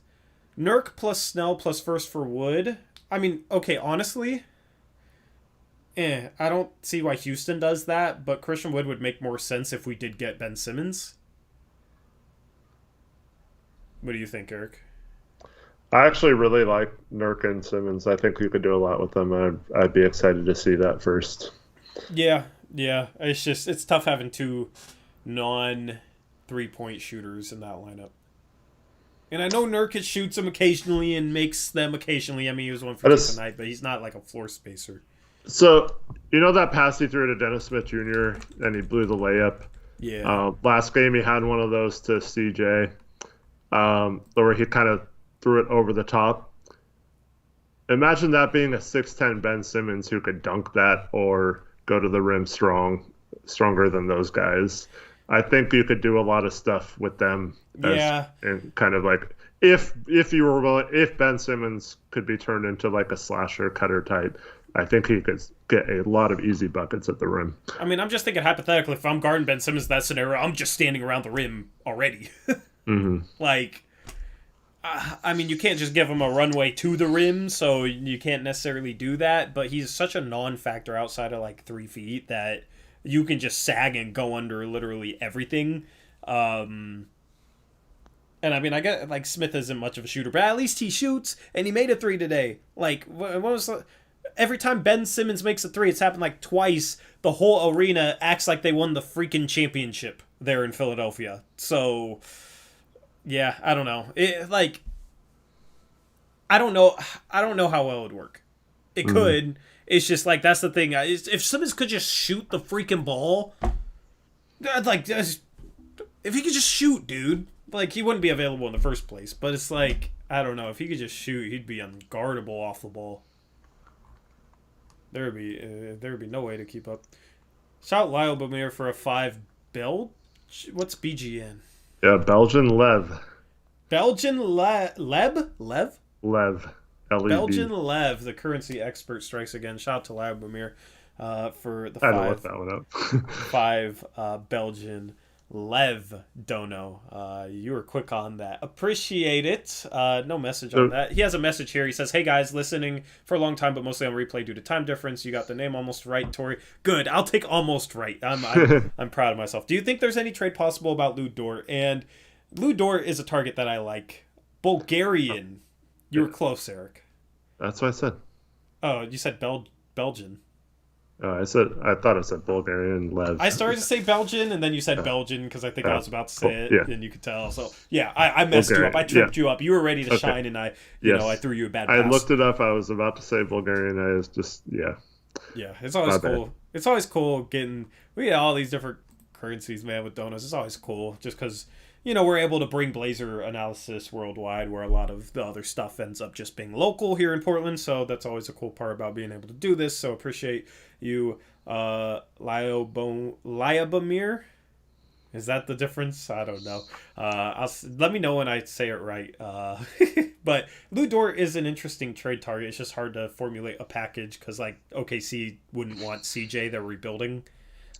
Nurk plus Snell plus first for Wood. I mean, okay, honestly, I don't see why Houston does that, but Christian Wood would make more sense if we did get Ben Simmons. What do you think, Eric? I actually really like Nurk and Simmons. I think we could do a lot with them. I'd be excited to see that first. Yeah. It's tough having two non-3-point shooters in that lineup. And I know Nurkic shoots them occasionally and makes them occasionally. I mean, he was one for two tonight, but he's not like a floor spacer. So, you know that pass he threw to Dennis Smith Jr. and he blew the layup? Yeah. Last game he had one of those to CJ, where he kind of threw it over the top. Imagine that being a 6'10" Ben Simmons who could dunk that or go to the rim stronger than those guys. I think you could do a lot of stuff with them. And kind of like if you were willing, if Ben Simmons could be turned into like a slasher cutter type, I think he could get a lot of easy buckets at the rim. I mean, I'm just thinking hypothetically, if I'm guarding Ben Simmons in that scenario, I'm just standing around the rim already. Like, I mean, you can't just give him a runway to the rim, so you can't necessarily do that, but he's such a non-factor outside of like 3 feet that you can just sag and go under literally everything. And I mean, I get like Smith isn't much of a shooter, but at least he shoots, and he made a 3 today. Like, what was every time Ben Simmons makes a 3, it's happened like twice. The whole arena acts like they won the freaking championship there in Philadelphia. So, yeah, I don't know. I don't know how well it would work. It could. It's just like that's the thing. If Simmons could just shoot the freaking ball, like if he could just shoot, dude. Like, he wouldn't be available in the first place. But it's like, I don't know. If he could just shoot, he'd be unguardable off the ball. There would be no way to keep up. Shout Lyle Bomir for a 5 build. What's BGN? Yeah, Belgian Lev. Belgian Lev? Lev. Lev. Belgian Lev, the currency expert, strikes again. Shout out to Lyle Bomir for the 5. I had to look that one up. 5 Belgian Lev Dono. You were quick on that. Appreciate it. No message on that. He has a message here. He says, "Hey guys, listening for a long time, but mostly on replay due to time difference. You got the name almost right, Tori. Good. I'll take almost right. I'm proud of myself. Do you think there's any trade possible about Lou Dort? And Lou Dort is a target that I like. Bulgarian. You were close, Eric. That's what I said. Oh, you said Belgian. I thought I said Bulgarian Lev. I started to say Belgian, and then you said Belgian because I think I was about to say it, and you could tell. So yeah, I messed you up. I tripped you up. You were ready to shine, and I threw you a bad pass. I looked it up. I was about to say Bulgarian. I was just Yeah, it's always cool. Bad. It's always cool we get all these different currencies, man, with donuts. It's always cool just because we're able to bring Blazer analysis worldwide, where a lot of the other stuff ends up just being local here in Portland. So that's always a cool part about being able to do this. So appreciate you, Liabamir. Is that the difference? I don't know. Let me know when I say it right. But Lou Dort is an interesting trade target. It's just hard to formulate a package because like OKC wouldn't want CJ. They're rebuilding.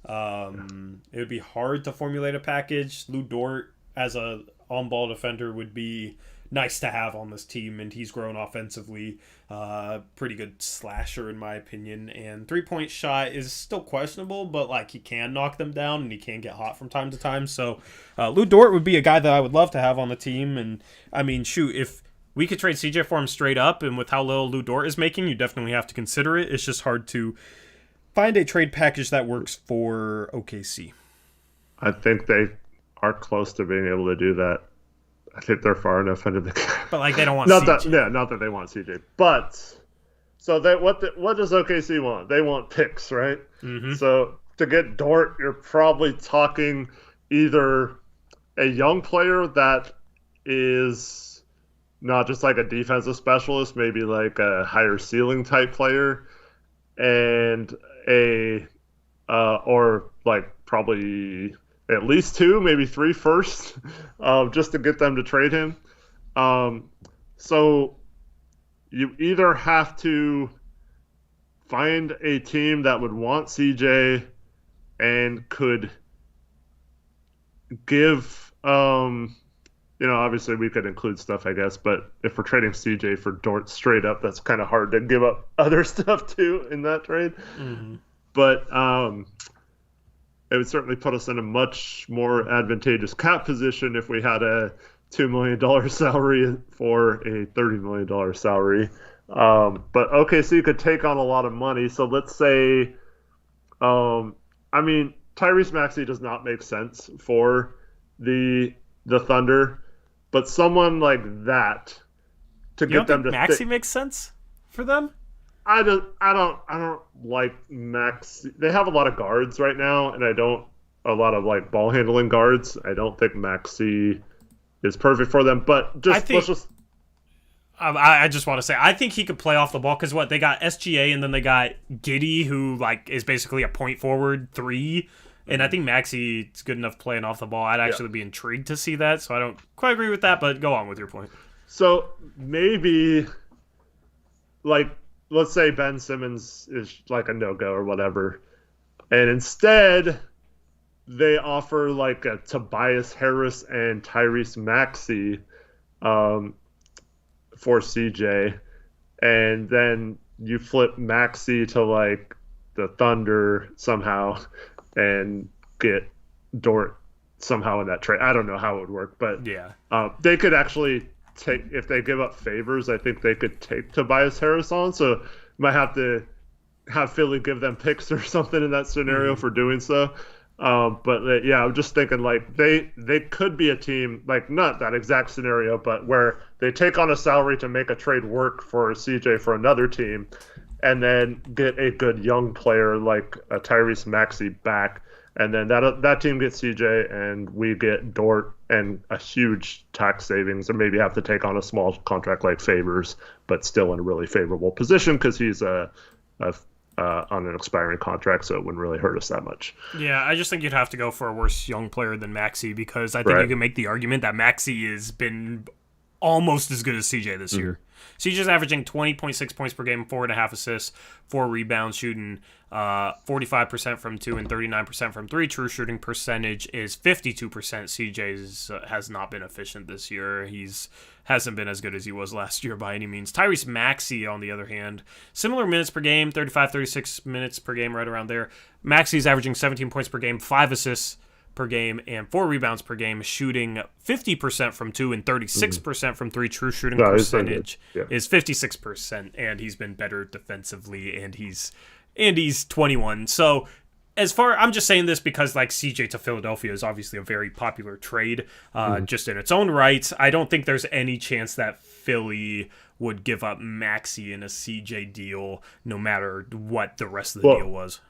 It would be hard to formulate a package. Lou Dort as a on-ball defender would be nice to have on this team, and he's grown offensively. Pretty good slasher in my opinion, and 3-point shot is still questionable, but like he can knock them down and he can get hot from time to time. So Lou Dort would be a guy that I would love to have on the team, and I mean, shoot, if we could trade CJ for him straight up, and with how little Lou Dort is making, you definitely have to consider it. It's just hard to find a trade package that works for OKC. I think they are close to being able to do that. I think they're far enough into the cap. But like they don't want not CJ. not that they want CJ. But so what does OKC want? They want picks, right? Mm-hmm. So to get Dort, you're probably talking either a young player that is not just like a defensive specialist, maybe like a higher ceiling type player, and or like probably at least 2, maybe 3 first, just to get them to trade him. So you either have to find a team that would want CJ and could give, obviously we could include stuff, I guess, but if we're trading CJ for Dort straight up, that's kind of hard to give up other stuff too in that trade. Mm-hmm. But it would certainly put us in a much more advantageous cap position if we had a $2 million salary for a $30 million salary. But OKC could take on a lot of money. So let's say, Tyrese Maxey does not make sense for the Thunder, but someone like that to You get don't them think to Maxey makes sense for them? I don't like Max. They have a lot of guards right now, and a lot of like ball handling guards. I don't think Maxey is perfect for them. But I just want to say I think he could play off the ball because they got SGA and then they got Giddey, who like is basically a point forward 3. And I think Maxey's good enough playing off the ball. I'd actually be intrigued to see that. So I don't quite agree with that, but go on with your point. So maybe like, let's say Ben Simmons is like a no-go or whatever, and instead they offer like a Tobias Harris and Tyrese Maxey for CJ, and then you flip Maxey to like the Thunder somehow and get Dort somehow in that trade. I don't know how it would work, but yeah, they could actually take, if they give up favors, I think they could take Tobias Harris on. So might have to have Philly give them picks or something in that scenario for doing so. But yeah, I'm just thinking like they could be a team, like not that exact scenario, but where they take on a salary to make a trade work for CJ for another team, and then get a good young player like a Tyrese Maxey back. And then that team gets CJ, and we get Dort and a huge tax savings, or maybe have to take on a small contract like Favors, but still in a really favorable position because he's on an expiring contract, so it wouldn't really hurt us that much. Yeah, I just think you'd have to go for a worse young player than Maxey because I think you can make the argument that Maxey has been almost as good as CJ this year. CJ's averaging 20.6 points per game, 4.5 assists, 4 rebounds, shooting 45% from 2 and 39% from 3. True shooting percentage is 52%. CJ's has not been efficient this year. Hasn't been as good as he was last year by any means. Tyrese Maxey, on the other hand, similar minutes per game, 35, 36 minutes per game, right around there. Maxey's averaging 17 points per game, 5 assists per game, and 4 rebounds per game, shooting 50% from 2 and 36% from 3. True shooting percentage is 56%, and he's been better defensively, and he's 21. So I'm just saying this because like CJ to Philadelphia is obviously a very popular trade, just in its own right. I don't think there's any chance that Philly would give up Maxey in a CJ deal, no matter what the rest of the deal was.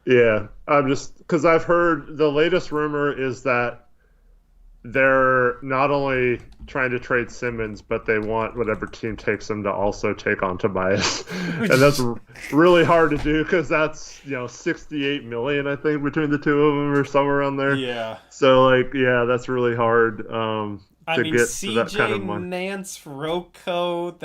Yeah, I'm just because I've heard the latest rumor is that they're not only trying to trade Simmons, but they want whatever team takes him to also take on Tobias, and that's really hard to do because that's $68 million I think between the two of them or somewhere around there. Yeah. So like that's really hard to get CJ, to that kind of money. Nance, Rocco,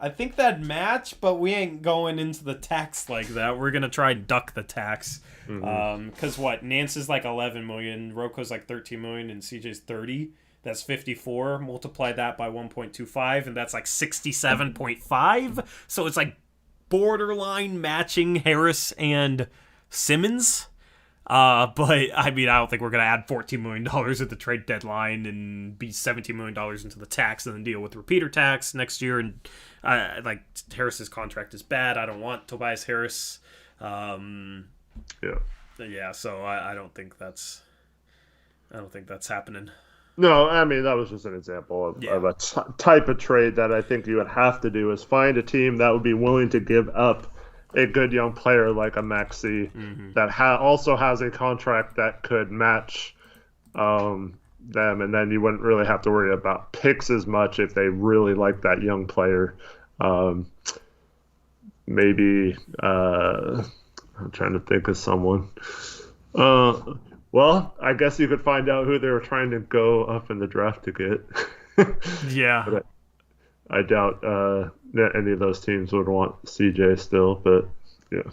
I think that'd match, but we ain't going into the tax like that. We're gonna try and duck the tax. Because Nance is like 11 million, Rocco's like 13 million, and CJ's 30. That's 54. Multiply that by 1.25, and that's like 67.5. So it's like borderline matching Harris and Simmons. But I mean, I don't think we're going to add $14 million at the trade deadline and be $17 million into the tax and then deal with repeater tax next year. And like Harris's contract is bad. I don't want Tobias Harris. Yeah. So I don't think that's happening. No, I mean, that was just an example of a type of trade that I think you would have to do is find a team that would be willing to give up a good young player like a Maxey that also has a contract that could match them, and then you wouldn't really have to worry about picks as much if they really like that young player. Maybe I'm trying to think of someone. Well, I guess you could find out who they were trying to go up in the draft to get. Yeah. But I doubt that any of those teams would want CJ still, but yeah.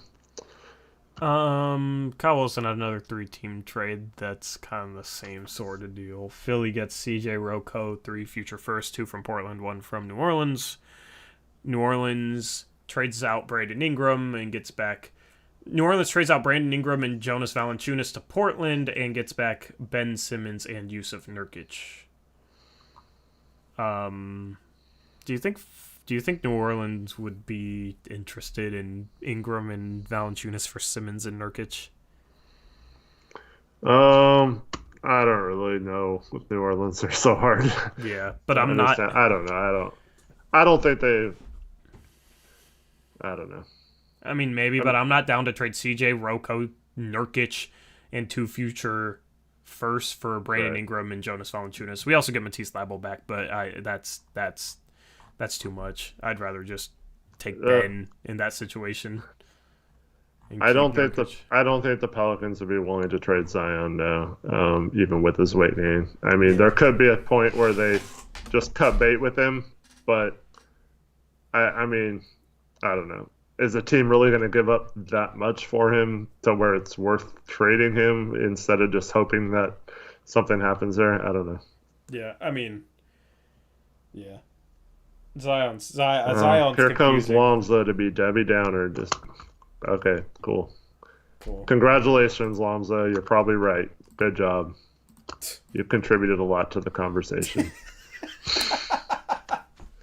Kyle Wilson had another 3-team trade that's kind of the same sort of deal. Philly gets CJ Rocco, 3 future firsts, 2 from Portland, 1 from New Orleans. New Orleans trades out Brandon Ingram and gets back. New Orleans trades out Brandon Ingram and Jonas Valanciunas to Portland and gets back Ben Simmons and Yusuf Nurkic. Do you think New Orleans would be interested in Ingram and Valanciunas for Simmons and Nurkic? I don't really know with New Orleans. They're so hard. Yeah, but I'm not. I don't know. I don't think they. I don't know. I mean, maybe, but I'm not down to trade CJ, Rocco, Nurkic, and 2 future firsts for Brandon Ingram and Jonas Valanciunas. We also get Matisse Thybulle back, but that's too much. I'd rather just take Ben in that situation. I don't think the Pelicans would be willing to trade Zion now, even with his weight gain. I mean, there could be a point where they just cut bait with him, but I mean, I don't know. Is the team really going to give up that much for him to where it's worth trading him instead of just hoping that something happens there? I don't know. Yeah, I mean, yeah. Zion's here confusing. comes Lomza to be Debbie Downer. Just okay, cool. Congratulations, Lomza. You're probably right. Good job. You contributed a lot to the conversation.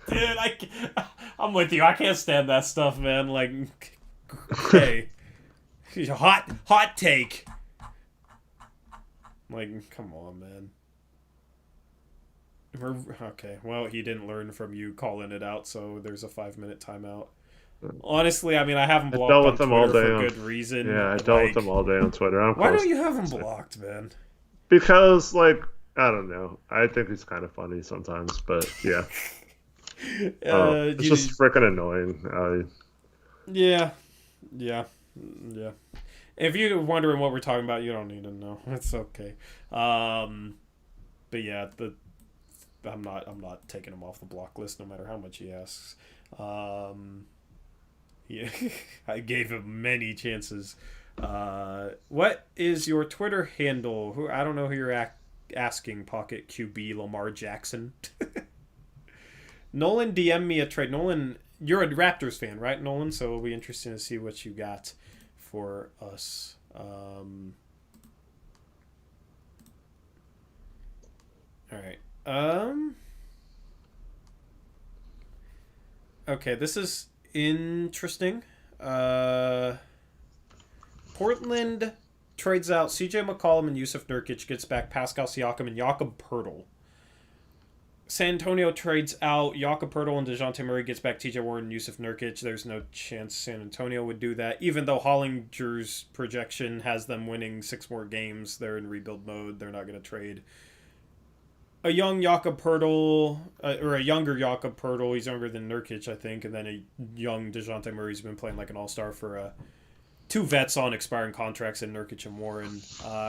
Dude, I'm with you. I can't stand that stuff, man. Like, okay, hot take. Like, come on, man. Okay, well, he didn't learn from you calling it out, so there's a 5-minute timeout. Honestly, I mean, I have him blocked on Twitter for good reason. Yeah, I dealt with him all day on Twitter. Why don't you have him blocked, man? Because, like, I don't know. I think he's kind of funny sometimes, but yeah. It's just freaking annoying. Yeah. If you're wondering what we're talking about, you don't need to know. It's okay. But yeah, I'm not taking him off the block list no matter how much he asks. Yeah, I gave him many chances. What is your Twitter handle? I don't know who you're asking. Pocket QB Lamar Jackson. Nolan DM me a trade. Nolan, you're a Raptors fan, right, Nolan? So it'll be interesting to see what you got for us. All right. Okay, this is interesting. Portland trades out CJ McCollum and Yusuf Nurkic, gets back Pascal Siakam and Jakob Poeltl. San Antonio trades out Jakob Poeltl and DeJounte Murray, gets back TJ Warren and Yusuf Nurkic. There's no chance San Antonio would do that. Even though Hollinger's projection has them winning 6 more games, they're in rebuild mode. They're not going to trade a young Jakob Poeltl, or a younger Jakob Poeltl. He's younger than Nurkic, I think. And then a young DeJounte Murray's been playing like an all-star for 2 vets on expiring contracts in Nurkic and Warren.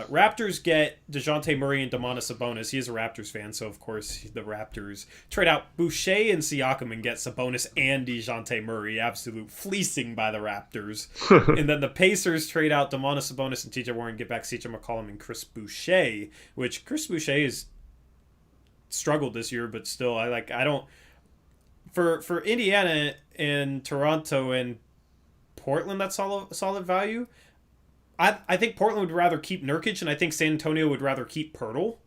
Raptors get DeJounte Murray and Domantas Sabonis. He is a Raptors fan, so of course the Raptors trade out Boucher and Siakam and get Sabonis and DeJounte Murray. Absolute fleecing by the Raptors. And then the Pacers trade out Domantas Sabonis and TJ Warren, get back CJ McCollum and Chris Boucher, which Chris Boucher is struggled this year, but still, I don't. For Indiana and Toronto and Portland, that's solid value. I think Portland would rather keep Nurkic, and I think San Antonio would rather keep Pirtle.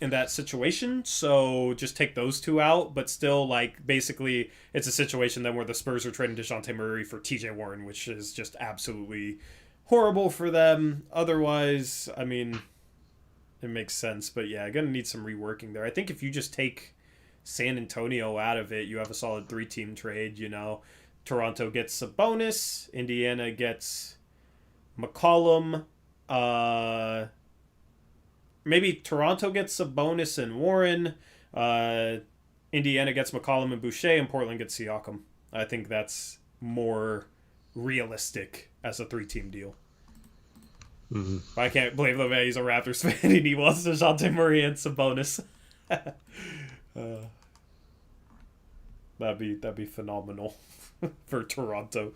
In that situation, so just take those two out, but still, like, basically it's a situation then where the Spurs are trading DeJounte Murray for TJ Warren, which is just absolutely horrible for them. Otherwise, I mean, it makes sense, but yeah, gonna need some reworking there. I think if you just take San Antonio out of it, you have a solid 3-team trade. Toronto gets a bonus, Indiana gets McCollum, maybe Toronto gets a bonus and Warren. Indiana gets McCollum and Boucher, and Portland gets Siakam. I think that's more realistic as a 3-team deal. Mm-hmm. I can't believe the man, he's a Raptors fan and he wants DeJounte Murray and some bonus. That'd be phenomenal for Toronto.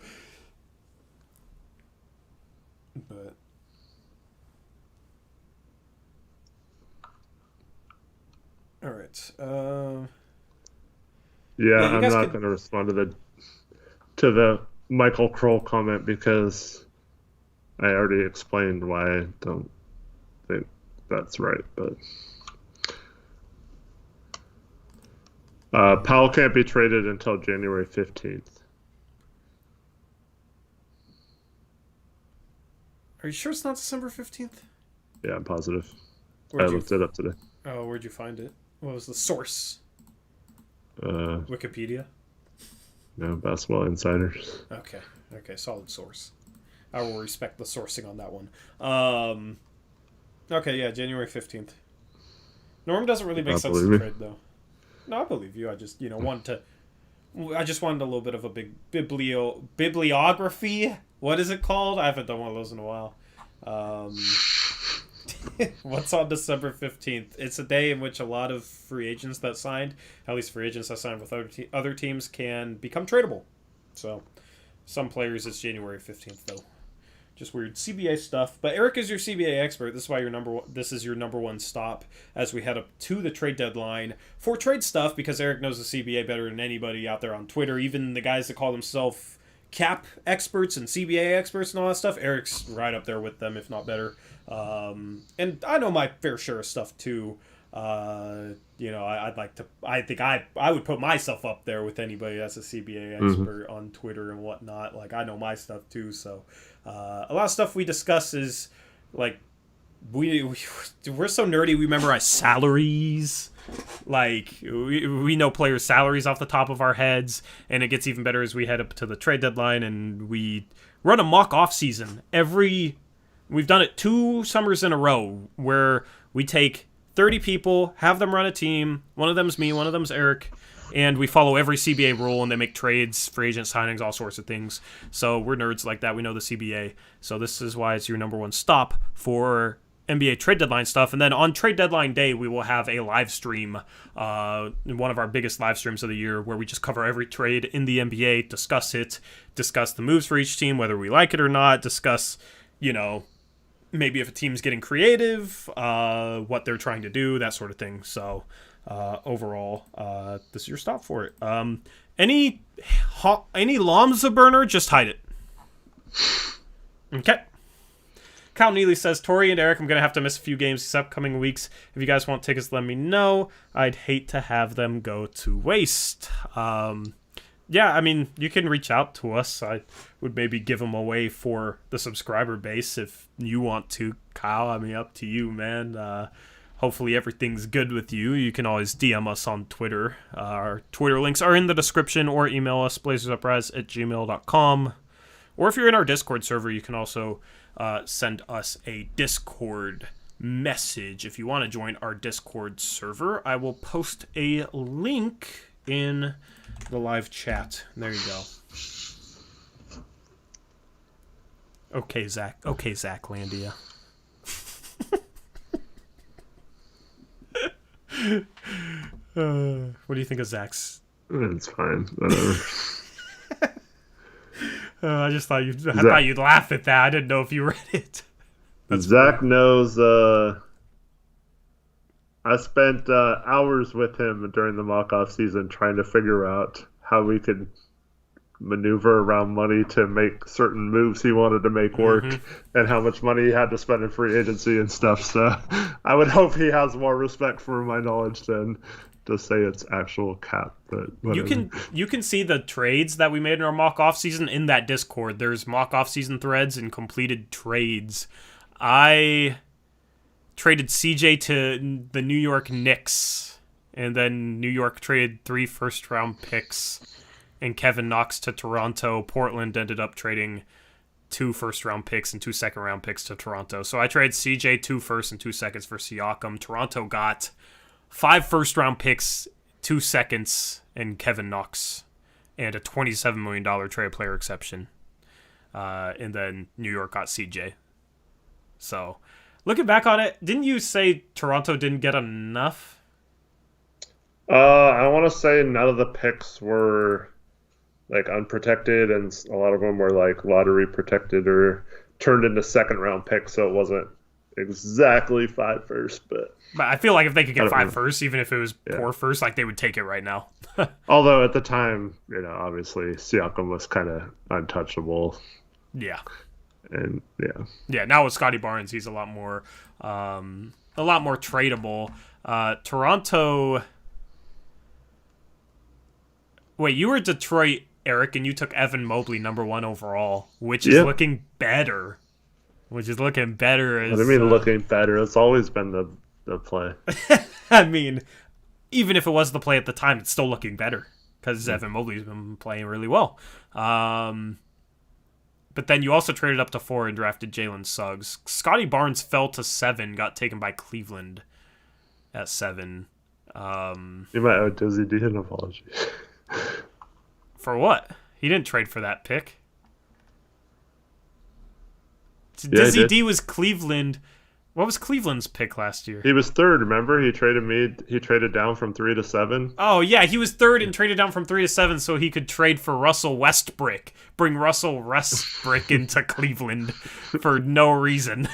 But all right. I'm not going to respond to the Michael Kroll comment because I already explained why I don't think that's right. But Powell can't be traded until January 15th. Are you sure it's not December 15th? Yeah, I'm positive. I looked it up today. Oh, where'd you find it? What was the source? Wikipedia? No, Basketball Insiders. Okay, solid source. I will respect the sourcing on that one. Okay, yeah, January 15th. Norm doesn't really make sense to trade, though. No, I believe you. I just, wanted a little bit of a big bibliography. What is it called? I haven't done one of those in a while. What's on December 15th? It's a day in which a lot of free agents that signed, at least free agents that signed with other teams, can become tradable. So, some players, it's January 15th, though. Just weird CBA stuff. But Eric is your CBA expert. This is why this is your number one stop as we head up to the trade deadline for trade stuff, because Eric knows the CBA better than anybody out there on Twitter. Even the guys that call themselves cap experts and CBA experts and all that stuff, Eric's right up there with them, if not better. And I know my fair share of stuff too. I think I would put myself up there with anybody that's a CBA expert on Twitter and whatnot. Like, I know my stuff too. So, a lot of stuff we discuss is like, we're so nerdy. We memorize salaries. Like, we know players' salaries off the top of our heads, and it gets even better as we head up to the trade deadline and we run a mock off season We've done it 2 summers in a row where we take 30 people, have them run a team. One of them's me, one of them's Eric, and we follow every CBA rule, and they make trades, free agent signings, all sorts of things. So we're nerds like that. We know the CBA. So this is why it's your number one stop for NBA trade deadline stuff. And then on trade deadline day, we will have a live stream, one of our biggest live streams of the year, where we just cover every trade in the NBA, discuss the moves for each team, whether we like it or not, discuss, maybe if a team's getting creative, what they're trying to do, that sort of thing. So overall, this is your stop for it. Any Lomza burner, just hide it. Okay. Kyle Neely says, Tori and Eric, I'm going to have to miss a few games these upcoming weeks. If you guys want tickets, let me know. I'd hate to have them go to waste. Yeah, I mean, you can reach out to us. I would maybe give them away for the subscriber base if you want to, Kyle. I mean, up to you, man. Hopefully everything's good with you. You can always DM us on Twitter. Our Twitter links are in the description, or email us, blazersuprise@gmail.com. Or if you're in our Discord server, you can also send us a Discord message. If you want to join our Discord server, I will post a link in the live chat. There you go. Okay, Zach. Landia. What do you think of Zach's? It's fine. Whatever. I just thought you'd laugh at that. I didn't know if you read it. Zach knows. I spent hours with him during the mock-off season trying to figure out how we could maneuver around money to make certain moves he wanted to make work and how much money he had to spend in free agency and stuff. So I would hope he has more respect for my knowledge than to say it's actual cap. But you can see the trades that we made in our mock off season in that Discord. There's mock off season threads and completed trades. I traded CJ to the New York Knicks, and then New York traded 3 first-round picks, and Kevin Knox to Toronto. Portland ended up trading 2 first-round picks and 2 second-round picks to Toronto. So I traded CJ 2 first and 2 seconds for Siakam. Toronto got 5 first-round picks, 2 seconds, and Kevin Knox, and a $27 million trade player exception. And then New York got CJ. So, looking back on it, didn't you say Toronto didn't get enough? I want to say none of the picks were like unprotected, and a lot of them were like lottery protected or turned into second-round picks, so it wasn't exactly 5 first, but I feel like if they could get 5 first, even if it was poor first, like they would take it right now. Although at the time, obviously Siakam was kind of untouchable. Yeah. And yeah. Now with Scotty Barnes, he's a lot more tradable. Toronto. Wait, you were Detroit, Eric, and you took Evan Mobley #1 overall, which is looking better. What do you mean looking better? It's always been the play. I mean, even if it was the play at the time, it's still looking better because Evan Mobley's been playing really well. But then you also traded up to 4 and drafted Jalen Suggs. Scotty Barnes fell to 7, got taken by Cleveland at 7. You might owe Dizzy D an apology. For what? He didn't trade for that pick. Dizzy D was Cleveland. What was Cleveland's pick last year? He was 3rd, remember? He traded down from 3 to 7. Oh, yeah, he was 3rd and traded down from 3 to 7 so he could trade for Russell Westbrook. Bring Russell Westbrook into Cleveland for no reason.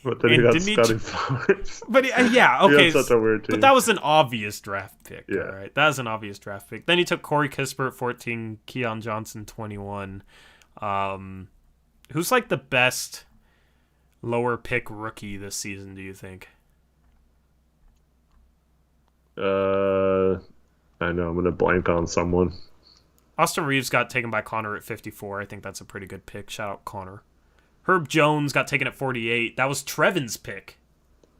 But then he got Scotty Barnes. But okay. He had such a weird team. But that was an obvious draft pick. Yeah. All right, that was an obvious draft pick. Then he took Corey Kispert at 14, Keon Johnson 21. Who's like the best lower pick rookie this season, do you think? I know, I'm going to blank on someone. Austin Reeves got taken by Connor at 54. I think that's a pretty good pick. Shout out Connor. Herb Jones got taken at 48. That was Trevin's pick.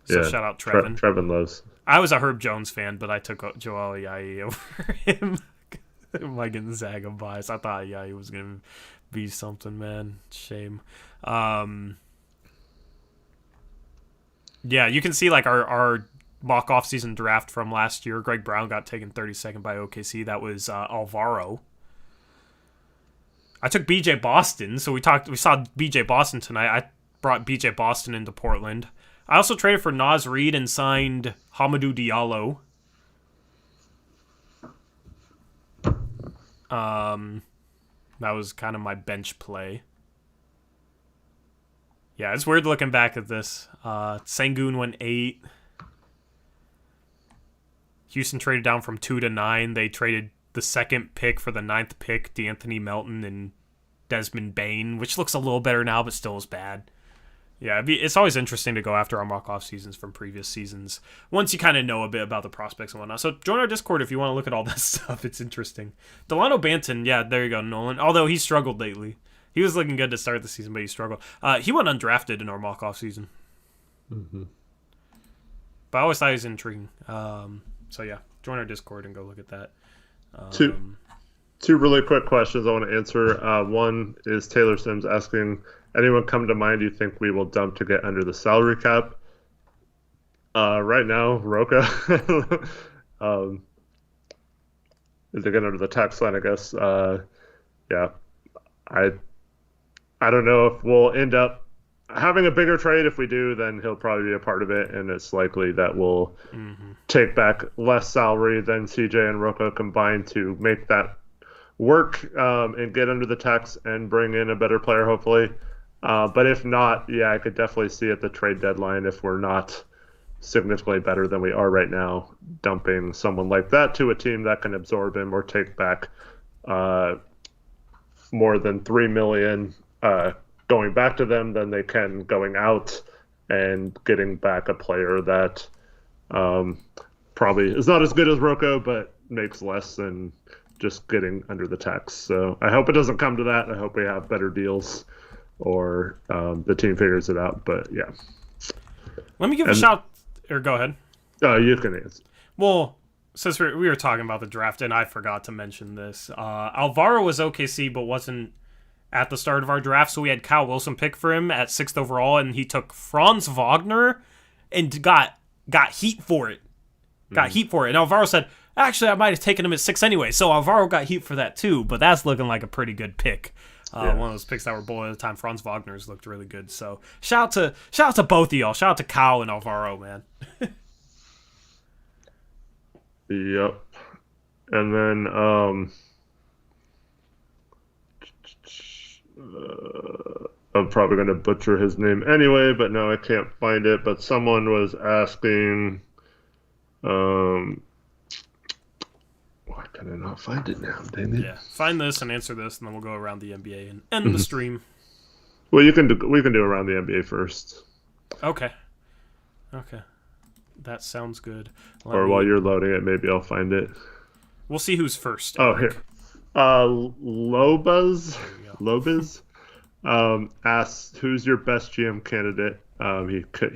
So shout out Trevin. Trevin loves. I was a Herb Jones fan, but I took Joel Ayayi over him. My Gonzaga bias. I thought Ayayi was going to be something, man. Shame. Yeah, you can see like our mock off-season draft from last year. Greg Brown got taken 32nd by OKC. That was Alvaro. I took BJ Boston, so we saw BJ Boston tonight. I brought BJ Boston into Portland. I also traded for Naz Reid and signed Hamidou Diallo. That was kind of my bench play. Yeah, it's weird looking back at this. Sengun went 8. Houston traded down from 2 to 9. They traded the 2nd pick for the 9th pick, DeAnthony Melton and Desmond Bane, which looks a little better now, but still is bad. Yeah, it's always interesting to go after our mock-off seasons from previous seasons once you kind of know a bit about the prospects and whatnot. So join our Discord if you want to look at all that stuff. It's interesting. Delano Banton, yeah, there you go, Nolan. Although he struggled lately. He was looking good to start the season, but he struggled. He went undrafted in our mock-off season. Mm-hmm. But I always thought he was intriguing. So yeah, join our Discord and go look at that. Two really quick questions I want to answer. One is Taylor Sims asking, anyone come to mind you think we will dump to get under the salary cap? Right now, Roca. Is it get under the tax line, I guess? Yeah. I don't know if we'll end up having a bigger trade. If we do, then he'll probably be a part of it, and it's likely that we'll take back less salary than CJ and Roca combined to make that work and get under the tax and bring in a better player, hopefully. But if not, yeah, I could definitely see at the trade deadline if we're not significantly better than we are right now, dumping someone like that to a team that can absorb him or take back more than $3 million going back to them than they can going out and getting back a player that probably is not as good as Rocco, but makes less than just getting under the tax. So I hope it doesn't come to that. I hope we have better deals or the team figures it out. But yeah. Let me give a shout. Or go ahead. You can answer. Well, since we were talking about the draft, and I forgot to mention this, Alvaro was OKC, but wasn't at the start of our draft, so we had Kyle Wilson pick for him at 6th overall, and he took Franz Wagner and got heat for it. Heat for it. And Alvaro said, actually, I might have taken him at 6 anyway, so Alvaro got heat for that too, but that's looking like a pretty good pick. One of those picks that were bold at the time. Franz Wagner's looked really good. So shout out to both of y'all. Shout out to Kyle and Alvaro, man. Yep. And then I'm probably going to butcher his name anyway, but no, I can't find it. But someone was asking, why can I not find it now? Dang it. Yeah, find this and answer this, and then we'll go around the NBA and end the stream. Well, we can do around the NBA first. Okay. That sounds good. While you're loading it, maybe I'll find it. We'll see who's first. Oh, here. Lobaz asks, who's your best GM candidate?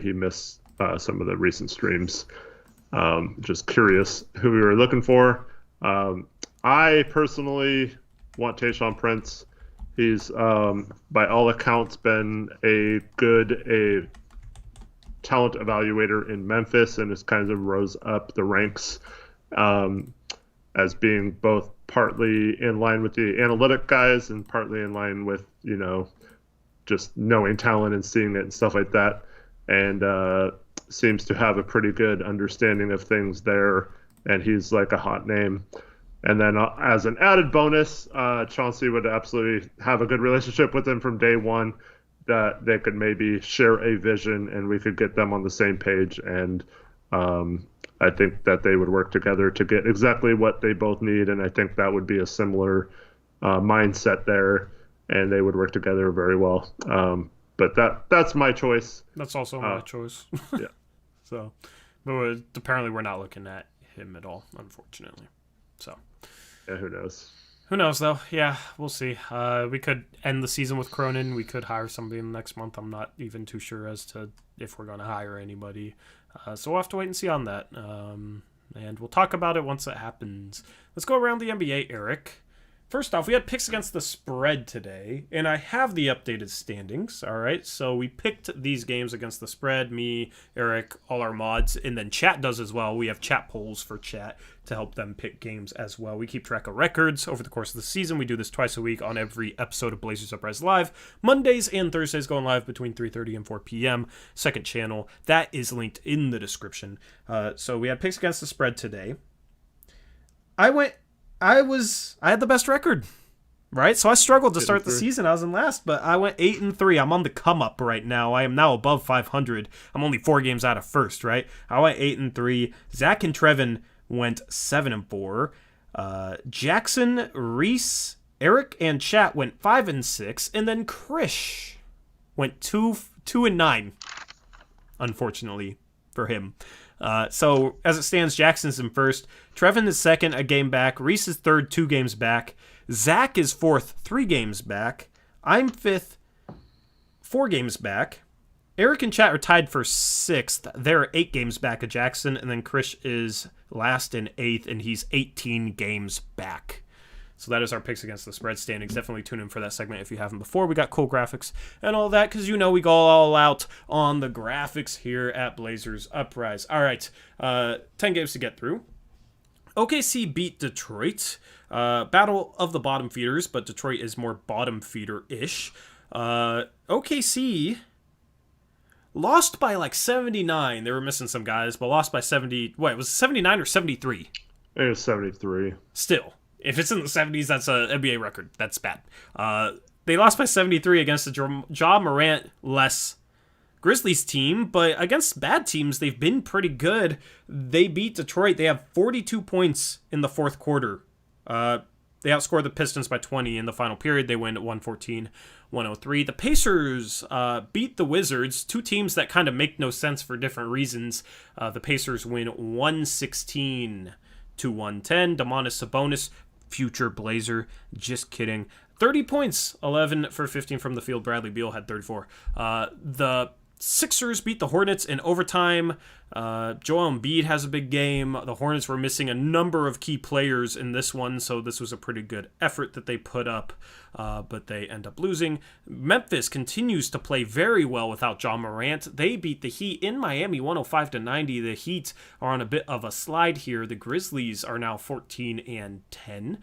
He missed some of the recent streams. Just curious who we were looking for. I personally want Tayshaun Prince. He's, by all accounts, been a talent evaluator in Memphis and has kind of rose up the ranks as being both partly in line with the analytic guys and partly in line with, just knowing talent and seeing it and stuff like that. And seems to have a pretty good understanding of things there. And he's like a hot name. And then as an added bonus, Chauncey would absolutely have a good relationship with him from day one, that they could maybe share a vision and we could get them on the same page. And I think that they would work together to get exactly what they both need. And I think that would be a similar mindset there, and they would work together very well. But that's my choice. That's also my choice. Yeah. So, but apparently we're not looking at him at all, unfortunately. So. Yeah, who knows? Who knows, though? Yeah, we'll see. We could end the season with Cronin. We could hire somebody in the next month. I'm not even too sure as to if we're going to hire anybody. So we'll have to wait and see on that. And we'll talk about it once it happens. Let's go around the NBA, Eric. First off, we had picks against the spread today, and I have the updated standings, all right? So we picked these games against the spread, me, Eric, all our mods, and then chat does as well. We have chat polls for chat to help them pick games as well. We keep track of records over the course of the season. We do this twice a week on every episode of Blazers Uprise Live. Mondays and Thursdays going live between 3:30 and 4 p.m. Second channel. That is linked in the description. So we had picks against the spread today. I had the best record, right? So I struggled to start the season. I was in last, but I went 8-3. I'm on the come up right now. I am now above 500. I'm only 4 games out of first, right? I went 8-3. Zach and Trevin went 7-4. Jackson, Reese, Eric, and Chat went 5-6, and then Krish went 2-9. Unfortunately for him. So as it stands, Jackson's in first. Trevin is second, a game back. Reese is third, 2 games back. Zach is fourth, 3 games back. I'm fifth, 4 games back. Eric and Chat are tied for 6th. They're 8 games back of Jackson. And then Krish is last in 8th, and he's 18 games back. So that is our picks against the spread standings. Definitely tune in for that segment if you haven't before. We got cool graphics and all that because we go all out on the graphics here at Blazers Uprise. All right, 10 games to get through. OKC beat Detroit. Battle of the bottom feeders, but Detroit is more bottom feeder-ish. OKC lost by like 79. They were missing some guys, but lost by 70. Wait, was it 79 or 73? It was 73. Still. If it's in the 70s, that's an NBA record. That's bad. They lost by 73 against the Ja Morant-less Grizzlies team, but against bad teams, they've been pretty good. They beat Detroit. They have 42 points in the fourth quarter. They outscored the Pistons by 20 in the final period. They win at 114-103. The Pacers beat the Wizards, two teams that kind of make no sense for different reasons. The Pacers win 116-110. Domantas Sabonis, future Blazer, just kidding. 30 points, 11 for 15 from the field. Bradley Beal had 34. The Sixers beat the Hornets in overtime. Joel Embiid has a big game. The Hornets were missing a number of key players in this one, so this was a pretty good effort that they put up, but they end up losing. Memphis continues to play very well without Ja Morant. They beat the Heat in Miami 105-90. The Heat are on a bit of a slide here. The Grizzlies are now 14-10.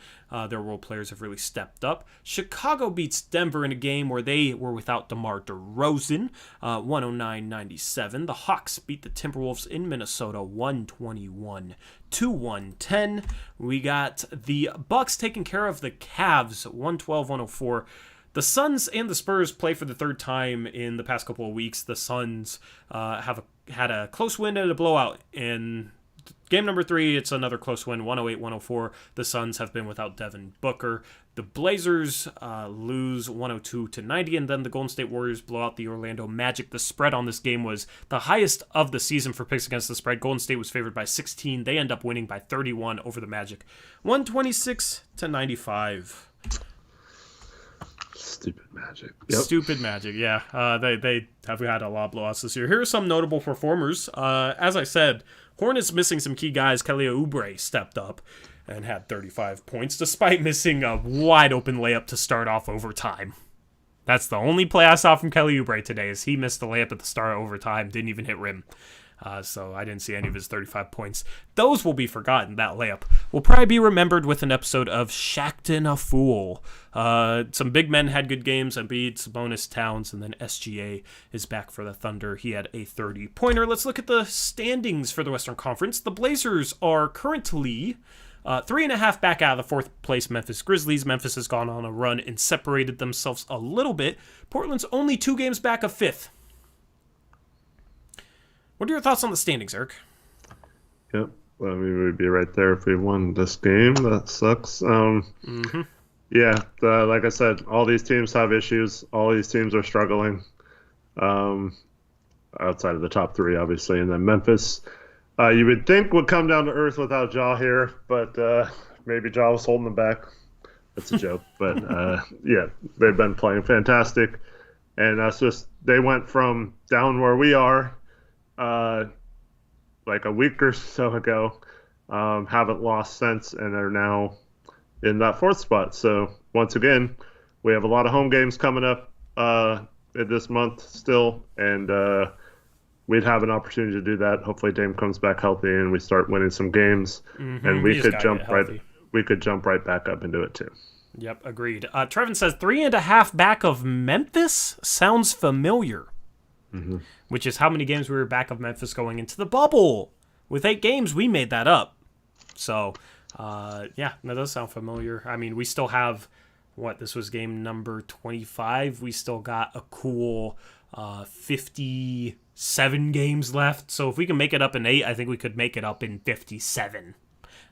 Their role players have really stepped up. Chicago beats Denver in a game where they were without DeMar DeRozan, 109-97. The Hawks beat the Timberwolves in Minnesota 121-110. We got the Bucks taking care of the Cavs 112-104. The Suns and the Spurs play for the third time in the past couple of weeks. The Suns had a close win and a blowout in game number 3. It's another close win, 108-104. The Suns have been without Devin Booker. The Blazers lose 102-90, and then the Golden State Warriors blow out the Orlando Magic. The spread on this game was the highest of the season for picks against the spread. Golden State was favored by 16. They end up winning by 31 over the Magic, 126-95. Stupid Magic. Stupid Magic, yeah. They have had a lot of blowouts this year. Here are some notable performers. As I said, Hornets missing some key guys. Kelly Oubre stepped up and had 35 points, despite missing a wide-open layup to start off overtime. That's the only play I saw from Kelly Oubre today, is he missed the layup at the start of overtime, didn't even hit rim. So I didn't see any of his 35 points. Those will be forgotten. That layup will probably be remembered with an episode of Shaqtin' a Fool. Some big men had good games. Embiid, Sabonis, Towns, and then SGA is back for the Thunder. He had a 30-pointer. Let's look at the standings for the Western Conference. The Blazers are currently 3.5 back out of the fourth place Memphis Grizzlies. Memphis has gone on a run and separated themselves a little bit. Portland's only 2 games back of fifth. What are your thoughts on the standings, Eric? Yep. Well, we would be right there if we won this game. That sucks. Yeah, like I said, all these teams have issues. All these teams are struggling. Outside of the top 3, obviously. And then Memphis, you would think would come down to earth without Ja here, but maybe Ja was holding them back. That's a joke. But, yeah, they've been playing fantastic. And that's just, they went from down where we are like a week or so ago, haven't lost since, and are now in that 4th spot. So once again, we have a lot of home games coming up this month still, and we'd have an opportunity to do that. Hopefully Dame comes back healthy and we start winning some games, and we could jump right back up into it too. Yep, agreed. Trevin says 3.5 back of Memphis sounds familiar. Which is how many games we were back of Memphis going into the bubble. With 8 games, we made that up. So, yeah, that does sound familiar. I mean, we still have, this was game number 25. We still got a cool 57 games left. So if we can make it up in 8, I think we could make it up in 57.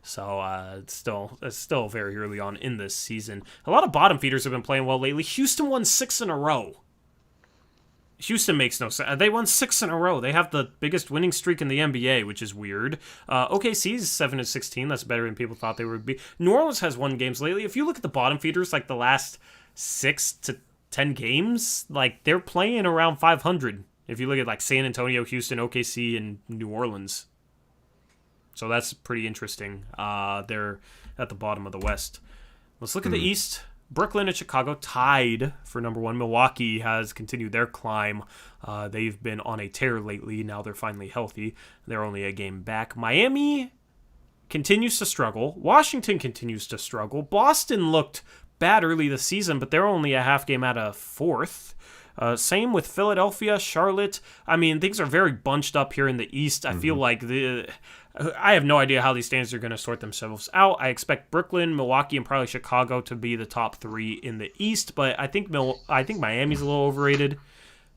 So it's still very early on in this season. A lot of bottom feeders have been playing well lately. Houston won 6 in a row. Houston makes no sense. They won 6 in a row. They have the biggest winning streak in the NBA, which is weird. OKC's 7-16. That's better than people thought they would be. New Orleans has won games lately. If you look at the bottom feeders, like the last 6 to 10 games, like they're playing around 500. If you look at like San Antonio, Houston, OKC, and New Orleans. So that's pretty interesting. They're at the bottom of the West. Let's look at the East. Brooklyn and Chicago tied for number 1. Milwaukee has continued their climb. They've been on a tear lately. Now they're finally healthy. They're only a game back. Miami continues to struggle. Washington continues to struggle. Boston looked bad early this season, but they're only a half game out of 4th. Same with Philadelphia, Charlotte. I mean, things are very bunched up here in the East. I feel like I have no idea how these standings are going to sort themselves out. I expect Brooklyn, Milwaukee, and probably Chicago to be the top 3 in the East, but I think Miami's a little overrated.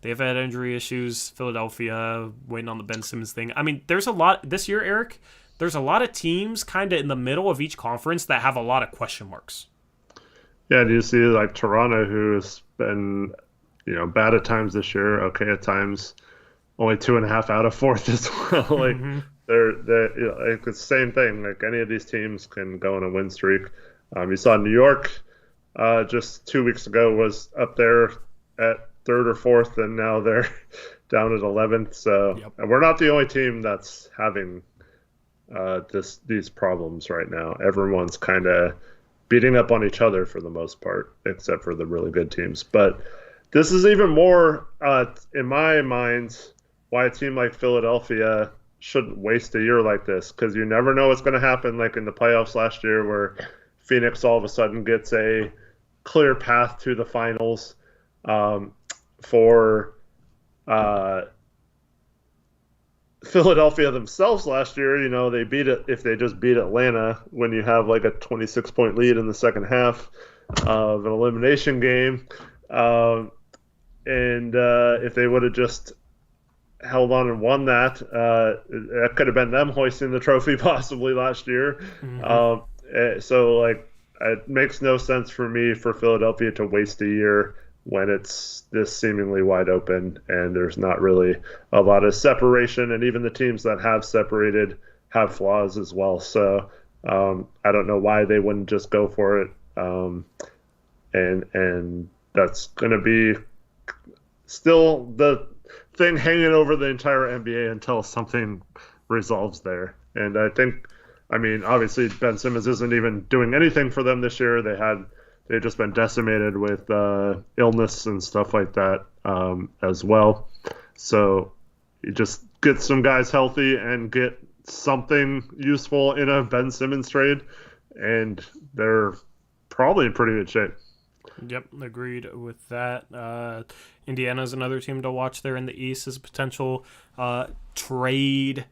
They've had injury issues. Philadelphia waiting on the Ben Simmons thing. I mean, there's a lot this year, Eric. There's a lot of teams kind of in the middle of each conference that have a lot of question marks. Yeah, do you see like Toronto, who has been, bad at times this year, okay at times, only 2.5 out of fourth as well. Like they're like the same thing. Like any of these teams can go on a win streak. You saw New York just 2 weeks ago was up there at third or fourth, and now they're down at 11th. So and we're not the only team that's having these problems right now. Everyone's kind of beating up on each other for the most part, except for the really good teams. But this is even more, in my mind, why a team like Philadelphia shouldn't waste a year like this, because you never know what's going to happen, like in the playoffs last year where Phoenix all of a sudden gets a clear path to the finals. For Philadelphia themselves last year, they beat it. If they just beat Atlanta when you have like a 26-point lead in the second half of an elimination game, and if they would have just held on and won that, that could have been them hoisting the trophy possibly last year. So like it makes no sense for me for Philadelphia to waste a year when it's this seemingly wide open and there's not really a lot of separation, and even the teams that have separated have flaws as well. So I don't know why they wouldn't just go for it. And that's going to be still the thing hanging over the entire NBA until something resolves there. And I think, obviously Ben Simmons isn't even doing anything for them this year. They've just been decimated with illness and stuff like that as well. So you just get some guys healthy and get something useful in a Ben Simmons trade, and they're probably in pretty good shape. Yep, agreed with that. Indiana's another team to watch there in the East as a potential trade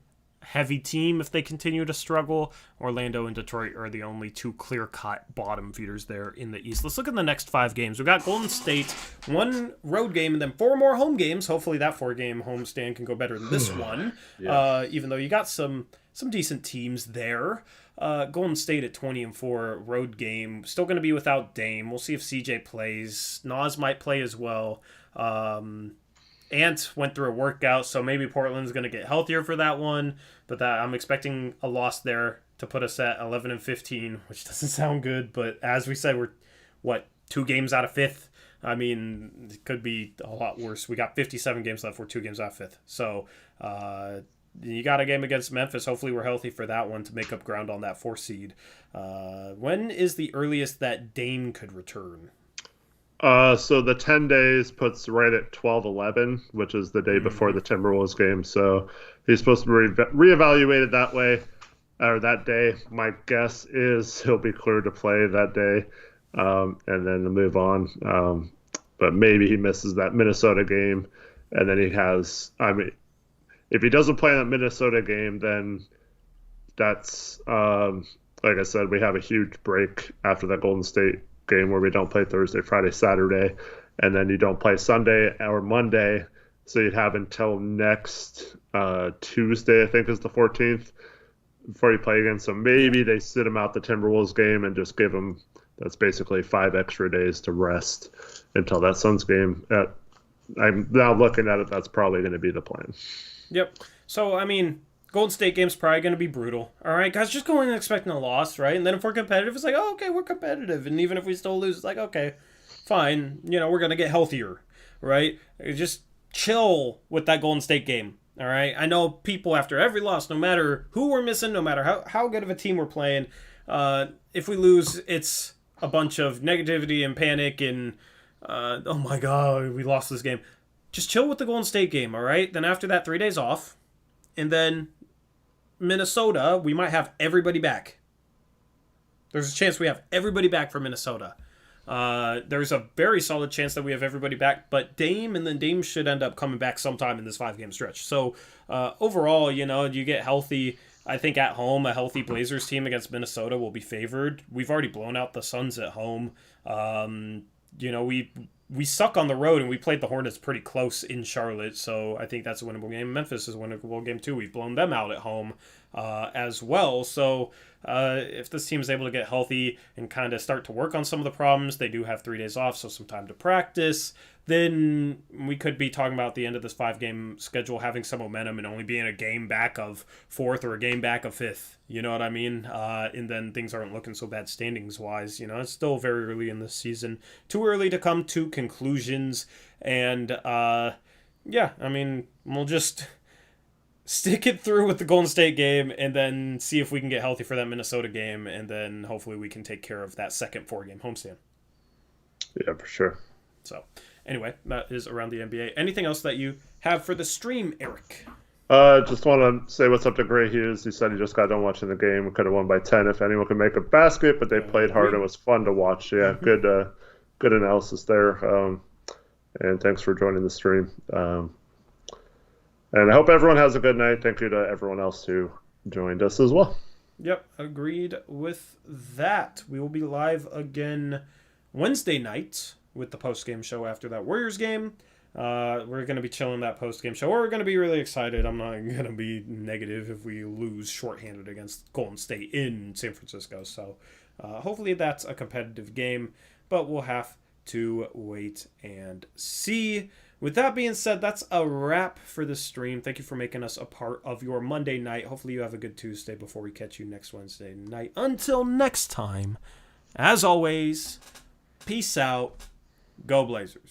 heavy team if they continue to struggle. Orlando and Detroit are the only two clear-cut bottom feeders there in the East. Let's look at the next 5 games. We've got Golden State, 1 road game, and then 4 more home games. Hopefully that 4-game homestand can go better than this one, even though you got some decent teams there. Golden State at 20-4 road game. Still going to be without Dame. We'll see if CJ plays. Nas might play as well. Ant went through a workout, so maybe Portland's going to get healthier for that one. But I'm expecting a loss there to put us at 11-15, which doesn't sound good. But as we said, we're 2 games out of 5th. It could be a lot worse. We got 57 games left. We're 2 games out of 5th. So you got a game against Memphis. Hopefully we're healthy for that one to make up ground on that 4 seed. When is the earliest that Dame could return? So the 10 days puts right at 12/11, which is the day before the Timberwolves game. So he's supposed to be reevaluated that way, or that day. My guess is he'll be cleared to play that day, and then to move on. But maybe he misses that Minnesota game, and then he has. If he doesn't play in that Minnesota game, then that's like I said, we have a huge break after that Golden State game where we don't play Thursday, Friday, Saturday, and then you don't play Sunday or Monday, so you'd have until next Tuesday, I think is the 14th, before you play again. So maybe they sit him out the Timberwolves game and just give him, that's basically 5 extra days to rest until that Suns game. I'm now looking at it, that's probably going to be the plan. Yep. So, Golden State game's probably going to be brutal. All right, guys, just go in expecting a loss, right? And then if we're competitive, it's like, oh, okay, we're competitive. And even if we still lose, it's like, okay, fine. We're going to get healthier, right? Just chill with that Golden State game, all right? I know people after every loss, no matter who we're missing, no matter how good of a team we're playing, if we lose, it's a bunch of negativity and panic and, oh, my God, we lost this game. Just chill with the Golden State game, all right? Then after that, 3 days off, and then Minnesota, we might have everybody back. There's a chance we have everybody back for Minnesota. There's a very solid chance that we have everybody back, but Dame should end up coming back sometime in this 5-game stretch. So overall, you get healthy. I think at home, a healthy Blazers team against Minnesota will be favored. We've already blown out the Suns at home. We we suck on the road, and we played the Hornets pretty close in Charlotte, so I think that's a winnable game. Memphis is a winnable game too. We've blown them out at home as well. So if this team is able to get healthy and kind of start to work on some of the problems, they do have 3 days off, so some time to practice, then we could be talking about the end of this 5-game schedule having some momentum and only being a game back of 4th or a game back of 5th. You know what I mean? And then things aren't looking so bad standings-wise. You know, it's still very early in the season. Too early to come to conclusions. And, yeah, I mean, we'll just stick it through with the Golden State game and then see if we can get healthy for that Minnesota game. And then hopefully we can take care of that second 4-game homestand. Yeah, for sure. So, anyway, that is around the NBA. Anything else that you have for the stream, Eric? Just want to say what's up to Gray Hughes. He said he just got done watching the game. We could have won by 10 if anyone could make a basket, but they played hard. It was fun to watch. Yeah, good analysis there. And thanks for joining the stream. And I hope everyone has a good night. Thank you to everyone else who joined us as well. Yep, agreed with that. We will be live again Wednesday night with the post-game show after that Warriors game. We're going to be chilling that post-game show. We're going to be really excited. I'm not going to be negative if we lose shorthanded against Golden State in San Francisco. So hopefully that's a competitive game, but we'll have to wait and see. With that being said, that's a wrap for the stream. Thank you for making us a part of your Monday night. Hopefully you have a good Tuesday before we catch you next Wednesday night. Until next time, as always, peace out. Go Blazers.